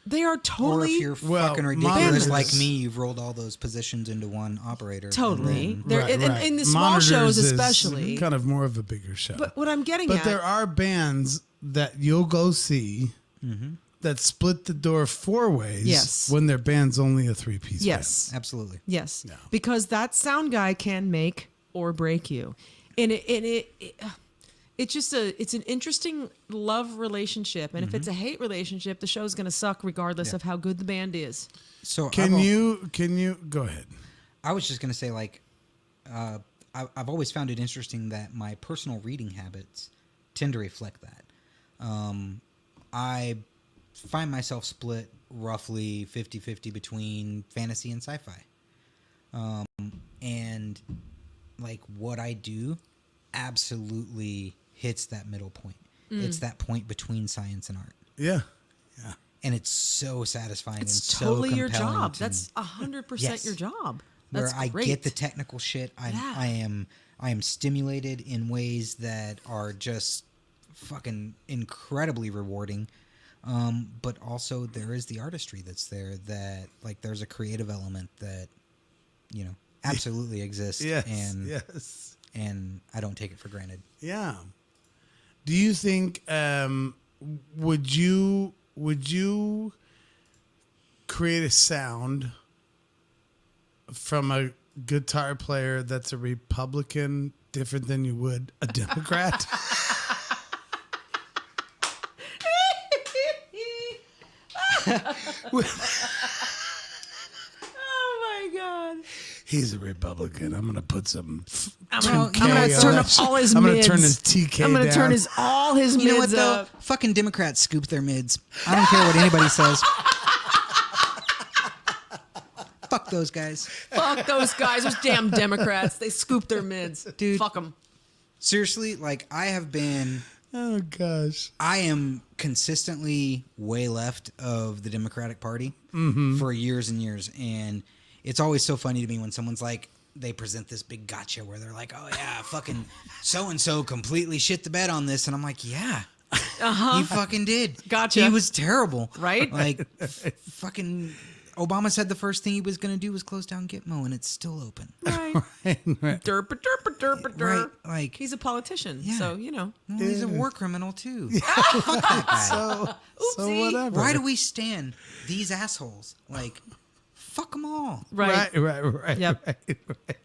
They are
Or
totally
if you're
Well,
fucking ridiculous
monitors-
like me, you've rolled all those positions into one operator.
totally.
And then-
They're in the small
Monitors
shows,
is
especially.
kind of more of a bigger show.
But what I'm getting
But
at,
there are bands that you'll go see that split the door 4 ways.
Yes.
When their band's only a 3-piece.
yes,
Absolutely.
yes,
Yeah.
because that sound guy can make or break you, and it's an interesting love relationship, and if it's a hate relationship, the show's gonna suck regardless of how good the band is.
So
Can you go ahead?
I was just gonna say, like, I've always found it interesting that my personal reading habits tend to reflect that. I find myself split roughly 50-50 between fantasy and sci-fi. And like what I do absolutely hits that middle point. It's that point between science and art.
Yeah.
And it's so satisfying
It's
and
totally
so
your
compelling
job.
to
That's
me.
100%
Yes.
your job.
Where
That's
I
great.
get the technical shit.
Yeah.
I am stimulated in ways that are just fucking incredibly rewarding. But also there is the artistry that's there, that like there's a creative element that, you know, absolutely exists.
Yes.
And and I don't take it for granted.
Yeah. Do you think would you create a sound from a guitar player that's a Republican different than you would a Democrat?
Oh my God.
He's a Republican. I'm gonna put some.
I'm gonna
2K
turn
on
up
that
all his
I'm gonna
mids.
turn his TK
I'm gonna
down.
turn all his mids
You know what though?
up.
Fucking Democrats scoop their mids. I don't care what anybody says. Fuck those guys.
Fuck those guys. Those damn Democrats. They scoop their mids.
Dude.
Fuck them.
Seriously, like I am consistently way left of the Democratic Party for years and years. And it's always so funny to me when someone's like, they present this big gotcha where they're like, oh yeah, fucking so-and-so completely shit the bed on this. And I'm like, yeah, he fucking did.
Gotcha.
He was terrible.
Right?
Like fucking Obama said the first thing he was going to do was close down Gitmo, and it's still open.
Right.
Right.
Derp, derp, derp, derp.
Right, like
He's a politician,
Yeah.
so you know.
well, he's a war criminal too. Fuck that guy.
So
Oopsie.
whatever.
Why do we stand these assholes? Like, fuck them all.
Right.
Right.
Yep.
Right.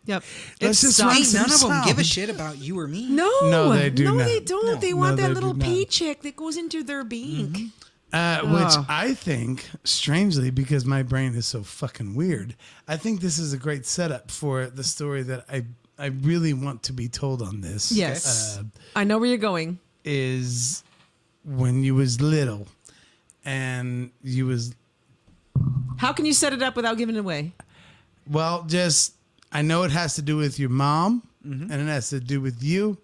Yep.
Let's
It
just
sucks.
make
Ain't
some
none of them give a
sound.
shit about you or me.
No,
No, they do
no,
not.
they don't.
No.
They want
No,
that
they
little
do not.
paycheck that goes into their bank.
Which
Oh.
I think, strangely, because my brain is so fucking weird, I think this is a great setup for the story that I really want to be told on this.
Yes.
Uh,
I know where you're going.
is when you was little and you was,
How can you set it up without giving it away?
well, just, I know it has to do with your mom and it has to do with you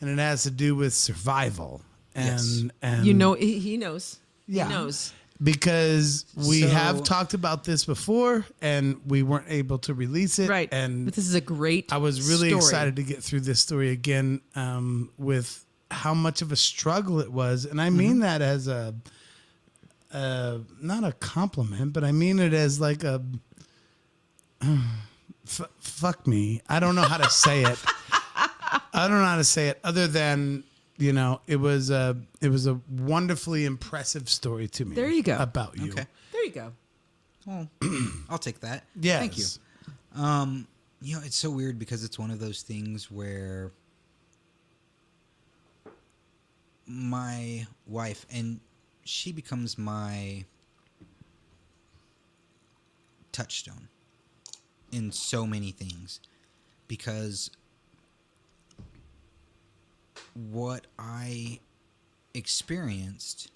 and it has to do with survival. And,
Yes.
and
You know, he knows.
Yeah.
He knows.
because we
So-
have talked about this before and we weren't able to release it.
Right.
And
But this is a great
I was really
story.
excited to get through this story again with how much of a struggle it was. And I mean that as a, not a compliment, but I mean it as like a, fuck me. I don't know how to say it. I don't know how to say it other than, you know, it was a wonderfully impressive story to me.
There you go.
About you.
Okay.
There you go.
Well, I'll take that.
Yes.
Thank you. You know, it's so weird because it's one of those things where my wife, and she becomes my touchstone in so many things, because what I experienced,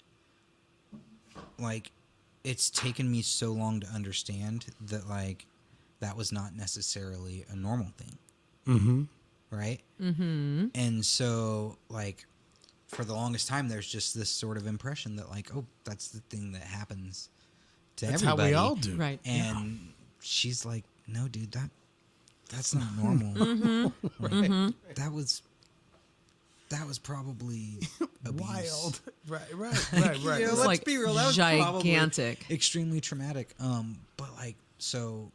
like, it's taken me so long to understand that, like, that was not necessarily a normal thing.
Mm-hmm.
Right? Mm-hmm. And so, like, for the longest time, there's just this sort of impression that, like, oh, that's the thing that happens to
That's
everybody.
how we all do.
Right.
And she's like, no, dude, that's not normal.
Mm-hmm.
That was probably abuse.
Wild. Right.
Yeah,
It's
let's
like
be real. That was probably
gigantic.
extremely traumatic. But like, so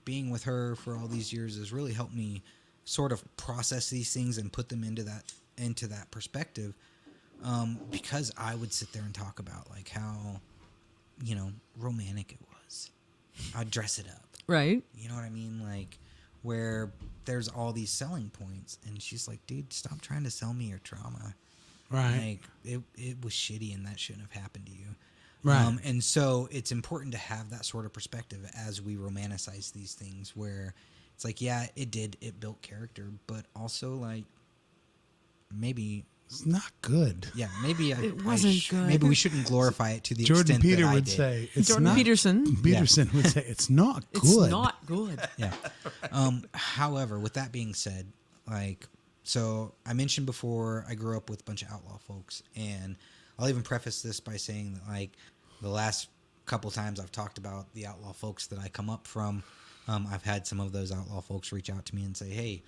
being with her for all these years has really helped me sort of process these things and put them into that perspective. Because I would sit there and talk about like how, you know, romantic it was. I'd dress it up.
Right.
You know what I mean? Like, where there's all these selling points, and she's like, dude, stop trying to sell me your trauma.
Right.
Like, it was shitty, and that shouldn't have happened to you.
Right.
And so it's important to have that sort of perspective as we romanticize these things, where it's like, yeah, it built character, but also, like, maybe...
It's not good.
Yeah, maybe
It wasn't good.
Maybe we shouldn't glorify it to the
Jordan
extent
Peter
that I
would
did.
say it's
Jordan
not.
Peterson.
Peterson would say it's not good.
It's not good.
Yeah. However, with that being said, like, So I mentioned before, I grew up with a bunch of outlaw folks, and I'll even preface this by saying that, like, the last couple times I've talked about the outlaw folks that I come up from, I've had some of those outlaw folks reach out to me and say, hey,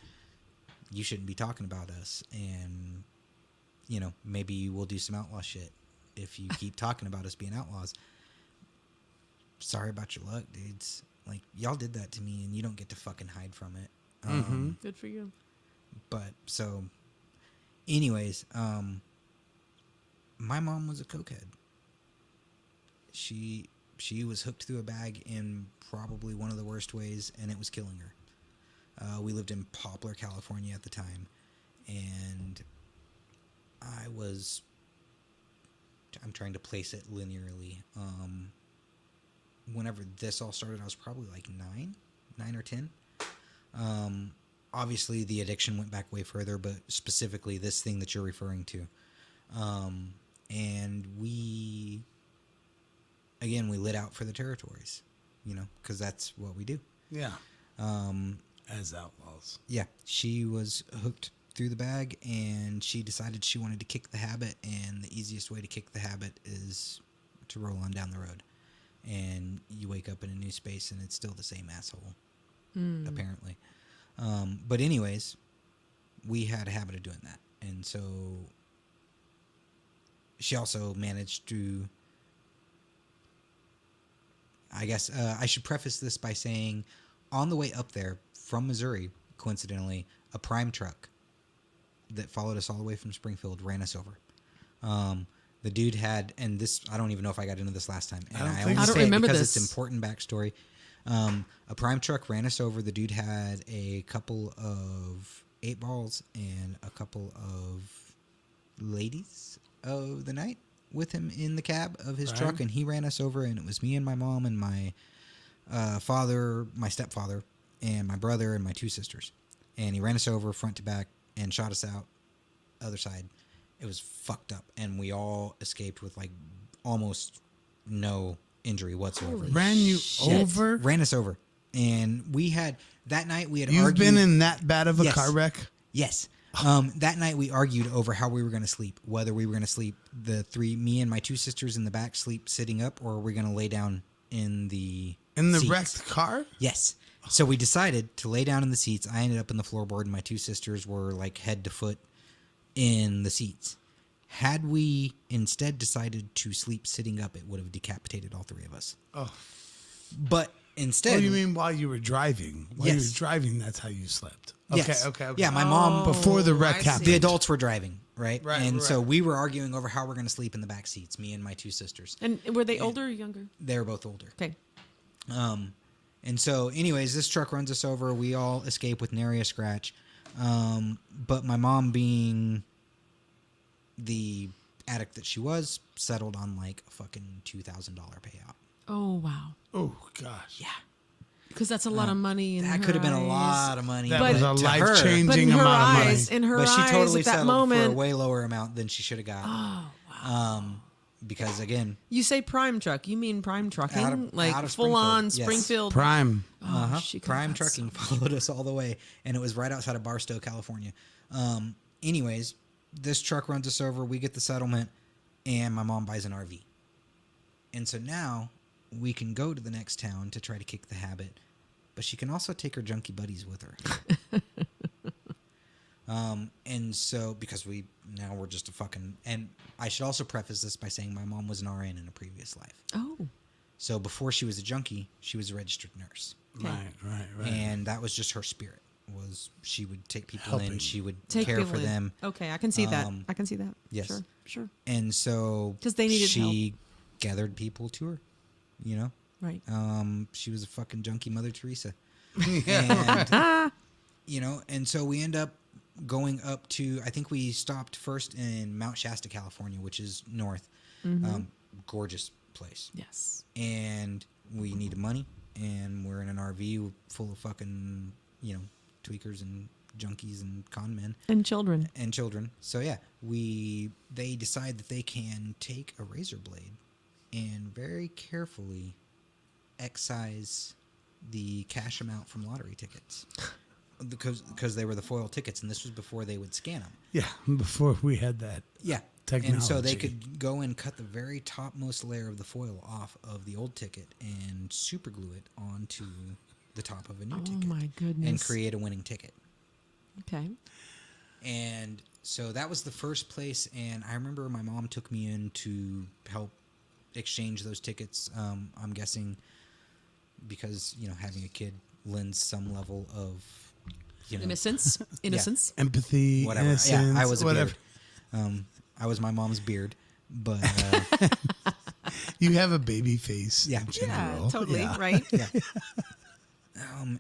you shouldn't be talking about us, and, you know, maybe we'll do some outlaw shit if you keep talking about us being outlaws. Sorry about your luck, dudes. Like, y'all did that to me, and you don't get to fucking hide from it.
Good for you.
But so, anyways, my mom was a cokehead. She was hooked through a bag in probably one of the worst ways, and it was killing her. We lived in Poplar, California at the time, and I'm trying to place it linearly. Whenever this all started, I was probably like 9 or 10. Obviously, the addiction went back way further, but specifically this thing that you're referring to. And we lit out for the territories, you know, because that's what we do.
Yeah. As outlaws.
Yeah. She was hooked through the bag, and she decided she wanted to kick the habit, and the easiest way to kick the habit is to roll on down the road. And you wake up in a new space, and it's still the same asshole, apparently. But anyways, we had a habit of doing that. And so she also managed to, I guess, I should preface this by saying, on the way up there from Missouri, coincidentally, a Prime truck that followed us all the way from Springfield ran us over. The dude had, and this, I don't even know if I got into this last time. And I
I don't remember
because
this.
it's important backstory. A Prime truck ran us over. The dude had a couple of 8 balls and a couple of ladies of the night with him in the cab of his truck, and he ran us over, and it was me and my mom and my father, my stepfather, and my brother and my 2 sisters. And he ran us over front to back and shot us out other side. It was fucked up, and we all escaped with like almost no injury whatsoever.
Ran you over?
Ran us over. And we had, that night we had
You've
argued.
been in that bad of a
Yes.
car wreck?
Yes. That night we argued over how we were going to sleep, whether we were going to sleep me and my 2 sisters in the back sleep sitting up, or we're going to lay down in the seats.
Wrecked car?
Yes. So we decided to lay down in the seats. I ended up in the floorboard, and my 2 sisters were like head to foot in the seats. Had we instead decided to sleep sitting up, it would have decapitated all 3 of us.
Oh.
But instead...
Oh, you mean while you were driving? While you
Yes.
were driving, that's how you slept.
Yes.
Okay.
Yeah, my mom...
Before the wreck
I see.
happened.
The adults were driving, right?
Right,
And so
right.
we were arguing over how we're going to sleep in the back seats, me and my 2 sisters.
And were they older or younger?
They were both older.
Okay.
And so, anyways, this truck runs us over. We all escape with nary a scratch. But my mom, being the addict that she was, settled on like a fucking $2,000 payout.
Oh, wow.
Oh, gosh.
Yeah.
Because that's a lot of money in
That
her
could have been a
eyes.
lot of money.
That
But-
was a
to her-
But
life-changing
in her
amount of money.
eyes, in her
But she
eyes
totally
at that
settled for a
moment,
way lower amount than she should have got.
oh, wow.
Because, again,
You say prime truck. You mean prime trucking?
out of
full on
Springfield, yes.
Springfield.
Prime.
Oh, she could've
Prime
got
Trucking
so-
followed us all the way, and it was right outside of Barstow, California. Anyways, this truck runs us over. We get the settlement, and my mom buys an RV. And so now we can go to the next town to try to kick the habit, but she can also take her junkie buddies with her. And so, because we're just a fucking... And I should also preface this by saying my mom was an RN in a previous life.
Oh.
So before she was a junkie, she was a registered nurse.
Okay.
Right.
And that was just her spirit. Was she would take people
Helping.
in, she would
Take
care
people
for
in.
them.
Okay, I can see that. I can see that.
yes.
Sure.
And so
'Cause they needed
she gathered people to her, you know?
Right.
She was a fucking junkie Mother Teresa. And, you know, and so we end up going up to, I think we stopped first in Mount Shasta, California, which is north. Gorgeous place.
Yes.
And we needed money, and we're in an RV full of fucking, you know, tweakers and junkies and con men
And children.
and children. So yeah, they decide that they can take a razor blade and very carefully excise the cash amount from lottery tickets. because they were the foil tickets, and this was before they would scan them.
Yeah, before we had that.
Yeah.
Technology.
And so they could go and cut the very topmost layer of the foil off of the old ticket and super glue it onto the top of a new ticket.
Oh my goodness.
And create a winning ticket.
Okay.
And so that was the first place, and I remember my mom took me in to help exchange those tickets. I'm guessing because, having a kid lends some level of,
Innocence.
Empathy,
whatever.
innocence,
Yeah, I was a
whatever.
beard. I was my mom's beard, but
You have a baby face.
Yeah.
in
Yeah,
general.
totally.
Yeah.
Right.
yeah.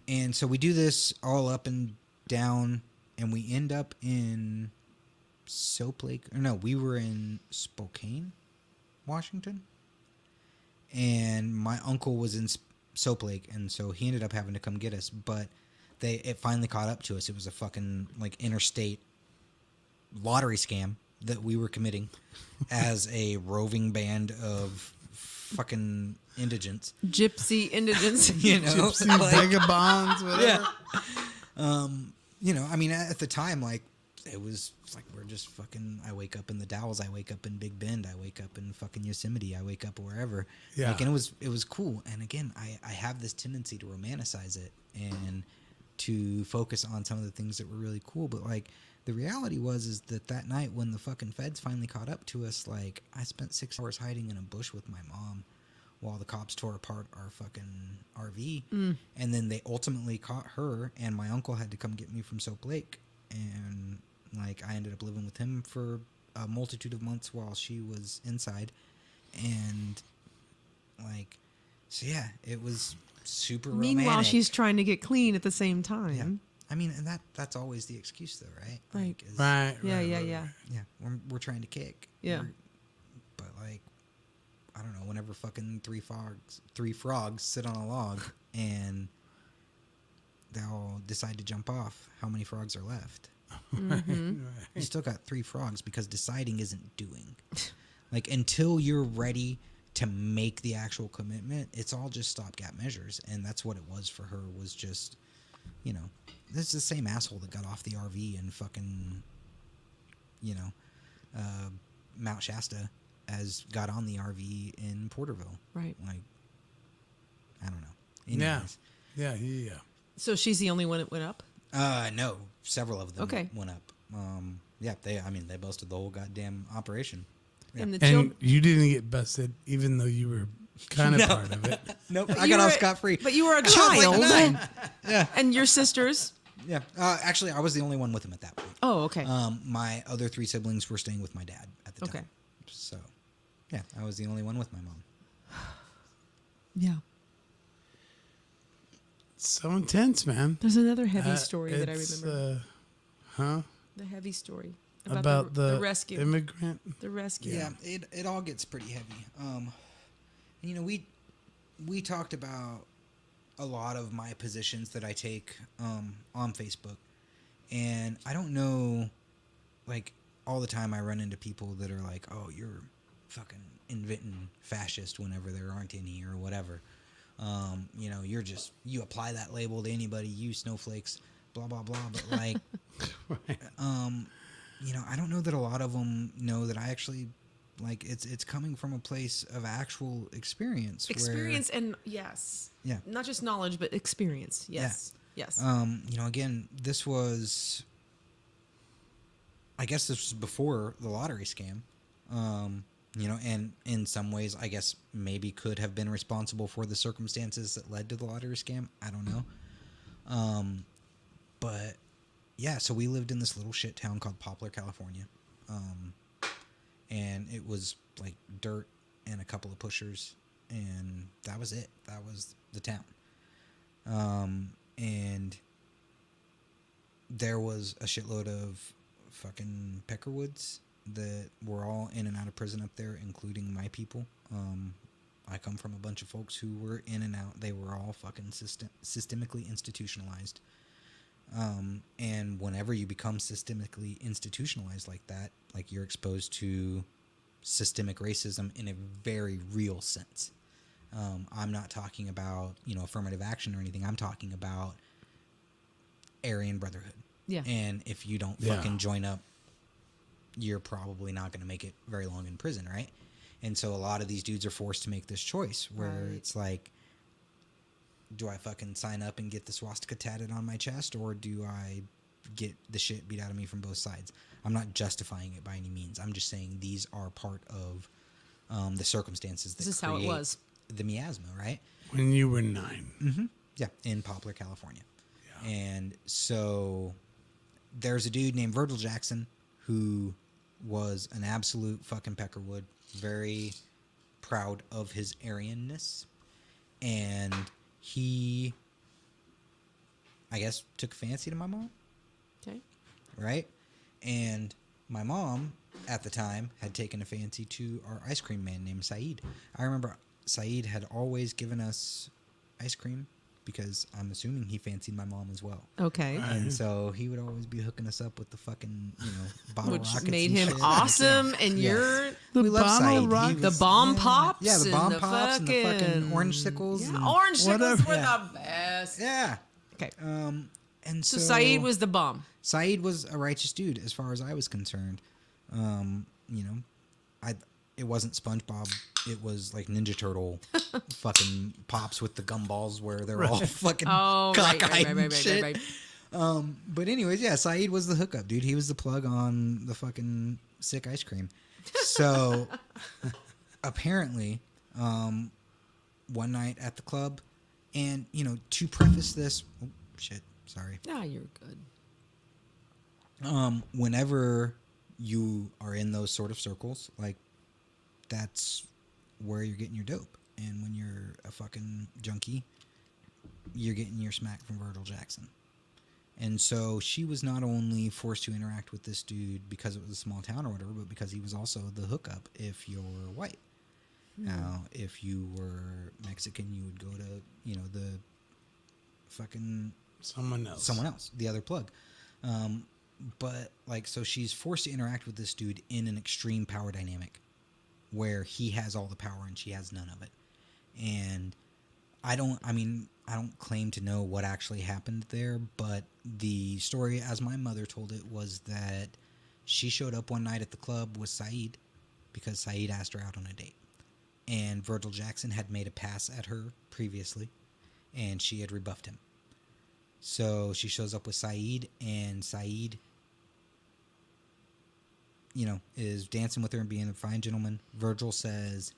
And so we do this all up and down, and we end up in Soap Lake. Or no, we were in Spokane, Washington. And my uncle was in Soap Lake, and so he ended up having to come get us. But it finally caught up to us. It was a fucking interstate lottery scam that we were committing as a roving band of fucking indigents.
Gypsy indigents.
Gypsy, vagabonds, whatever.
Yeah. At the time, it was we're just fucking, I wake up in the Dalles, I wake up in Big Bend, I wake up in fucking Yosemite, I wake up wherever.
Yeah.
And it was cool. And again, I have this tendency to romanticize it and to focus on some of the things that were really cool. But the reality is that night when the fucking feds finally caught up to us, I spent 6 hours hiding in a bush with my mom while the cops tore apart our fucking RV. And then they ultimately caught her, and my uncle had to come get me from Soap Lake. And I ended up living with him for a multitude of months while she was inside. And so yeah, it was super romantic.
Meanwhile, she's trying to get clean at the same time.
Yeah. And that's always the excuse, though, right?
Right.
Right.
Yeah.
Yeah, we're trying to kick.
Yeah.
But I don't know. Whenever fucking three frogs sit on a log and they'll decide to jump off, how many frogs are left?
Mm-hmm.
You still got 3 frogs because deciding isn't doing. Until you're ready to make the actual commitment, it's all just stopgap measures, and that's what it was for her. Was just, this is the same asshole that got off the RV and fucking, Mount Shasta as got on the RV in Porterville.
Right.
I don't know. Anyways.
Yeah.
So she's the only one that went up?
No, several of them
Okay.
went up. They busted the whole goddamn operation. Yeah.
And the
And
children.
you didn't get busted, even though you were kind of part of it.
Nope, I got off scot-free.
But you were a
I was
child.
9. Yeah.
And your sisters?
Yeah. Actually, I was the only one with him at that point.
Oh, okay.
My other 3 siblings were staying with my dad at the time.
Okay.
So, yeah, I was the only one with my mom.
Yeah.
So intense, man.
There's another heavy story that I
It's,
remember. The heavy story
About
the rescue.
immigrant.
The rescue.
Yeah, it all gets pretty heavy. We talked about a lot of my positions that I take on Facebook, and I don't know, all the time I run into people that are like, "Oh, you're fucking inventing fascist whenever there aren't any or whatever." You apply that label to anybody, you snowflakes, blah blah blah. But
Right.
I don't know that a lot of them know that I actually it's coming from a place of actual experience.
Experience and yes.
Yeah.
Not just knowledge, but experience. Yes.
Yeah.
Yes.
Again, this was before the lottery scam. And in some ways, I guess maybe could have been responsible for the circumstances that led to the lottery scam. I don't know. But yeah, so we lived in this little shit town called Poplar, California. And it was dirt and a couple of pushers, and that was it. That was the town. And there was a shitload of fucking Peckerwoods that were all in and out of prison up there, including my people. I come from a bunch of folks who were in and out. They were all fucking systemically institutionalized. And whenever you become systemically institutionalized like that, you're exposed to systemic racism in a very real sense. I'm not talking about, affirmative action or anything. I'm talking about Aryan Brotherhood.
Yeah.
And if you don't fucking join up, you're probably not going to make it very long in prison, right? And so a lot of these dudes are forced to make this choice where it's like, do I fucking sign up and get the swastika tatted on my chest, or do I get the shit beat out of me from both sides? I'm not justifying it by any means. I'm just saying these are part of the circumstances that
This is how it was.
The miasma, right?
When you were 9.
Yeah, in Poplar, California. Yeah. And so there's a dude named Virgil Jackson who was an absolute fucking peckerwood, very proud of his Aryanness. And he, I guess, took a fancy to my mom.
Okay.
Right? And my mom, at the time, had taken a fancy to our ice cream man named Saeed. I remember Saeed had always given us ice cream because I'm assuming he fancied my mom as well.
Okay.
And so he would always be hooking us up with the fucking, bottle
Which
rockets
made
and
him
shit.
awesome, and you're
We love
bottle
Saeed.
rock-
He
the
was-
bomb pops.
Yeah, the bomb
and
pops and the fucking orange sickles.
Yeah,
and,
orange sickles
whatever.
were
Yeah.
the best.
yeah.
Okay.
And
So Saeed was the bomb.
Saeed was a righteous dude as far as I was concerned. It wasn't SpongeBob. It was like Ninja Turtle fucking pops with the gumballs where they're all fucking cockeyed and shit. But anyways, yeah, Saeed was the hookup, dude. He was the plug on the fucking sick ice cream. So apparently, one night at the club, and to preface this, sorry.
Yeah, you're good.
Whenever you are in those sort of circles, like, that's where you're getting your dope. And when you're a fucking junkie, you're getting your smack from Virgil Jackson. And so she was not only forced to interact with this dude because it was a small town or whatever, but because he was also the hookup if you're white. Now, if you were Mexican, you would go to, the fucking...
Someone else.
The other plug. But, so she's forced to interact with this dude in an extreme power dynamic where he has all the power and she has none of it. And I don't claim to know what actually happened there, but the story, as my mother told it, was that she showed up one night at the club with Saeed because Saeed asked her out on a date. And Virgil Jackson had made a pass at her previously, and she had rebuffed him. So she shows up with Saeed, and Saeed, is dancing with her and being a fine gentleman. Virgil says,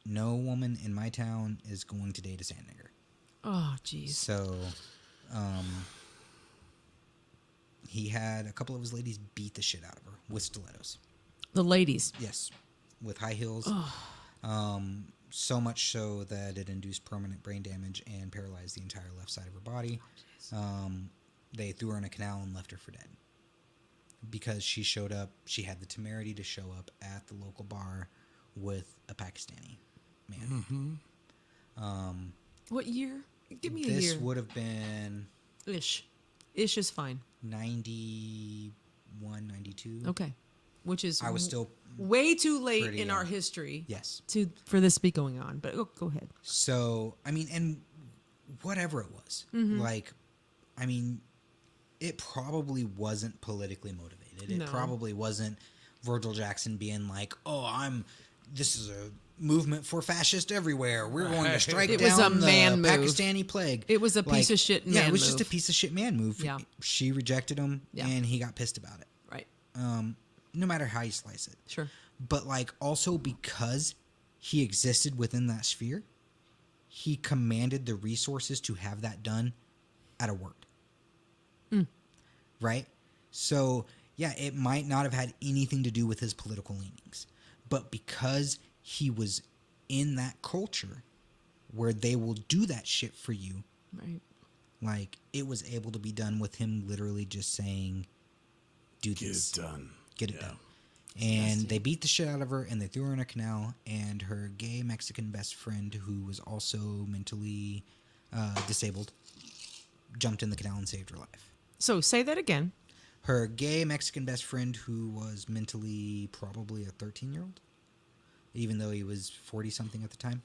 no woman in my town is going to date a sand nigger.
Oh, jeez.
So, he had a couple of his ladies beat the shit out of her with stilettos.
The ladies.
Yes, with high heels. So much so that it induced permanent brain damage and paralyzed the entire left side of her body. They threw her in a canal and left her for dead. Because she showed up, she had the temerity to show up at the local bar with a Pakistani man.
What year? Give me a
This
year.
would have been
Ish. Ish is fine.
91, 92.
Okay. Which is
I was still
way too late
pretty
in
young.
our history.
Yes.
For this to be going on. But go ahead.
So, and whatever it was, it probably wasn't politically motivated. It
No.
probably wasn't Virgil Jackson being like, this is a movement for fascist everywhere. We're going to strike
It
down
was a
the
man move.
Pakistani plague.
It was a piece of shit
Yeah,
man
it was just a
move.
piece of shit man move.
Yeah.
She rejected him,
Yeah.
and he got pissed about it.
Right.
No matter how you slice it.
Sure.
But also because he existed within that sphere, he commanded the resources to have that done at a word. Right? So, yeah, it might not have had anything to do with his political leanings. But because he was in that culture where they will do that shit for you,
Right.
it was able to be done with him literally just saying, do this. Get it done. And they beat the shit out of her, and they threw her in a canal, and her gay Mexican best friend, who was also mentally disabled, jumped in the canal and saved her life.
So say that again.
Her gay Mexican best friend, who was mentally probably a 13-year-old, even though he was 40-something at the time,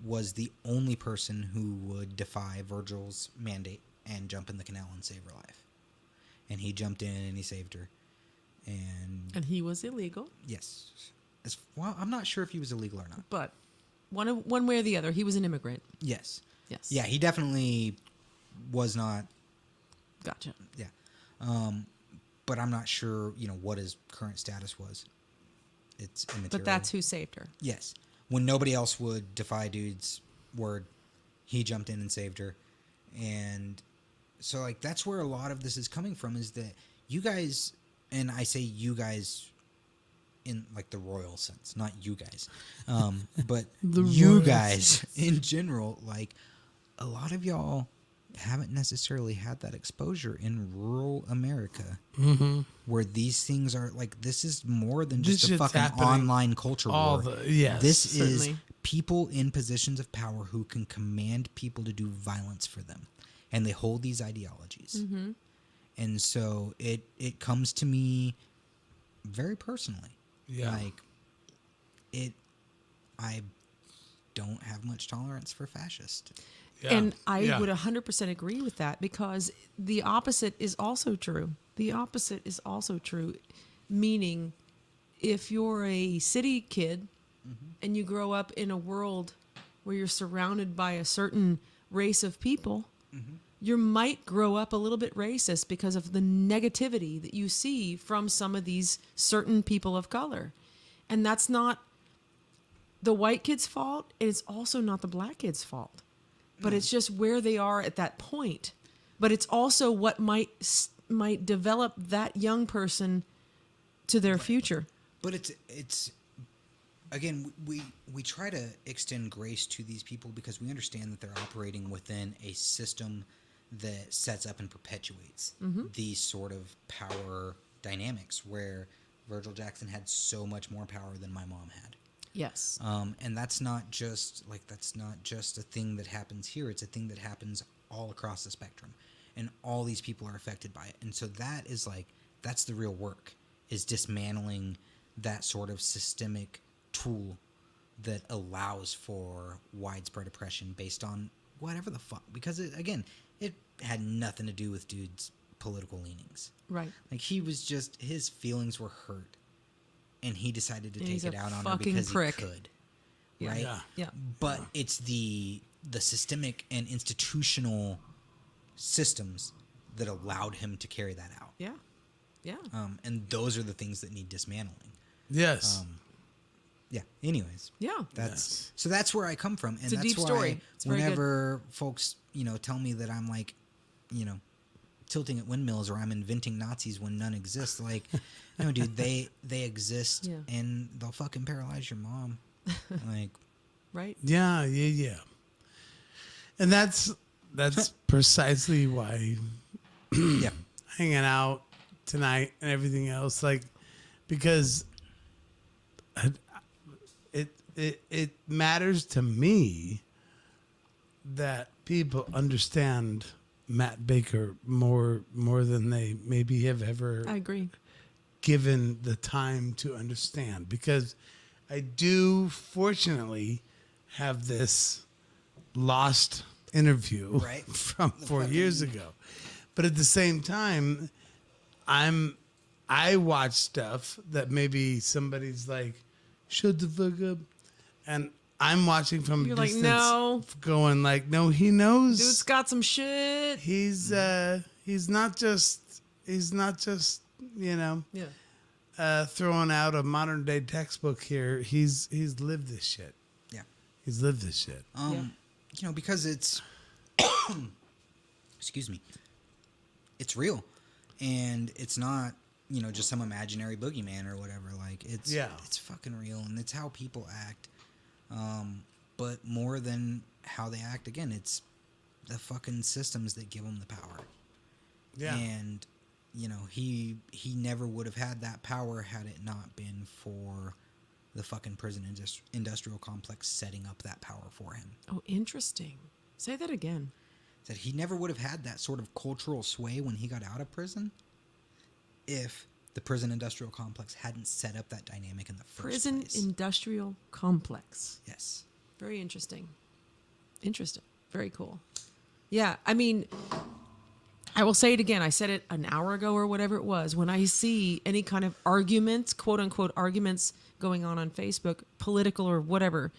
was the only person who would defy Virgil's mandate and jump in the canal and save her life. And he jumped in and he saved her. And
he was illegal.
yes. Well, I'm not sure if he was illegal or not.
But one way or the other, he was an immigrant.
Yes.
Yes.
Yeah, he definitely was not.
Gotcha.
Yeah. But I'm not sure, what his current status was. It's immaterial.
But that's who saved her.
Yes. When nobody else would defy dude's word, he jumped in and saved her. And so, like, that's where a lot of this is coming from, is that you guys, and I say you guys in, like, the royal sense, not you guys, but you
royal
guys in general, like, a lot of y'all haven't necessarily had that exposure in rural America, where these things are, like, this is more than
This
just a
shit's
fucking
happening
online culture war.
Yes,
This is
certainly.
people in positions of power who can command people to do violence for them, and they hold these ideologies. And so it comes to me very personally.
Yeah.
Like, I don't have much tolerance for fascist.
Yeah.
And I
Yeah.
would 100% agree with that, because the opposite is also true. The opposite is also true, meaning if you're a city kid and you grow up in a world where you're surrounded by a certain race of people, you might grow up a little bit racist because of the negativity that you see from some of these certain people of color. And that's not the white kid's fault, and it's also not the black kid's fault. But it's just where they are at that point. But it's also what might develop that young person to their future.
But it's again, we try to extend grace to these people because we understand that they're operating within a system that sets up and perpetuates these sort of power dynamics, where Virgil Jackson had so much more power than my mom had.
Yes.
And that's not just a thing that happens here. It's a thing that happens all across the spectrum, and all these people are affected by it. And so that's the real work, is dismantling that sort of systemic tool that allows for widespread oppression based on whatever the fuck. Because it had nothing to do with dude's political leanings.
Right.
Like, his feelings were hurt, and he decided to
And
take
he's
it
a
out on her
fucking
because
prick.
he could.
Yeah.
Right?
Yeah.
But it's the systemic and institutional systems that allowed him to carry that out.
Yeah. Yeah.
And those are the things that need dismantling.
Yes.
Yeah. Anyways.
Yeah.
So that's where I come from, and
It's a
that's
deep
why
story. It's very
whenever folks, tell me that I'm like, tilting at windmills, or I'm inventing Nazis when none exist, like, no, dude, they exist,
Yeah.
and they'll fucking paralyze your mom. Like,
Right.
Yeah. And that's precisely why
yeah.
hanging out tonight and everything else, like, because it matters to me that people understand Matt Baker more than they maybe have ever
I agree.
given the time to understand, because I do fortunately have this lost interview
Right.
from 4 years ago. But at the same time, I watch stuff that maybe somebody's like, shut the fuck up. And I'm watching from
You're
a
like,
distance,
no.
going like, no, he knows.
Dude's got some shit.
He's not just
Yeah.
throwing out a modern day textbook here. He's lived this shit.
Yeah.
He's lived this shit.
Because it's, excuse me, it's real, and it's not, just some imaginary boogeyman or whatever. Like, it's fucking real, and it's how people act. But more than how they act, again, it's the fucking systems that give them the power.
Yeah.
And, he never would have had that power had it not been for the fucking prison industrial complex setting up that power for him.
Oh, interesting. Say that again.
That he never would have had that sort of cultural sway when he got out of prison if the prison industrial complex hadn't set up that dynamic in the first
Prison
place.
industrial complex.
Yes.
Very interesting. Interesting. Very cool. Yeah. I mean, I will say it again. I said it an hour ago or whatever it was. When I see any kind of arguments, quote unquote arguments going on Facebook, political or whatever,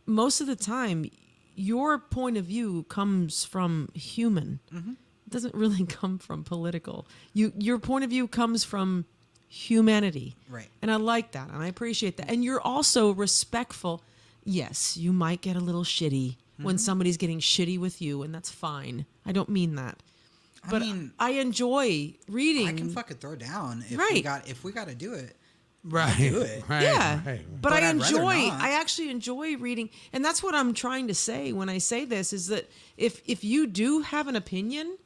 most of the time, your point of view comes from human.
Mm-hmm.
It doesn't really come from political. Your point of view comes from humanity.
Right.
And I like that. And I appreciate that. And you're also respectful. Yes, you might get a little shitty when somebody's getting shitty with you, and that's fine. I don't mean that. But I enjoy reading.
I can fucking throw down if we got to do it.
Right.
Do it.
Right.
Yeah.
Right.
But I
I'd rather
enjoy,
not.
I actually enjoy reading. And that's what I'm trying to say when I say this is that if you do have an opinion,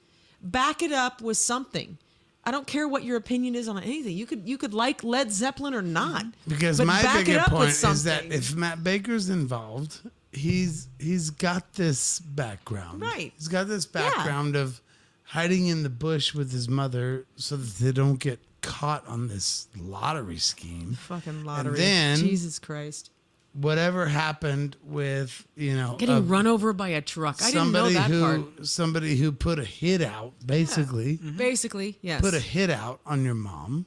back it up with something. I don't care what your opinion is on anything. You could like Led Zeppelin or not.
Because
but
my
back it
bigger
up
point
with
is that
something.
if Matt Baker's involved, he's got this background.
Right.
He's got this background of hiding in the bush with his mother so that they don't get caught on this lottery scheme.
Fucking lottery.
And then
Jesus Christ.
whatever happened with,
Getting run over by a truck. I didn't know that part.
somebody who put a hit out, basically.
Basically, yes.
Put a hit out on your mom.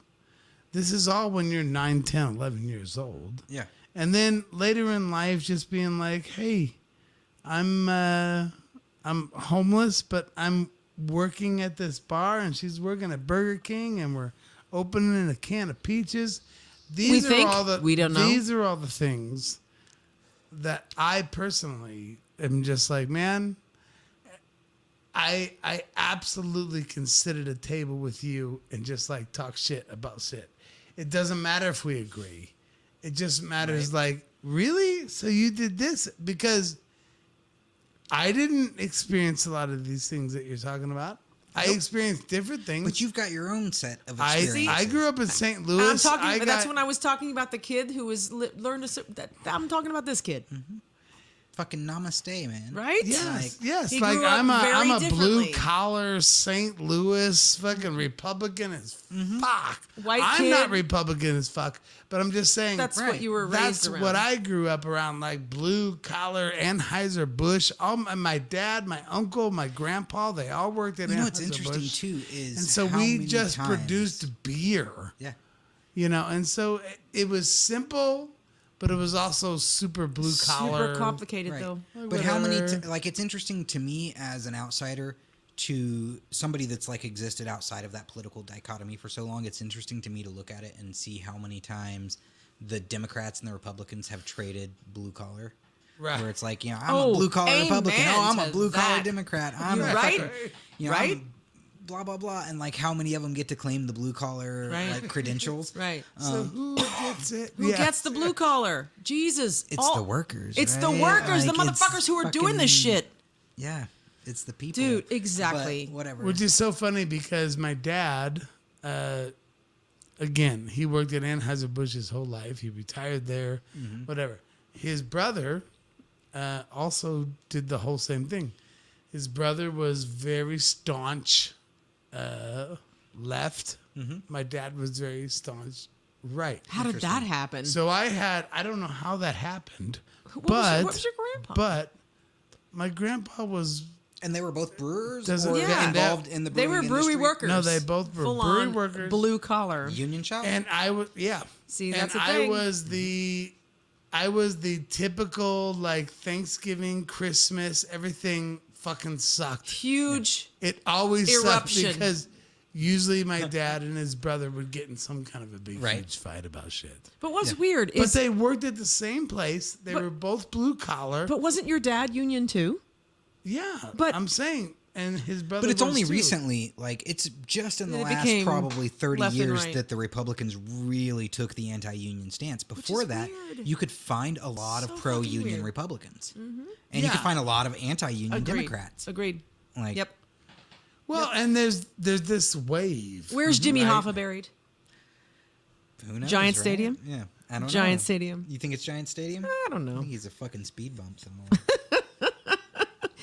This is all when you're 9, 10, 11 years old.
Yeah.
And then later in life, just being like, hey, I'm homeless, but I'm working at this bar, and she's working at Burger King, and we're opening a can of peaches.
We don't know.
These are all the things that I personally am just like, man, I absolutely can sit at a table with you and just like talk shit about shit. It doesn't matter if we agree. It just matters like, really? So you did this? Because I didn't experience a lot of these things that you're talking about. I experienced different things.
But you've got your own set of experiences.
I grew up in St. Louis.
That's when I was talking about the kid who was learned to. I'm talking about this kid.
Fucking namaste, man.
Right?
Yes.
He
Like
grew up
I'm
very
a blue
differently.
collar St. Louis fucking Republican as fuck.
White
I'm
kid.
not Republican as fuck, but I'm just saying
That's what you were raised
that's
around.
what I grew up around, like blue collar Anheuser-Busch. All my dad, my uncle, my grandpa, they all worked at
You know
Anheuser-Busch.
what's interesting too is
And so
how
we
many
just
times-
produced beer.
Yeah.
And so it was simple, but it was also super blue collar.
Super complicated
Right.
though.
But how many
whatever.
it's interesting to me as an outsider, to somebody that's like existed outside of that political dichotomy for so long. It's interesting to me to look at it and see how many times the Democrats and the Republicans have traded blue collar.
Right.
Where it's like, I'm a blue collar
amen
Republican. Oh, I'm a
to
blue collar
that.
Democrat. I'm
You're
a
right.
fucking,
Right?
I'm blah blah blah, and like how many of them get to claim the blue collar
Right.
like credentials?
Right.
So who gets it?
Who gets the blue collar? Jesus.
It's the workers.
It's the
right?
workers, the
Like, it's
motherfuckers who are doing this
fucking-
shit.
Yeah, it's the people.
Dude, exactly.
But whatever.
Which is so funny because my dad, again, he worked at Anheuser-Busch his whole life. He retired there, whatever. His brother also did the whole same thing. His brother was very staunch left. My dad was very staunch right.
How did that happen?
So I don't know how that happened,
what was your grandpa?
But my grandpa was.
And they were both brewers
Doesn't-
or
Yeah.
involved in the
They
brewing
were brewery
industry?
workers.
No, they both were
Full
brewery
on
workers.
blue collar.
Union shop?
And I was,
See,
and
that's the
I
thing.
was the typical like Thanksgiving, Christmas, everything fucking sucked.
Huge.
It always
Eruption.
sucked because usually my dad and his brother would get in some kind of a big
Right.
huge fight about shit.
But what's weird
But
is,
they worked at the same place. They
But-
were both blue collar.
but wasn't your dad union too?
Yeah,
but-
I'm saying, and his brother.
But it's
was
only
too.
recently, like it's just in the
It
last
became
probably 30
left and
years
right.
that the Republicans really took the anti-union stance. Before
is
that,
weird.
you could find a lot
So
of pro-union
fucking weird.
Republicans. And you
Yeah.
could find a lot of anti-union
Agreed.
Democrats.
Agreed.
Like,
Yep.
Well, and there's this wave.
Where's Jimmy
right?
Hoffa buried?
who knows,
Giant
right?
Stadium?
Yeah, I don't
Giant
know.
Stadium.
You think it's Giant Stadium?
I don't
I
know.
think he's a fucking speed bump somewhere.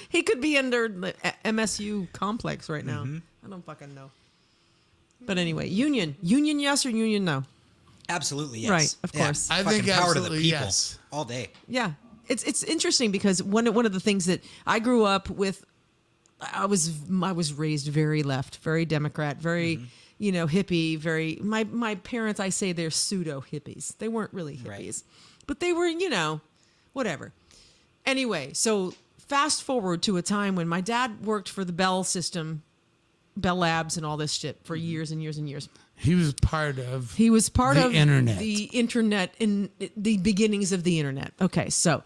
He could be under the MSU complex right now. I don't fucking know. But anyway, union yes or union no?
Absolutely, yes.
Right, of
Yeah,
course.
I
fucking
think
power to
absolutely
the people
yes.
all day.
Yeah, it's interesting because one of the things that I grew up with I was raised very left, very Democrat, very hippie, very my parents, I say they're pseudo hippies. They weren't really hippies.
Right.
But they were, whatever. Anyway, so fast forward to a time when my dad worked for the Bell Labs and all this shit for years and years and years.
He was part of
the
internet.
The internet in the beginnings of the internet. Okay, so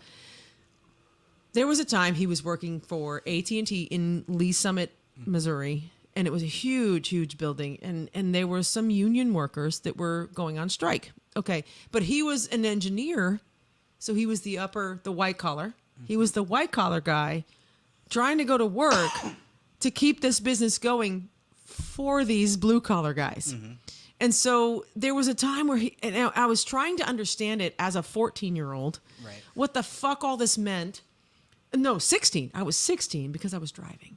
there was a time he was working for AT&T in Lee Summit, Missouri, and it was a huge, huge building, and there were some union workers that were going on strike. Okay, but he was an engineer, so he was the white collar. He was the white collar guy trying to go to work to keep this business going for these blue collar guys. And so there was a time where I was trying to understand it as a 14-year-old,
Right.
what the fuck all this meant. No, 16. I was 16 because I was driving.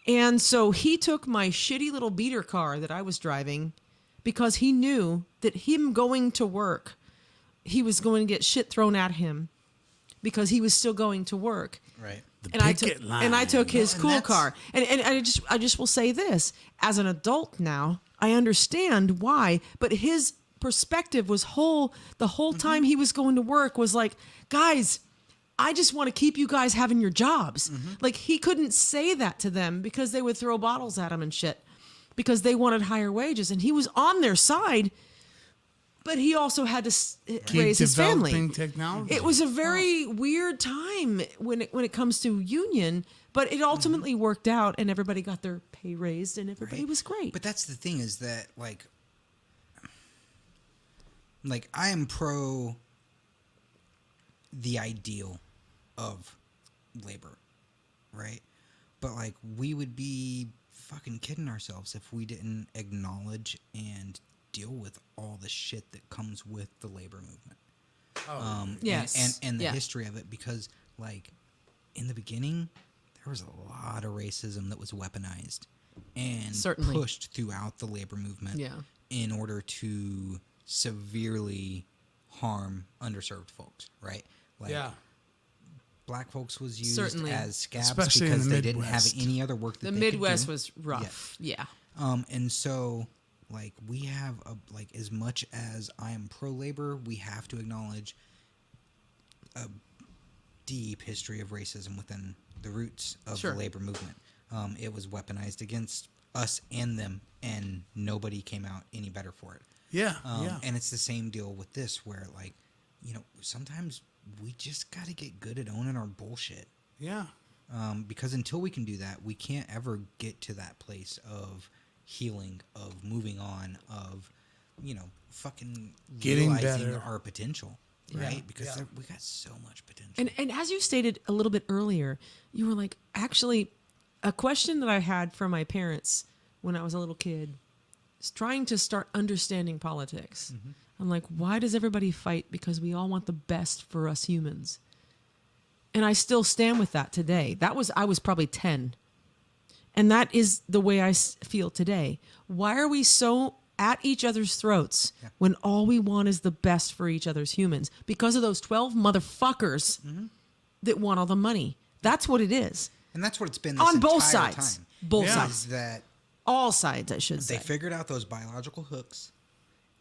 And so he took my shitty little beater car that I was driving because he knew that him going to work, he was going to get shit thrown at him because he was still going to work.
Right.
The picket line.
And I took his
Well, and
cool
that's-
car. And I just will say this, as an adult now, I understand why, but his perspective was the whole time he was going to work was like, guys, I just want to keep you guys having your jobs. Like, he couldn't say that to them because they would throw bottles at him and shit because they wanted higher wages. And he was on their side, but he also had to raise his family.
Developing technology.
It was a very weird time when it comes to union, but it ultimately worked out and everybody got their pay raised and everybody
Right.
was great.
But that's the thing is that like I am pro the ideal of labor, right? But like we would be fucking kidding ourselves if we didn't acknowledge and deal with all the shit that comes with the labor movement.
Yes.
And the
Yeah.
history of it, because like in the beginning there was a lot of racism that was weaponized and
Certainly.
pushed throughout the labor movement
Yeah.
in order to severely harm underserved folks, right? Like
yeah.
black folks was used
Certainly.
as scabs
Especially in
because
the
they didn't have
Midwest.
any other work that
The
they could
Midwest
do.
was rough. Yeah.
And so like we have like as much as I am pro labor, we have to acknowledge a deep history of racism within the roots of
Sure.
the labor movement. It was weaponized against us and them, and nobody came out any better for it.
Yeah. Yeah.
And it's the same deal with this, where like, sometimes we just got to get good at owning our bullshit.
Yeah.
Because until we can do that, we can't ever get to that place of healing, of moving on, of, fucking
Getting
realizing
better.
our potential, right?
Yeah,
Because
yeah.
we got so much potential.
And as you stated a little bit earlier, you were like, actually, a question that I had from my parents when I was a little kid is trying to start understanding politics. I'm like, why does everybody fight? Because we all want the best for us humans. And I still stand with that today. I was probably 10. And that is the way I feel today. Why are we so at each other's throats when all we want is the best for each other's humans? Because of those 12 motherfuckers that want all the money. That's what it is.
And that's what it's been this
On both
entire
sides.
time.
Both
Yeah.
Is
sides.
that
All sides, I should say.
they figured out those biological hooks,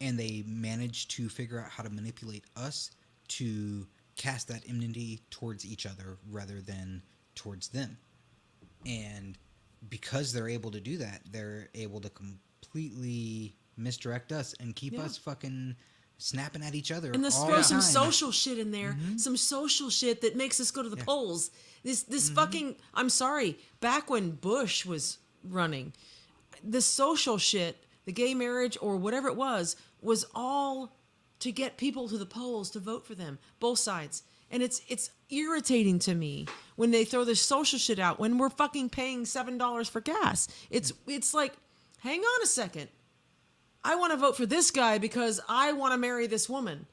and they managed to figure out how to manipulate us to cast that enmity towards each other rather than towards them. And because they're able to do that, they're able to completely misdirect us and keep us fucking snapping at each other.
And let's
all
throw
the
some
time.
social shit in there. Some social shit that makes us go to the polls. This fucking, I'm sorry, back when Bush was running, the social shit, the gay marriage or whatever it was all to get people to the polls to vote for them. Both sides. And it's irritating to me when they throw this social shit out when we're fucking paying $7 for gas. It's like, hang on a second. I want to vote for this guy because I want to marry this woman.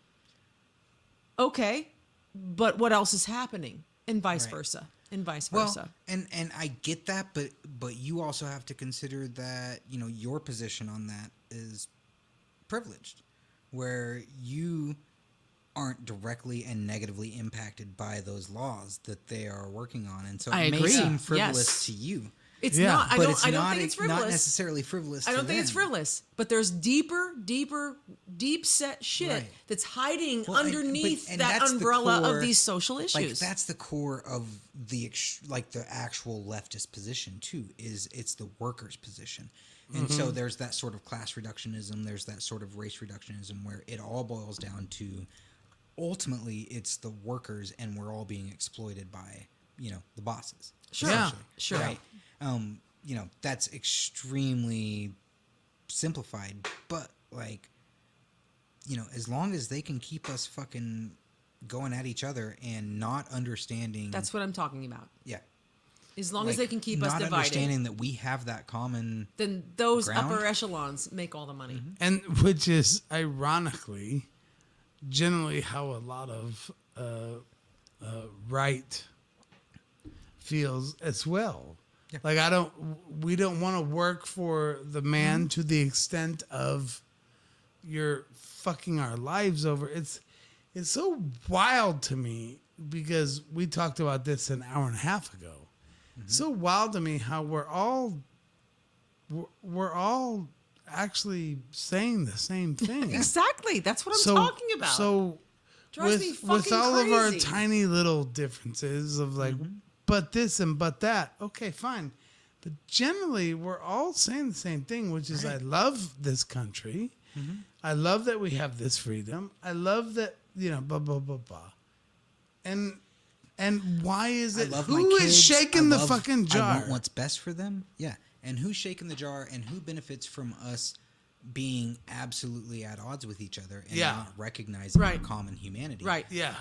Okay, but what else is happening? And vice
Right.
versa. And vice
Well,
versa.
and I get that, but you also have to consider that your position on that is privileged, where you aren't directly and negatively impacted by those laws that they are working on, and so
I
it may
agree.
seem frivolous
Yes.
to you.
It's
Yeah.
not. I
but
don't.
it's
I don't
not,
think it's
not
frivolous.
necessarily frivolous.
I don't
to
think it's
them.
frivolous, but there's deeper, deep set shit
Right.
that's hiding
Well,
underneath
and
that
that's the
umbrella
core-
of these social issues.
Like that's the core of the the actual leftist position too. Is it's the workers' position, and so there's that sort of class reductionism. There's that sort of race reductionism where it all boils down to ultimately it's the workers, and we're all being exploited by the bosses.
Sure.
Yeah.
essentially,
Sure.
Right. That's extremely simplified, but as long as they can keep us fucking going at each other and not understanding.
That's what I'm talking about.
Yeah.
As long as they can keep us
not
divided,
understanding that we have that common.
then those
ground.
upper echelons make all the money.
And which is ironically, generally how a lot of right feels as well.
Yeah.
Like we don't want to work for the man to the extent of you're fucking our lives over. It's so wild to me because we talked about this an hour and a half ago. It's so wild to me how we're all actually saying the same thing.
Exactly. That's what I'm talking about.
So
Drives me
with
fucking
all of our
crazy.
tiny little differences of like, but this and but that, okay, fine. But generally, we're all saying the same thing, which is I love this country. I love that we have this freedom. I love that, blah, blah, blah, blah. And why is
I
it?
love
Who
my
is
kids.
shaking
I
the
love-
fucking jar?
I want what's best for them. Yeah. And who's shaking the jar and who benefits from us being absolutely at odds with each other and
Yeah.
not recognizing
Right.
our common humanity.
right.
Yeah.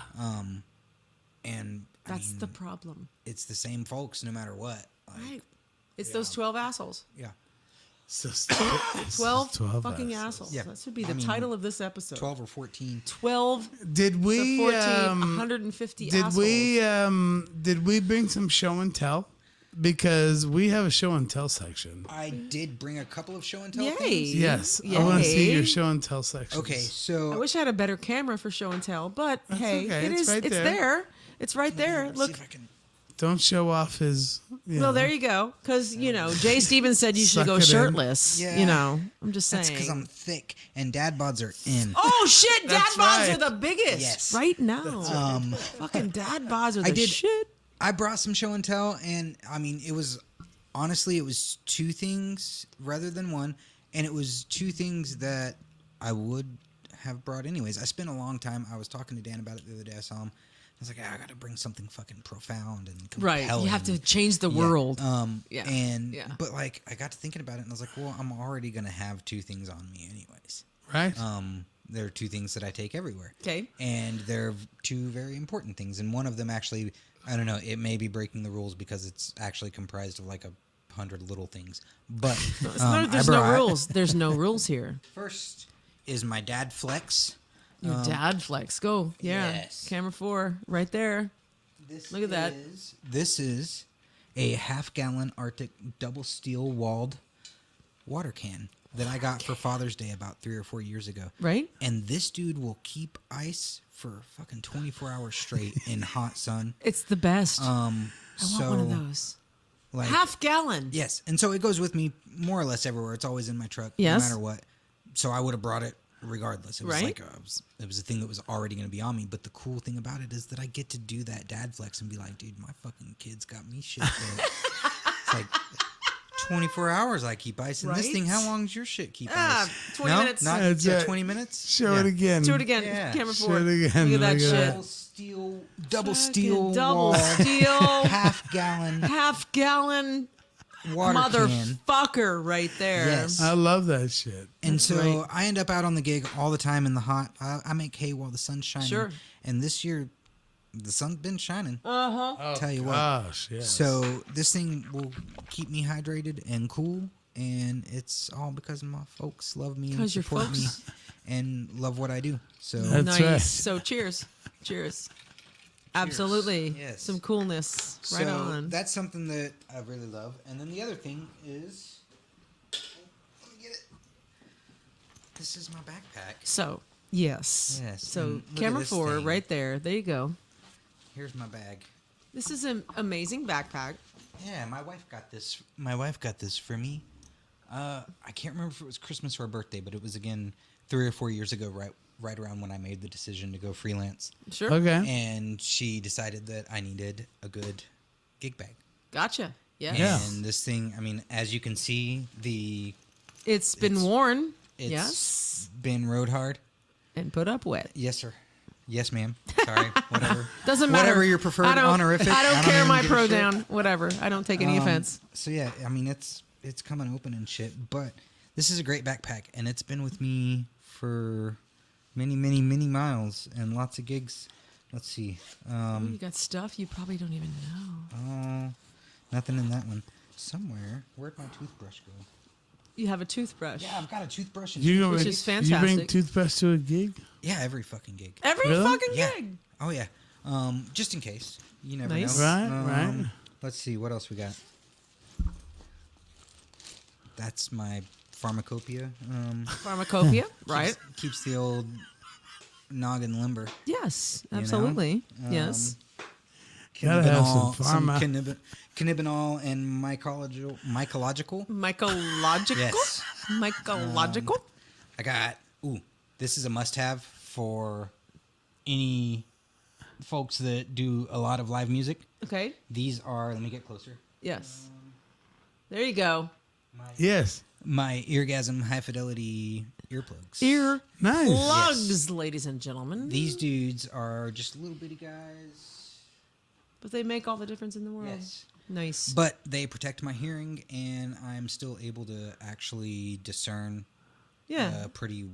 And
That's the problem.
it's the same folks no matter what.
Right. It's those 12 assholes.
Yeah.
It's just
12
12
fucking
assholes.
assholes.
Yeah.
That should be the
I mean,
title of this episode.
12 or 14.
12
Did we
to 14, 150
did
assholes.
did we bring some show and tell? Because we have a show and tell section.
I did bring a couple of show and tell
Yay.
things.
Yes, I want to see
Yay.
your show and tell section.
Okay, so
I wish I had a better camera for show and tell, but hey,
okay.
it
It's
is.
right
It's
there.
there. It's right there.
let's
Look.
see if I can.
Don't show off his.
Well, there you go. Because Jay Stevens said you should
Suck
go
it in.
shirtless.
Yeah.
I'm just saying.
That's because I'm thick and dad bods are in.
Oh shit! Dad
That's
bods
right.
are the biggest
Yes.
right now. Fucking dad bods are the
did-
shit.
I brought some show and tell, and I mean, it was two things rather than one, and it was two things that I would have brought anyways. I spent a long time. I was talking to Dan about it the other day. I saw him. I was like, I got to bring something fucking profound and compelling.
Right. You have to change the world. Yeah. Yeah.
But like, I got to thinking about it, and I was like, well, I'm already gonna have two things on me anyways.
right.
There are two things that I take everywhere.
Okay.
And they're two very important things. And one of them actually, I don't know, it may be breaking the rules because it's actually comprised of like 100 little things. But
There's no rules. There's no rules here.
First is my dad flex.
Your dad flex. Go. Yeah.
yes.
Camera 4 right there. Look at that.
This is a half-gallon Arctic double steel walled water can that I got for Father's Day about 3 or 4 years ago.
Right?
And this dude will keep ice for fucking 24 hours straight in hot sun.
It's the best. I
So,
want one of those.
like,
Half gallon.
yes, and so it goes with me more or less everywhere. It's always in my truck,
Yes.
no matter what. So I would have brought it regardless. It was
Right.
like it was a thing that was already going to be on me. But the cool thing about it is that I get to do that dad flex and be like, dude, my fucking kids got me shit. Bro. It's like 24 hours I keep ice. And this
Right?
thing, how long does your shit keep
Ah,
ice?
20 minutes.
Not
That's
yeah,
it.
20 minutes.
show
Yeah.
it again.
Do it again.
Yeah.
Camera
Show
4.
it again.
Look at that
Look at
shit.
that.
Double steel
Double
wall,
steel.
half gallon
Half gallon
water can.
motherfucker right there.
Yes.
I love that shit.
And so
right.
I end up out on the gig all the time in the hot. I make hay while the sun's shining.
Sure.
And this year, the sun's been shining.
Oh,
Tell you what.
gosh, yes.
So this thing will keep me hydrated and cool. And it's all because my folks love me and
'Cause your
support me
folks-
and love what I do. So
That's
Nice.
right.
So cheers. Cheers. Absolutely.
Yes.
Some coolness. Right
so
on.
that's something that I really love. And then the other thing is, let me get it. This is my backpack.
So, yes.
Yes,
So,
and look at
camera
this
4
thing.
right there. There you go.
Here's my bag.
This is an amazing backpack.
Yeah, my wife got this. My wife got this for me. I can't remember if it was Christmas or a birthday, but it was again 3 or 4 years ago, right around when I made the decision to go freelance.
Sure.
Okay.
And she decided that I needed a good gig bag.
Gotcha. Yeah.
Yeah.
And this thing, I mean, as you can see,
It's been worn.
it's
Yes.
been rode hard.
And put up wet.
Yes, sir. Yes, ma'am. Sorry. Whatever.
Doesn't matter.
Whatever your preferred
I don't,
honorific.
I don't care
even
my
give a shit.
pronoun. Whatever. I don't take any offense.
So yeah, I mean it's coming open and shit, but this is a great backpack and it's been with me for many miles and lots of gigs. Let's see.
You got stuff you probably don't even know.
Nothing in that one. Somewhere. Where'd my toothbrush go?
You have a toothbrush.
Yeah, I've got a toothbrush and
You
Which
bring-
is
You bring
fantastic.
toothbrush to a gig?
yeah, every fucking gig.
Every
Really?
fucking
Yeah.
gig.
Oh yeah. Just in case. You never
Nice.
know.
Right.
Let's see what else we got. That's my pharmacopoeia.
Pharmacopoeia, right?
Keeps the old noggin limber.
Yes,
know?
absolutely. Yes.
Gotta have some
some
pharma.
cannabinol and mycological.
Mycological?
Yes.
Mycological?
I got. This is a must-have for any folks that do a lot of live music.
Okay.
These are. Let me get closer.
Yes. There you go.
Yes.
My Eargasm high fidelity earplugs.
Ear
Nice.
plugs, ladies and gentlemen.
These dudes are just little bitty guys.
But they make all the difference in the world.
Yes.
Nice.
But they protect my hearing, and I'm still able to actually discern
yeah.
a pretty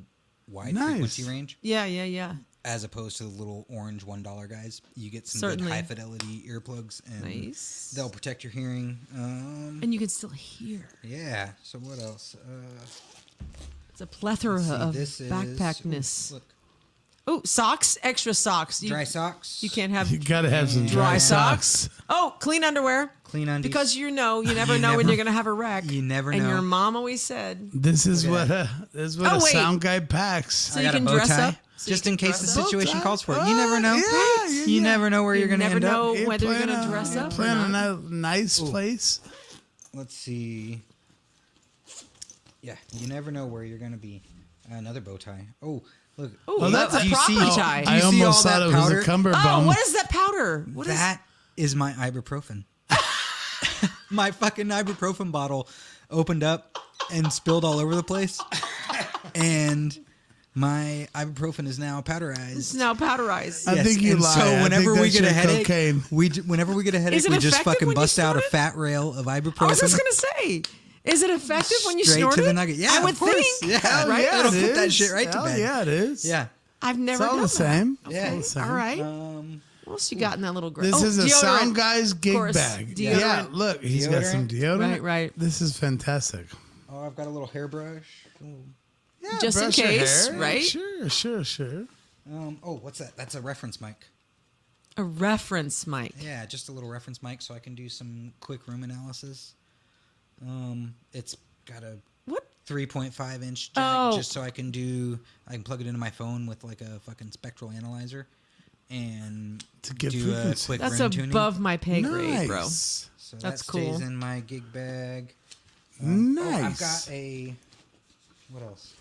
wide
Nice.
frequency range.
Yeah.
As opposed to the little orange $1 guys. You get some
Certainly.
good high fidelity earplugs, and
Nice.
they'll protect your hearing.
And you can still hear.
Yeah. So what else?
It's a plethora
let's see,
of
this is-
backpackness.
Look,
Oh, socks, extra socks.
dry socks.
You can't have
You gotta have some
dry
dry
socks.
socks.
Oh, clean underwear.
Clean undies.
Because you never
You
know when
never-
you're gonna have a wreck.
you never
and
know.
your mom always said,
This is
Look
what
at
a
wait.
sound guy packs.
so
I
you
got a
can
bow
dress
tie,
up. So
just
you
in
can
case the
dress up.
situation
Bow tie?
calls for it. You never know.
Yeah,
You never know where
You
you're going to
never
end
know
up.
whether you're gonna dress up or
Plan a
not.
nice place.
Let's see. Yeah, you never know where you're going to be. Another bow tie. Oh, look.
Oh,
that's
a
Do you
proper
see-
tie.
do
I
you see
almost
all
thought
that
it was
powder?
a cummerbund.
Oh, what is that powder? What is
That is my ibuprofen. My fucking ibuprofen bottle opened up and spilled all over the place. And my ibuprofen is now powderized.
It's now powderized.
I think you
and
lie.
So
I
whenever
think
we
that's
get a
your
headache,
cocaine.
whenever we get a headache,
Is it
we just
effective
fucking
when you
bust out a
snort it?
fat rail of ibuprofen.
I was just gonna say, is it effective when you
Straight
snort
to the
it?
nugget. Yeah,
I would
of course.
think.
Yeah,
Hell
right?
yeah,
It'll
it
put that
is.
shit right to
Hell
bed.
yeah, it is.
Yeah.
I've
It's
never
all
done
the
that.
same. It's
Yeah.
all the same.
All right. what else you got in that little?
This is a
deodorant.
sound guy's gig
course,
bag.
deodorant.
Yeah, look, he's got some deodorant.
Right.
This is fantastic.
Oh, I've got a little hairbrush.
Yeah,
Just in
brush your
case,
hair.
right?
Sure.
Oh, what's that? That's a reference mic.
A reference mic.
Yeah, just a little reference mic so I can do some quick room analysis. It's got a
What?
3.5 inch jack
Oh.
just so I can plug it into my phone with like a fucking spectral analyzer and
To get
do a
frequency.
quick
That's
room tuning.
above my pay grade, bro.
Nice.
So
That's
that stays
cool.
in my gig bag.
Nice.
I've got a. What else?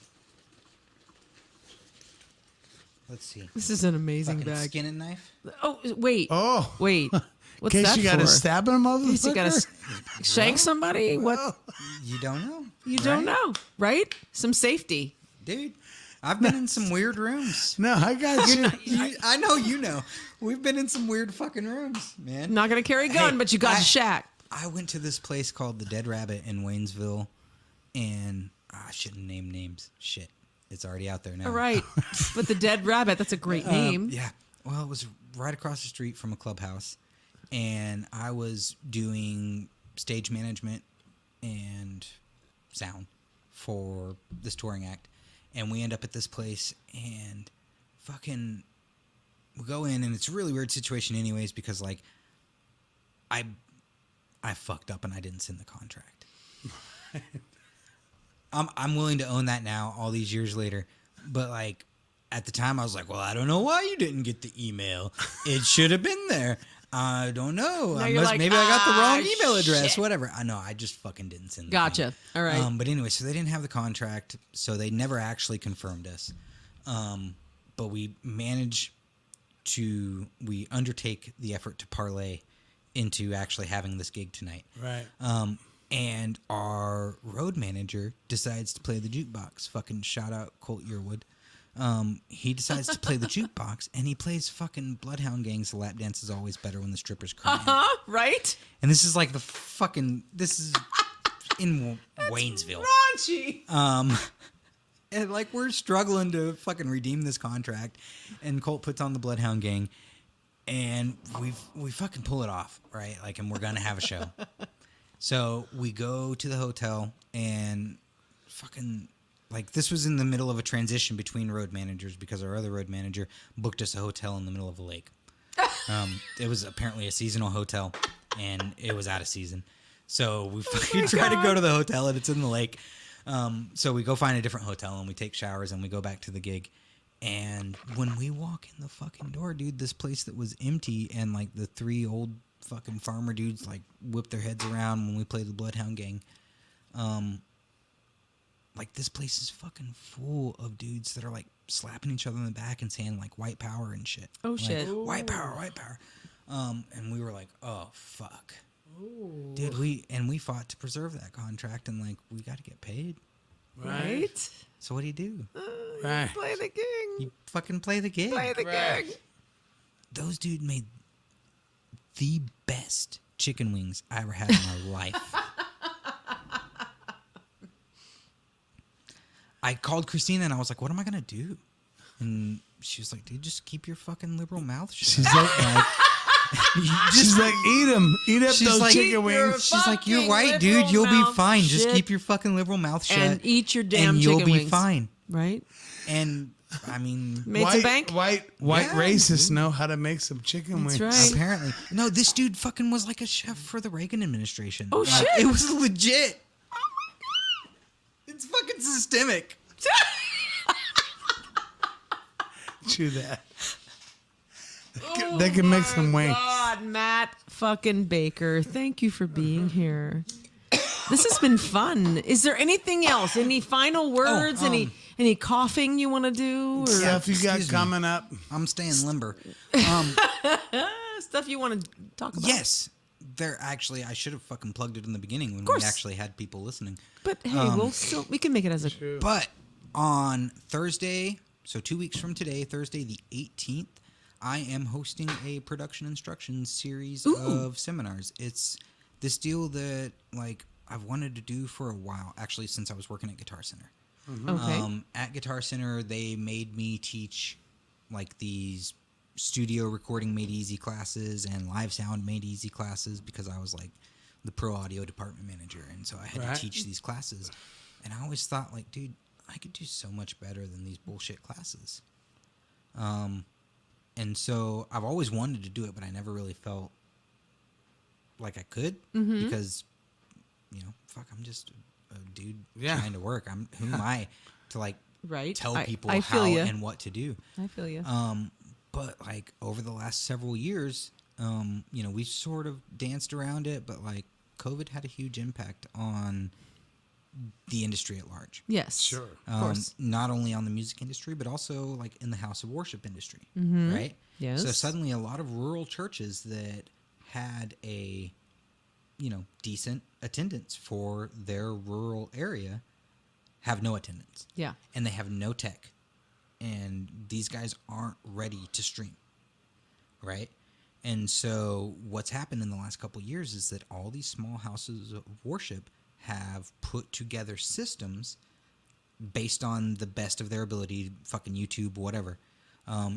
Let's see.
This is an amazing
Fucking
bag.
skinning knife.
Oh, wait.
Oh.
Wait.
In
What's
case
that
you got
for?
to stab him,
In case you gotta
motherfucker.
shank somebody? What?
You don't know.
You don't
right?
know, right? Some safety.
Dude. I've been in some weird rooms.
No, I got you.
I know you know. We've been in some weird fucking rooms, man.
Not gonna carry a gun,
Hey,
but you got
I-
a shack.
I went to this place called the Dead Rabbit in Waynesville, and I shouldn't name names. Shit. It's already out there now.
All right. But the Dead Rabbit, that's a great name.
Yeah. Well, it was right across the street from a clubhouse, and I was doing stage management and sound for this touring act. And we end up at this place, and fucking we go in, and it's a really weird situation anyways because, like, I fucked up and I didn't send the contract. I'm willing to own that now all these years later. But, like, at the time, I was like, well, I don't know why you didn't get the email. It should have been there. I don't know.
Now you're like,
maybe I got the wrong
"Ah,
email address.
shit."
Whatever. I know. I just fucking didn't send.
Gotcha. All right.
But anyway, so they didn't have the contract, so they never actually confirmed us. But we undertake the effort to parlay into actually having this gig tonight.
Right.
And our road manager decides to play the jukebox. Fucking shout out Colt Yearwood. He decides to play the jukebox, and he plays fucking Bloodhound Gang's The Lap Dance Is Always Better When the Strippers Cry.
Right?
And this is like this is in Waynesville.
Raunchy.
And like we're struggling to fucking redeem this contract, and Colt puts on the Bloodhound Gang, and we fucking pull it off, right? Like, and we're gonna have a show. So we go to the hotel, and fucking like this was in the middle of a transition between road managers because our other road manager booked us a hotel in the middle of a lake. It was apparently a seasonal hotel, and it was out of season. So we fucking try to go to the hotel, and it's in the lake. So we go find a different hotel, and we take showers, and we go back to the gig. And when we walk in the fucking door, dude, this place that was empty, and like the three old fucking farmer dudes like whip their heads around when we play the Bloodhound Gang. Like this place is fucking full of dudes that are like slapping each other in the back and saying like white power and shit.
Oh,
like,
shit.
White power, white power. And we were like, oh fuck.
Ooh.
Dude, we fought to preserve that contract, and like we got to get paid.
Right?
So what do you do?
Right.
Play the king.
You fucking play the gig.
Play the
Right.
king.
Those dude made the best chicken wings I ever had in my life. I called Christina and I was like, what am I going to do? And she was like, dude, just keep your fucking liberal mouth shut.
She's like, she's like, eat them. Eat up
She's
those
like,
chicken
your
wings.
She's like, you're
fucking
white, dude. You'll be
liberal
fine.
mouth
Just
shit.
keep your fucking liberal mouth shut.
And eat your damn
and
chicken
you'll be
wings.
fine.
Right?
And I mean,
Made some bank?
White
Yeah,
racists know how to make some chicken
That's
wings.
right.
apparently. No, this dude fucking was like a chef for the Reagan administration.
Oh,
Like,
shit.
It was legit. It's fucking systemic.
Chew that. They can make some wings.
God, Matt fucking Baker, thank you for being here. This has been fun. Is there anything else? Any final words? Any coughing you want to do? Or
Stuff you got
Excuse me.
coming up.
I'm staying limber.
stuff you want to talk about?
Yes. There actually, I should have fucking plugged it in the beginning when we
course.
actually had people listening.
But hey, we can make it as a
But on Thursday, so 2 weeks from today, Thursday the 18th, I am hosting a production instruction series of seminars. It's this deal that like I've wanted to do for a while, actually since I was working at Guitar Center.
okay.
At Guitar Center, they made me teach like these studio recording made easy classes and live sound made easy classes because I was like the pro audio department manager, and so I had to teach these classes. And I always thought like, dude, I could do so much better than these bullshit classes. And so I've always wanted to do it, but I never really felt like I could because, you know, fuck, I'm just a dude trying to work. Who am I to like
Right.
tell people
I feel
how
ya.
and what to do?
I feel you.
But like over the last several years, you know, we sort of danced around it, but like COVID had a huge impact on the industry at large.
Yes.
Sure.
Of course.
Not only on the music industry, but also like in the house of worship industry, right?
Yes.
So suddenly a lot of rural churches that had a, you know, decent attendance for their rural area have no attendance.
Yeah.
And they have no tech. And these guys aren't ready to stream, right? And so what's happened in the last couple of years is that all these small houses of worship have put together systems based on the best of their ability, fucking YouTube, whatever.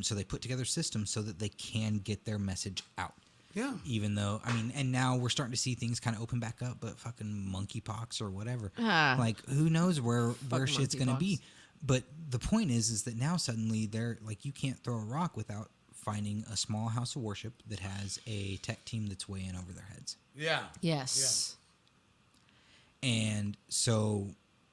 So they put together systems so that they can get their message out.
Yeah.
Even though, I mean, and now we're starting to see things kind of open back up, but fucking monkeypox or whatever. Like, who knows where shit's going to be. But the point is that now suddenly they're like, you can't throw a rock without finding a small house of worship that has a tech team that's way in over their heads.
Yeah.
Yes.
And so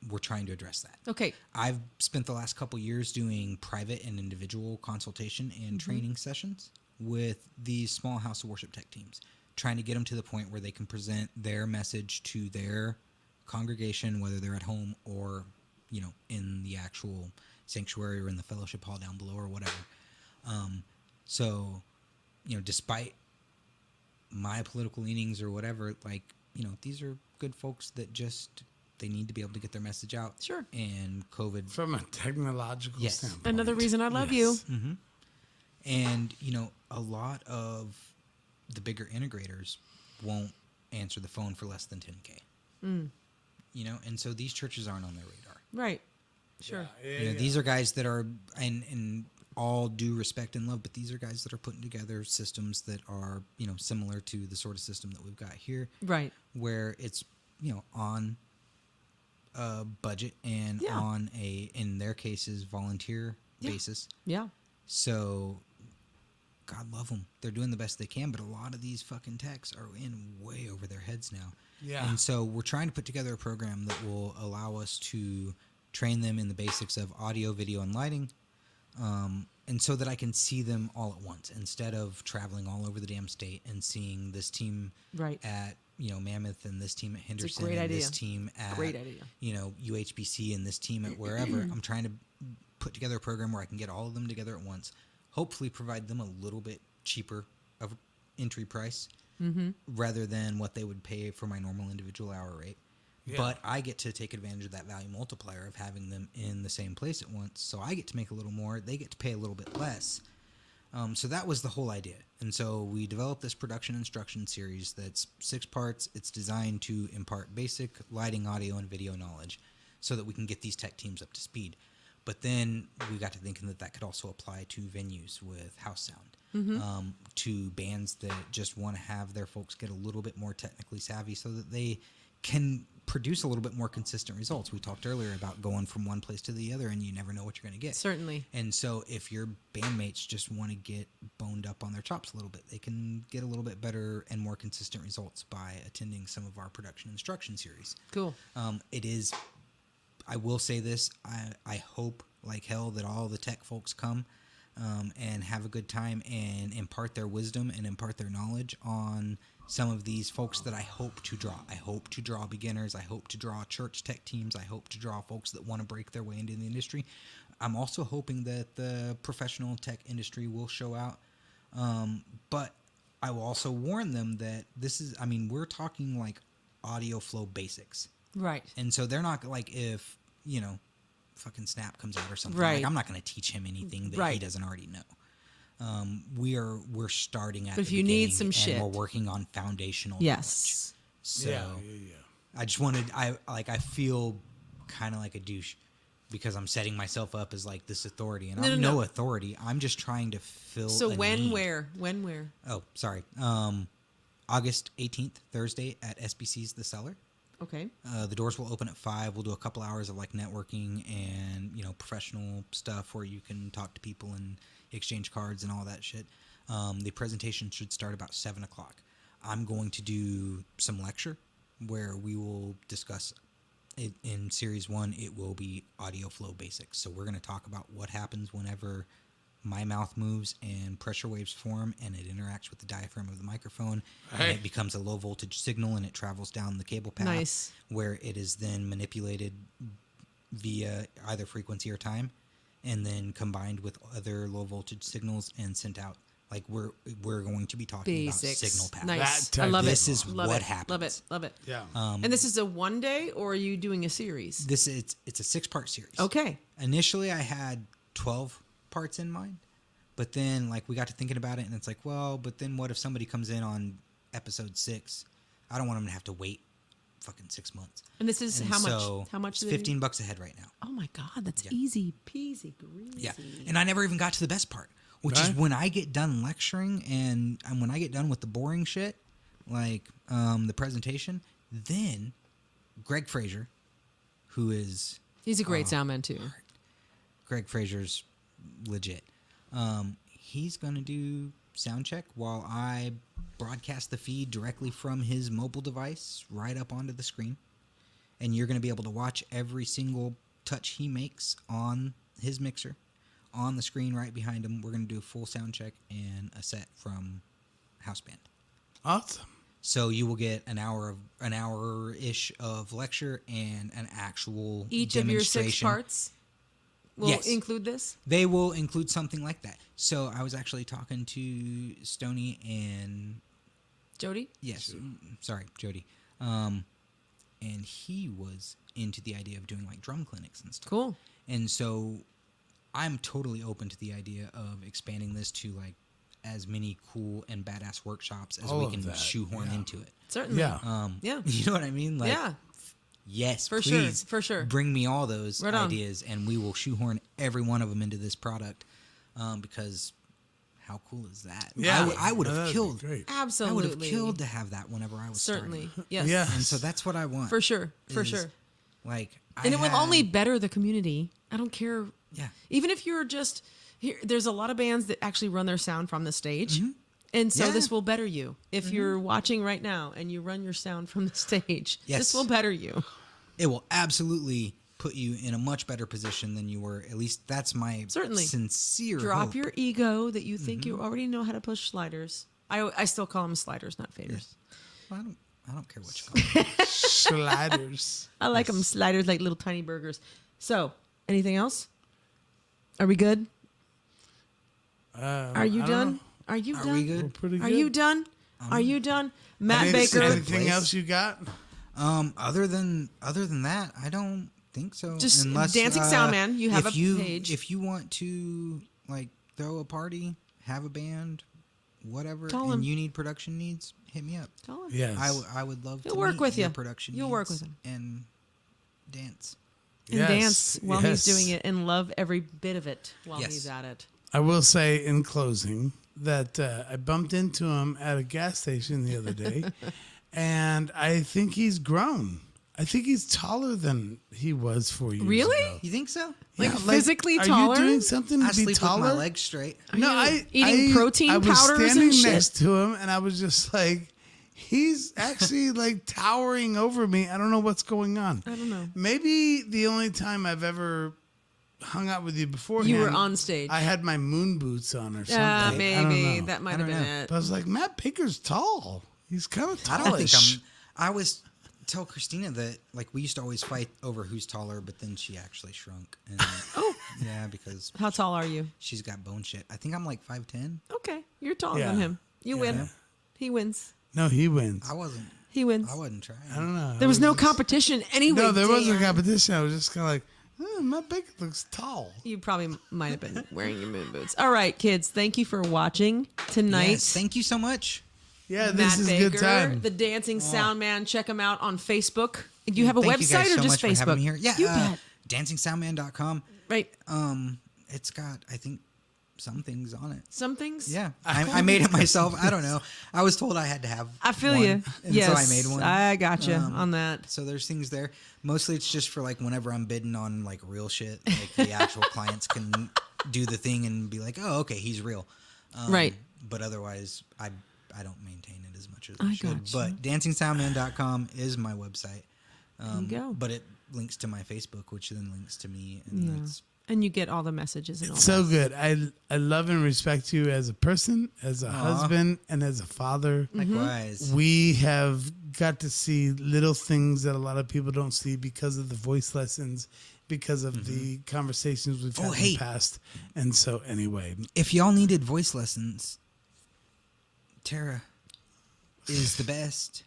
we're trying to address that.
Okay.
I've spent the last couple years doing private and individual consultation and training sessions with these small house of worship tech teams, trying to get them to the point where they can present their message to their congregation, whether they're at home or, you know, in the actual sanctuary or in the fellowship hall down below or whatever. So, you know, despite my political leanings or whatever, like, you know, these are good folks that just, they need to be able to get their message out.
Sure.
And COVID.
From a technological standpoint.
Another reason I love you.
Mm-hmm. And, you know, a lot of the bigger integrators won't answer the phone for less than 10K. You know, and so these churches aren't on their radar.
Right. Sure.
You know, these are guys that are, and all due respect and love, but these are guys that are putting together systems that are, you know, similar to the sort of system that we've got here.
Right.
Where it's, you know, on a budget and on a, in their cases, volunteer basis.
Yeah.
So, God love them. They're doing the best they can, but a lot of these fucking techs are in way over their heads now.
Yeah.
And so we're trying to put together a program that will allow us to train them in the basics of audio, video, and lighting, and so that I can see them all at once instead of traveling all over the damn state and seeing this team at, you know, Mammoth and this team at Henderson and this team at, you know, UHBC and this team at wherever. I'm trying to put together a program where I can get all of them together at once, hopefully provide them a little bit cheaper of entry price rather than what they would pay for my normal individual hour rate. Yeah. But I get to take advantage of that value multiplier of having them in the same place at once. So I get to make a little more. They get to pay a little bit less. So that was the whole idea. And so we developed this production instruction series that's 6 parts. It's designed to impart basic lighting, audio, and video knowledge so that we can get these tech teams up to speed. But then we got to thinking that that could also apply to venues with house sound, to bands that just want to have their folks get a little bit more technically savvy so that they can produce a little bit more consistent results. We talked earlier about going from one place to the other and you never know what you're going to get.
Certainly.
And so if your bandmates just want to get boned up on their chops a little bit, they can get a little bit better and more consistent results by attending some of our production instruction series.
Cool.
It is, I will say this, I hope like hell that all the tech folks come and have a good time and impart their wisdom and impart their knowledge on some of these folks that I hope to draw. I hope to draw beginners. I hope to draw church tech teams. I hope to draw folks that want to break their way into the industry. I'm also hoping that the professional tech industry will show out. But I will also warn them that this is, I mean, we're talking like audio flow basics.
Right.
And so they're not like if, you know, fucking Snap comes out or something.
Right.
Like, I'm not going to teach him anything that he doesn't already know. We're starting at
but if
the
you
beginning
need some
and
shit,
we're working on foundational
yes
knowledge. So I just wanted, I feel kind of like a douche because I'm setting myself up as like this authority and I'm no authority. I'm just trying to fill
so
a
when
need.
where
Oh, sorry. August 18th, Thursday at SBC's The Cellar.
Okay.
The doors will open at 5. We'll do a couple hours of like networking and, you know, professional stuff where you can talk to people and exchange cards and all that shit. The presentation should start about 7 o'clock. I'm going to do some lecture where we will discuss it in series 1. It will be audio flow basics. So we're going to talk about what happens whenever my mouth moves and pressure waves form and it interacts with the diaphragm of the microphone and it becomes a low voltage signal and it travels down the cable path where it is then manipulated via either frequency or time and then combined with other low voltage signals and sent out. Like we're going to be talking
basics.
About signal paths.
Nice. I love
this
it.
is
love
what
it.
happens.
Love it.
Yeah.
And this is a one day or are you doing a series?
It's a 6-part series.
Okay.
Initially I had 12 parts in mind, but then like we got to thinking about it and it's like, well, but then what if somebody comes in on episode 6? I don't want them to have to wait fucking 6 months.
And this is how much? How much?
It's $15 a head right now.
Oh my God, that's easy peasy greasy.
Yeah, and I never even got to the best part, which is when I get done lecturing and when I get done with the boring shit, like the presentation, then Greg Frazier, who is
he's a great soundman too.
Greg Frazier's legit. He's going to do sound check while I broadcast the feed directly from his mobile device right up onto the screen. And you're going to be able to watch every single touch he makes on his mixer, on the screen right behind him, we're going to do a full sound check and a set from house band.
Awesome.
So you will get an hour-ish of lecture and an actual
Each of your 6
demonstration.
parts will
Yes.
include this?
They will include something like that. So I was actually talking to Stoney and
Jody?
Jody. And he was into the idea of doing like drum clinics and stuff.
Cool.
And so I'm totally open to the idea of expanding this to like as many cool and badass workshops as
All
we
of
can
that,
shoehorn
yeah.
into it.
Certainly.
Yeah.
Yeah.
You know what I mean? Like,
Yeah.
yes,
For
please.
sure, for sure.
Bring me all those
Right on.
ideas, and we will shoehorn every one of them into this product. Because how cool is that?
Yeah.
I would
No,
have
that'd be
killed.
great.
Absolutely.
I would have killed to have that whenever I was
Certainly.
starting.
Yes.
Yeah.
And so that's what I want.
For sure. For
is,
sure.
Like,
And it will only better the community. I don't care.
Yeah.
Even if you're just here, there's a lot of bands that actually run their sound from the stage.
Mm-hmm.
And so
Yeah.
this will better you. If you're watching right now and you run your sound from the stage,
Yes.
this will better you.
It will absolutely put you in a much better position than you were. At least that's my
Certainly.
sincere
Drop
hope.
your ego that you think you already know how to push sliders. I still call them sliders, not faders.
Well, I don't care what you call it.
Sliders.
I like them sliders like little tiny burgers. So, anything else? Are we good? Are you
I don't
done?
know.
Are you
Are
done?
we
We're
good?
pretty
Are
good.
you done? Are you done? Matt
Anything-
Baker,
Anything
Place.
else you got?
Other than that, I don't think so.
Just Dancing Soundman, you have
if
a page.
If you want to like throw a party, have a band, whatever,
Call
and
him.
you need production needs, hit me up.
Call him.
Yes.
I would love
He'll
to
work
meet
with
your
you.
production
You'll work
needs
with him.
and dance.
And
Yes,
dance while
yes.
he's doing it and love every bit of it while
Yes.
he's at it.
I will say in closing that I bumped into him at a gas station the other day, and I think he's grown. I think he's taller than he was 4 years
Really?
ago.
You think so?
Like
Yeah,
physically
are
taller?
you doing something
I
to be
sleep
taller?
with my legs straight.
No,
you
I
eating protein
I was
powders and
standing
shit?
next to him, and I was just like, he's actually like towering over me. I don't know what's going on.
I don't know.
Maybe the only time I've ever hung out with you beforehand,
You were on stage.
I had my moon boots on or something. I don't
Maybe.
know.
That might
I
have
don't
been
know.
it.
But I was like, Matt Baker's tall. He's kind of
I
tallish.
don't think I was tell Christina that like we used to always fight over who's taller, but then she actually shrunk. And,
Oh.
yeah, because
How tall are you?
she's got bone shit. I think I'm like 5'10".
Okay. You're taller
Yeah.
than him. You win.
Yeah.
He wins.
No, he wins.
I wasn't trying.
I don't know.
There was
It
no
just-
competition anyway.
No, there wasn't
Dan.
competition. I was just kind of like, Matt Baker looks tall.
You probably might have been wearing your moon boots. All right, kids. Thank you for watching tonight.
Yes, thank you so much.
Yeah,
Matt
this is
Baker,
a good time.
the Dancing Sound Man. Check him out on Facebook. Do you have a
Thank you guys
website or
so
just
much for
Facebook?
having me here. Yeah,
You bet.
dancingsoundman.com.
Right.
It's got I think some things on it.
Some things.
Yeah, I made it myself. I don't know. I was told I had to have.
I feel
one,
you.
and
Yes.
so I made one.
I got you on that.
So there's things there. Mostly it's just for like whenever I'm bidding on like real shit, like the actual clients can do the thing and be like, oh, okay, he's real.
Right.
But otherwise, I don't maintain it as much as
I
I should.
gotcha.
But dancingsoundman.com is my website.
There you go.
But it links to my Facebook, which then links to me, and
Yeah.
that's
And you get all the messages and all
So
that.
good. I love and respect you as a person, as a husband, and as a father.
likewise.
We have got to see little things that a lot of people don't see because of the voice lessons, because of the conversations we've had in
hey.
the past. And so, anyway,
If y'all needed voice lessons, Tara is the best.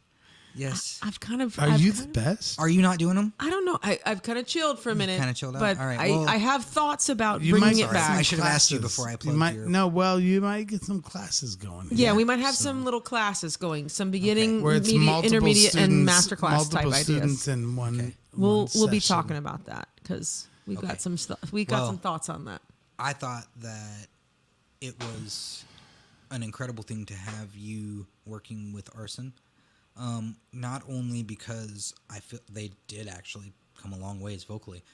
Yes.
I've kind of.
are
I've
you
kind
the
of-
best?
Are you not doing them?
I don't know. I've kind of chilled for a minute.
kinda chilled out?
But
All right, well-
I have thoughts about
You
bringing
might
it
get
back.
I should have asked you
classes.
before I
You
plugged
might,
your.
No, well, you might get some classes going.
Yeah, we might have some little classes going, some beginning,
Where it's
intermediate,
multiple
intermediate,
students,
and masterclass type
multiple students
ideas.
in one.
We'll be
session.
talking about that because we've
Okay.
got some stuff. We've got
Well-
some thoughts on that.
I thought that it was an incredible thing to have you working with Arson. Not only because I feel they did actually come a long ways vocally,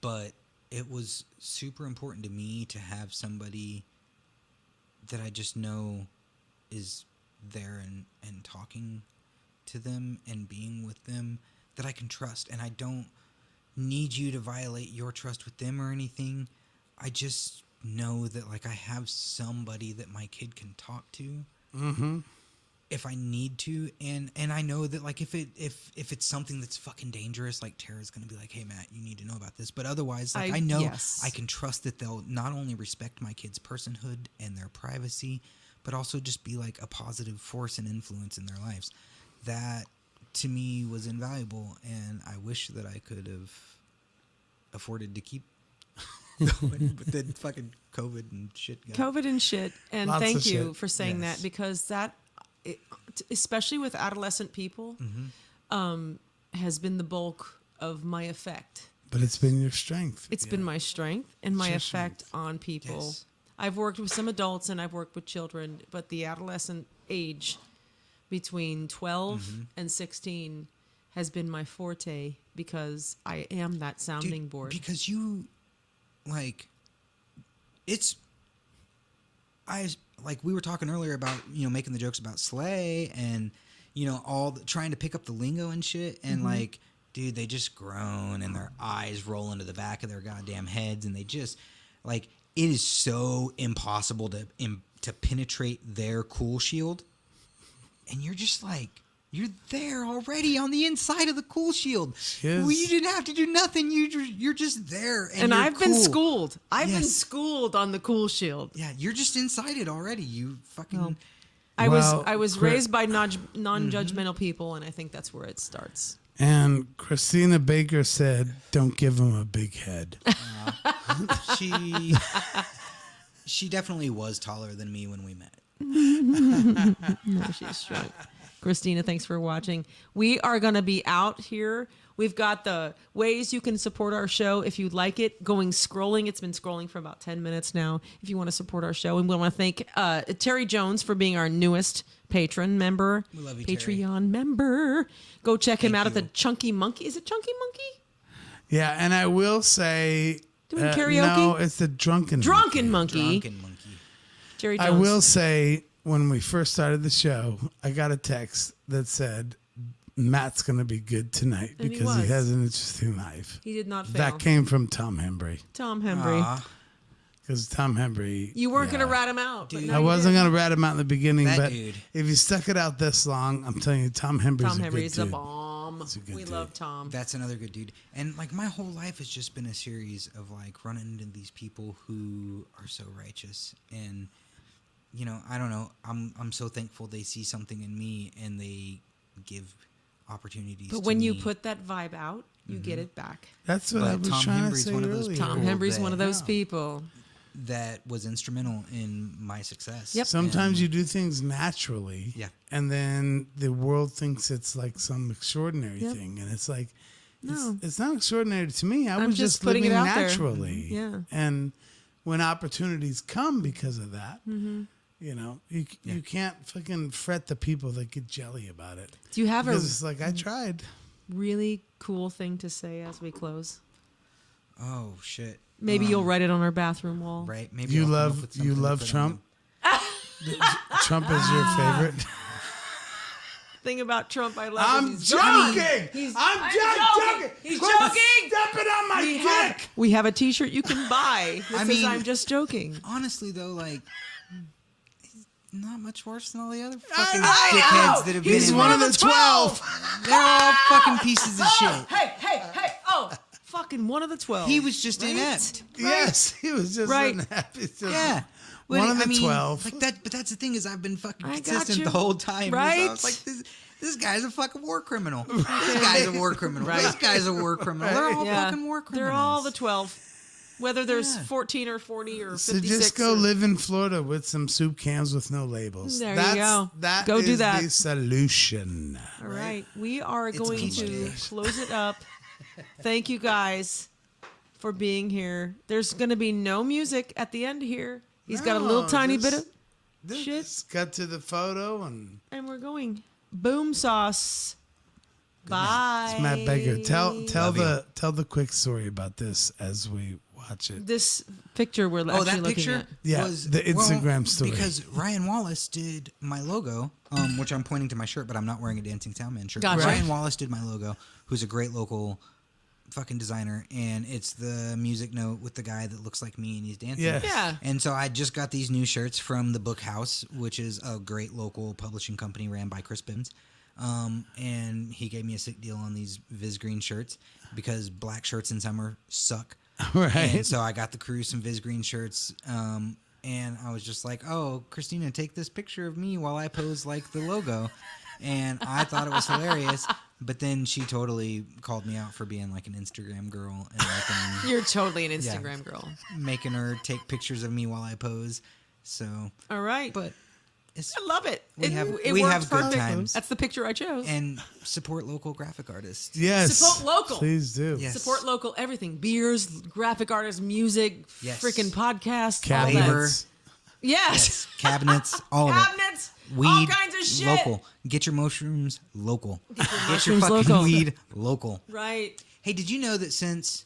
but it was super important to me to have somebody that I just know is there and talking to them and being with them that I can trust. And I don't need you to violate your trust with them or anything. I just know that like I have somebody that my kid can talk to if I need to, and I know that like if it's something that's fucking dangerous, like Tara's gonna be like, hey Matt, you need to know about this. But otherwise, like I know
yes.
I can trust that they'll not only respect my kid's personhood and their privacy, but also just be like a positive force and influence in their lives. That to me was invaluable, and I wish that I could have afforded to keep going, but then fucking COVID and shit.
And
Lots
thank
of
you
shit.
for saying
Yes.
that, because especially with adolescent people, has been the bulk of my effect.
But it's been your strength.
It's been my strength and my
your
effect on people.
Yes.
I've worked with some adults and I've worked with children, but the adolescent age between 12 and 16 has been my forte, because I am that sounding
Dude,
board.
because you, like, like we were talking earlier about, making the jokes about Slay and, trying to pick up the lingo and shit. And like, dude, they just groan and their eyes roll into the back of their goddamn heads. And they just like, it is so impossible to penetrate their cool shield. And you're just like, you're there already on the inside of the cool shield.
Yes.
Well, you didn't have to do nothing. You're just there.
And
you're
I've been
cool.
schooled. I've been
Yes.
schooled on the cool shield.
Yeah, you're just inside it already. You fucking.
I
Well,
was
Chris-
raised by non-judgmental people, and I think that's where it starts.
And Christina Baker said, "Don't give him a big head."
She definitely was taller than me when we met.
No, she's short. Christina, thanks for watching. We are going to be out here. We've got the ways you can support our show if you'd like it. Scrolling. It's been scrolling for about 10 minutes now. If you want to support our show. And we want to thank Terry Jones for being our newest patron member.
We love you,
Patreon
Terry.
member. Go check him
Thank
out at the
you.
Chunky Monkey. Is it Chunky Monkey?
Yeah, and I will say,
Doing karaoke?
no, it's the Drunken
Drunken Monkey.
Drunken monkey.
Terry Jones.
I will say, when we first started the show, I got a text that said, Matt's going to be good tonight
And he
because he
was.
has an interesting life.
He did not fail.
That came from Tom Hembry.
Tom Hembry.
Because Tom Hembry...
You weren't
yeah.
going to rat him out. But
Dude.
now
I
you
wasn't
did.
going to rat him out in the beginning,
That
but
dude.
if you stuck it out this long, I'm telling you, Tom Hembry's
Tom
a good
Hembry's a
dude.
bomb.
He's a good
We
dude.
love Tom.
That's another good dude. And like my whole life has just been a series of like running into these people who are so righteous. And I don't know. I'm so thankful they see something in me and they give opportunities.
But
to
when you
me.
put that vibe out, you get it back.
That's what
But
I was
Tom
trying
Hembry's
to say
one of those
earlier.
Tom
People
Hembry's one of those
Yeah.
people.
that was instrumental in my success.
Yep.
Sometimes
And-
you do things naturally,
Yeah.
and then the world thinks it's like some extraordinary
Yep.
thing, and it's like,
No.
it's not extraordinary to me. I
I'm
was
just
just
putting it
living
out there.
naturally.
Yeah.
And when opportunities come because of that,
Mm-hmm.
you can't fucking fret the people that get jelly about it.
Do you have
Because
a
it's like, I tried.
really cool thing to say as we close?
Oh shit.
Maybe you'll write it on our bathroom wall.
Right. Maybe
You
I'll come up
love
with
you
something to
love
put on
Trump. Trump is your favorite.
Thing about Trump, I love.
I'm
is he's
joking. I'm just joking.
He's
Quit
joking.
stepping on my dick.
We have a T-shirt you can buy that
I
says
mean-
"I'm just joking."
Honestly, though, like, he's not much worse than all the other fucking
know.
dickheads that have been
He's
in
one
there.
of the 12.
They're all fucking pieces of shit.
Hey! Oh, fucking one of the 12.
He was just
Right?
inept.
Yes, he was just
Right.
unhappy. It's just
Yeah.
one of the
I mean,
12.
Like that, but that's the thing is I've been fucking
I got
consistent
you.
the whole time.
Right.
I was like, this guy's a fucking war criminal. This guy's a war criminal.
Right.
This guy's a war criminal. They're all
Yeah.
fucking war criminals.
They're all the 12. Whether there's
Yeah.
14 or 40 or 56.
So just go
or-
live in Florida with some soup cans with no labels.
There you go.
That
Go do
is
that.
the solution.
All right. We are going
peach
to
day.
close it up. Thank you guys for being here. There's going to be no music at the end here. He's got a little
No,
tiny
just-
bit of, shit.
Just cut to the photo and
and we're going. Boom sauce. Bye.
it's Matt Baker. Tell
Love
the quick story about this as we watch it.
This picture we're
Oh,
actually
that
looking
picture
at.
Yeah,
was
the Instagram story.
because Ryan Wallace did my logo, which I'm pointing to my shirt, but I'm not wearing a Dancing Soundman shirt.
Gotcha.
Ryan Wallace did my logo, who's a great local fucking designer, and it's the music note with the guy that looks like me and he's dancing.
Yes.
Yeah.
And so I just got these new shirts from the Book House, which is a great local publishing company ran by Chris Bims. And he gave me a sick deal on these Viz Green shirts because black shirts in summer suck.
Right.
And so I got the crew some Viz Green shirts. And I was just like, oh, Christina, take this picture of me while I pose like the logo. And I thought it was hilarious. But then she totally called me out for being like an Instagram girl and like
You're totally an Instagram girl.
making her take pictures of me while I pose. So,
All right.
but it's
I love it.
We
It
have
works
good
perfect.
times.
That's the picture I chose.
and support local graphic artists.
Yes.
Support local.
Please do.
Yes.
Support local everything. Beers, graphic artists, music,
Yes.
freaking podcasts, all that.
Cabinets.
Yes.
Cabinets, all of it.
Cabinets,
Weed,
all kinds of shit.
local. Get your mushrooms local. Get your
mushrooms
fucking
local.
weed local.
Right.
Hey, did you know that since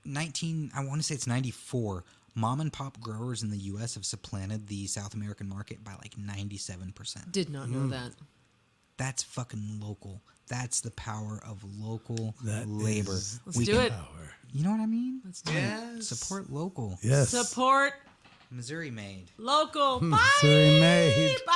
I want to say it's 94, mom and pop growers in the U.S. have supplanted the South American market by like 97%.
Did not know that.
That's fucking local. That's the power of local
That
labor.
is
Let's do it.
power.
You know what I mean?
Let's do
Yes.
Support local.
Yes.
Support
Missouri made.
local. Bye.
Missouri made.
Bye.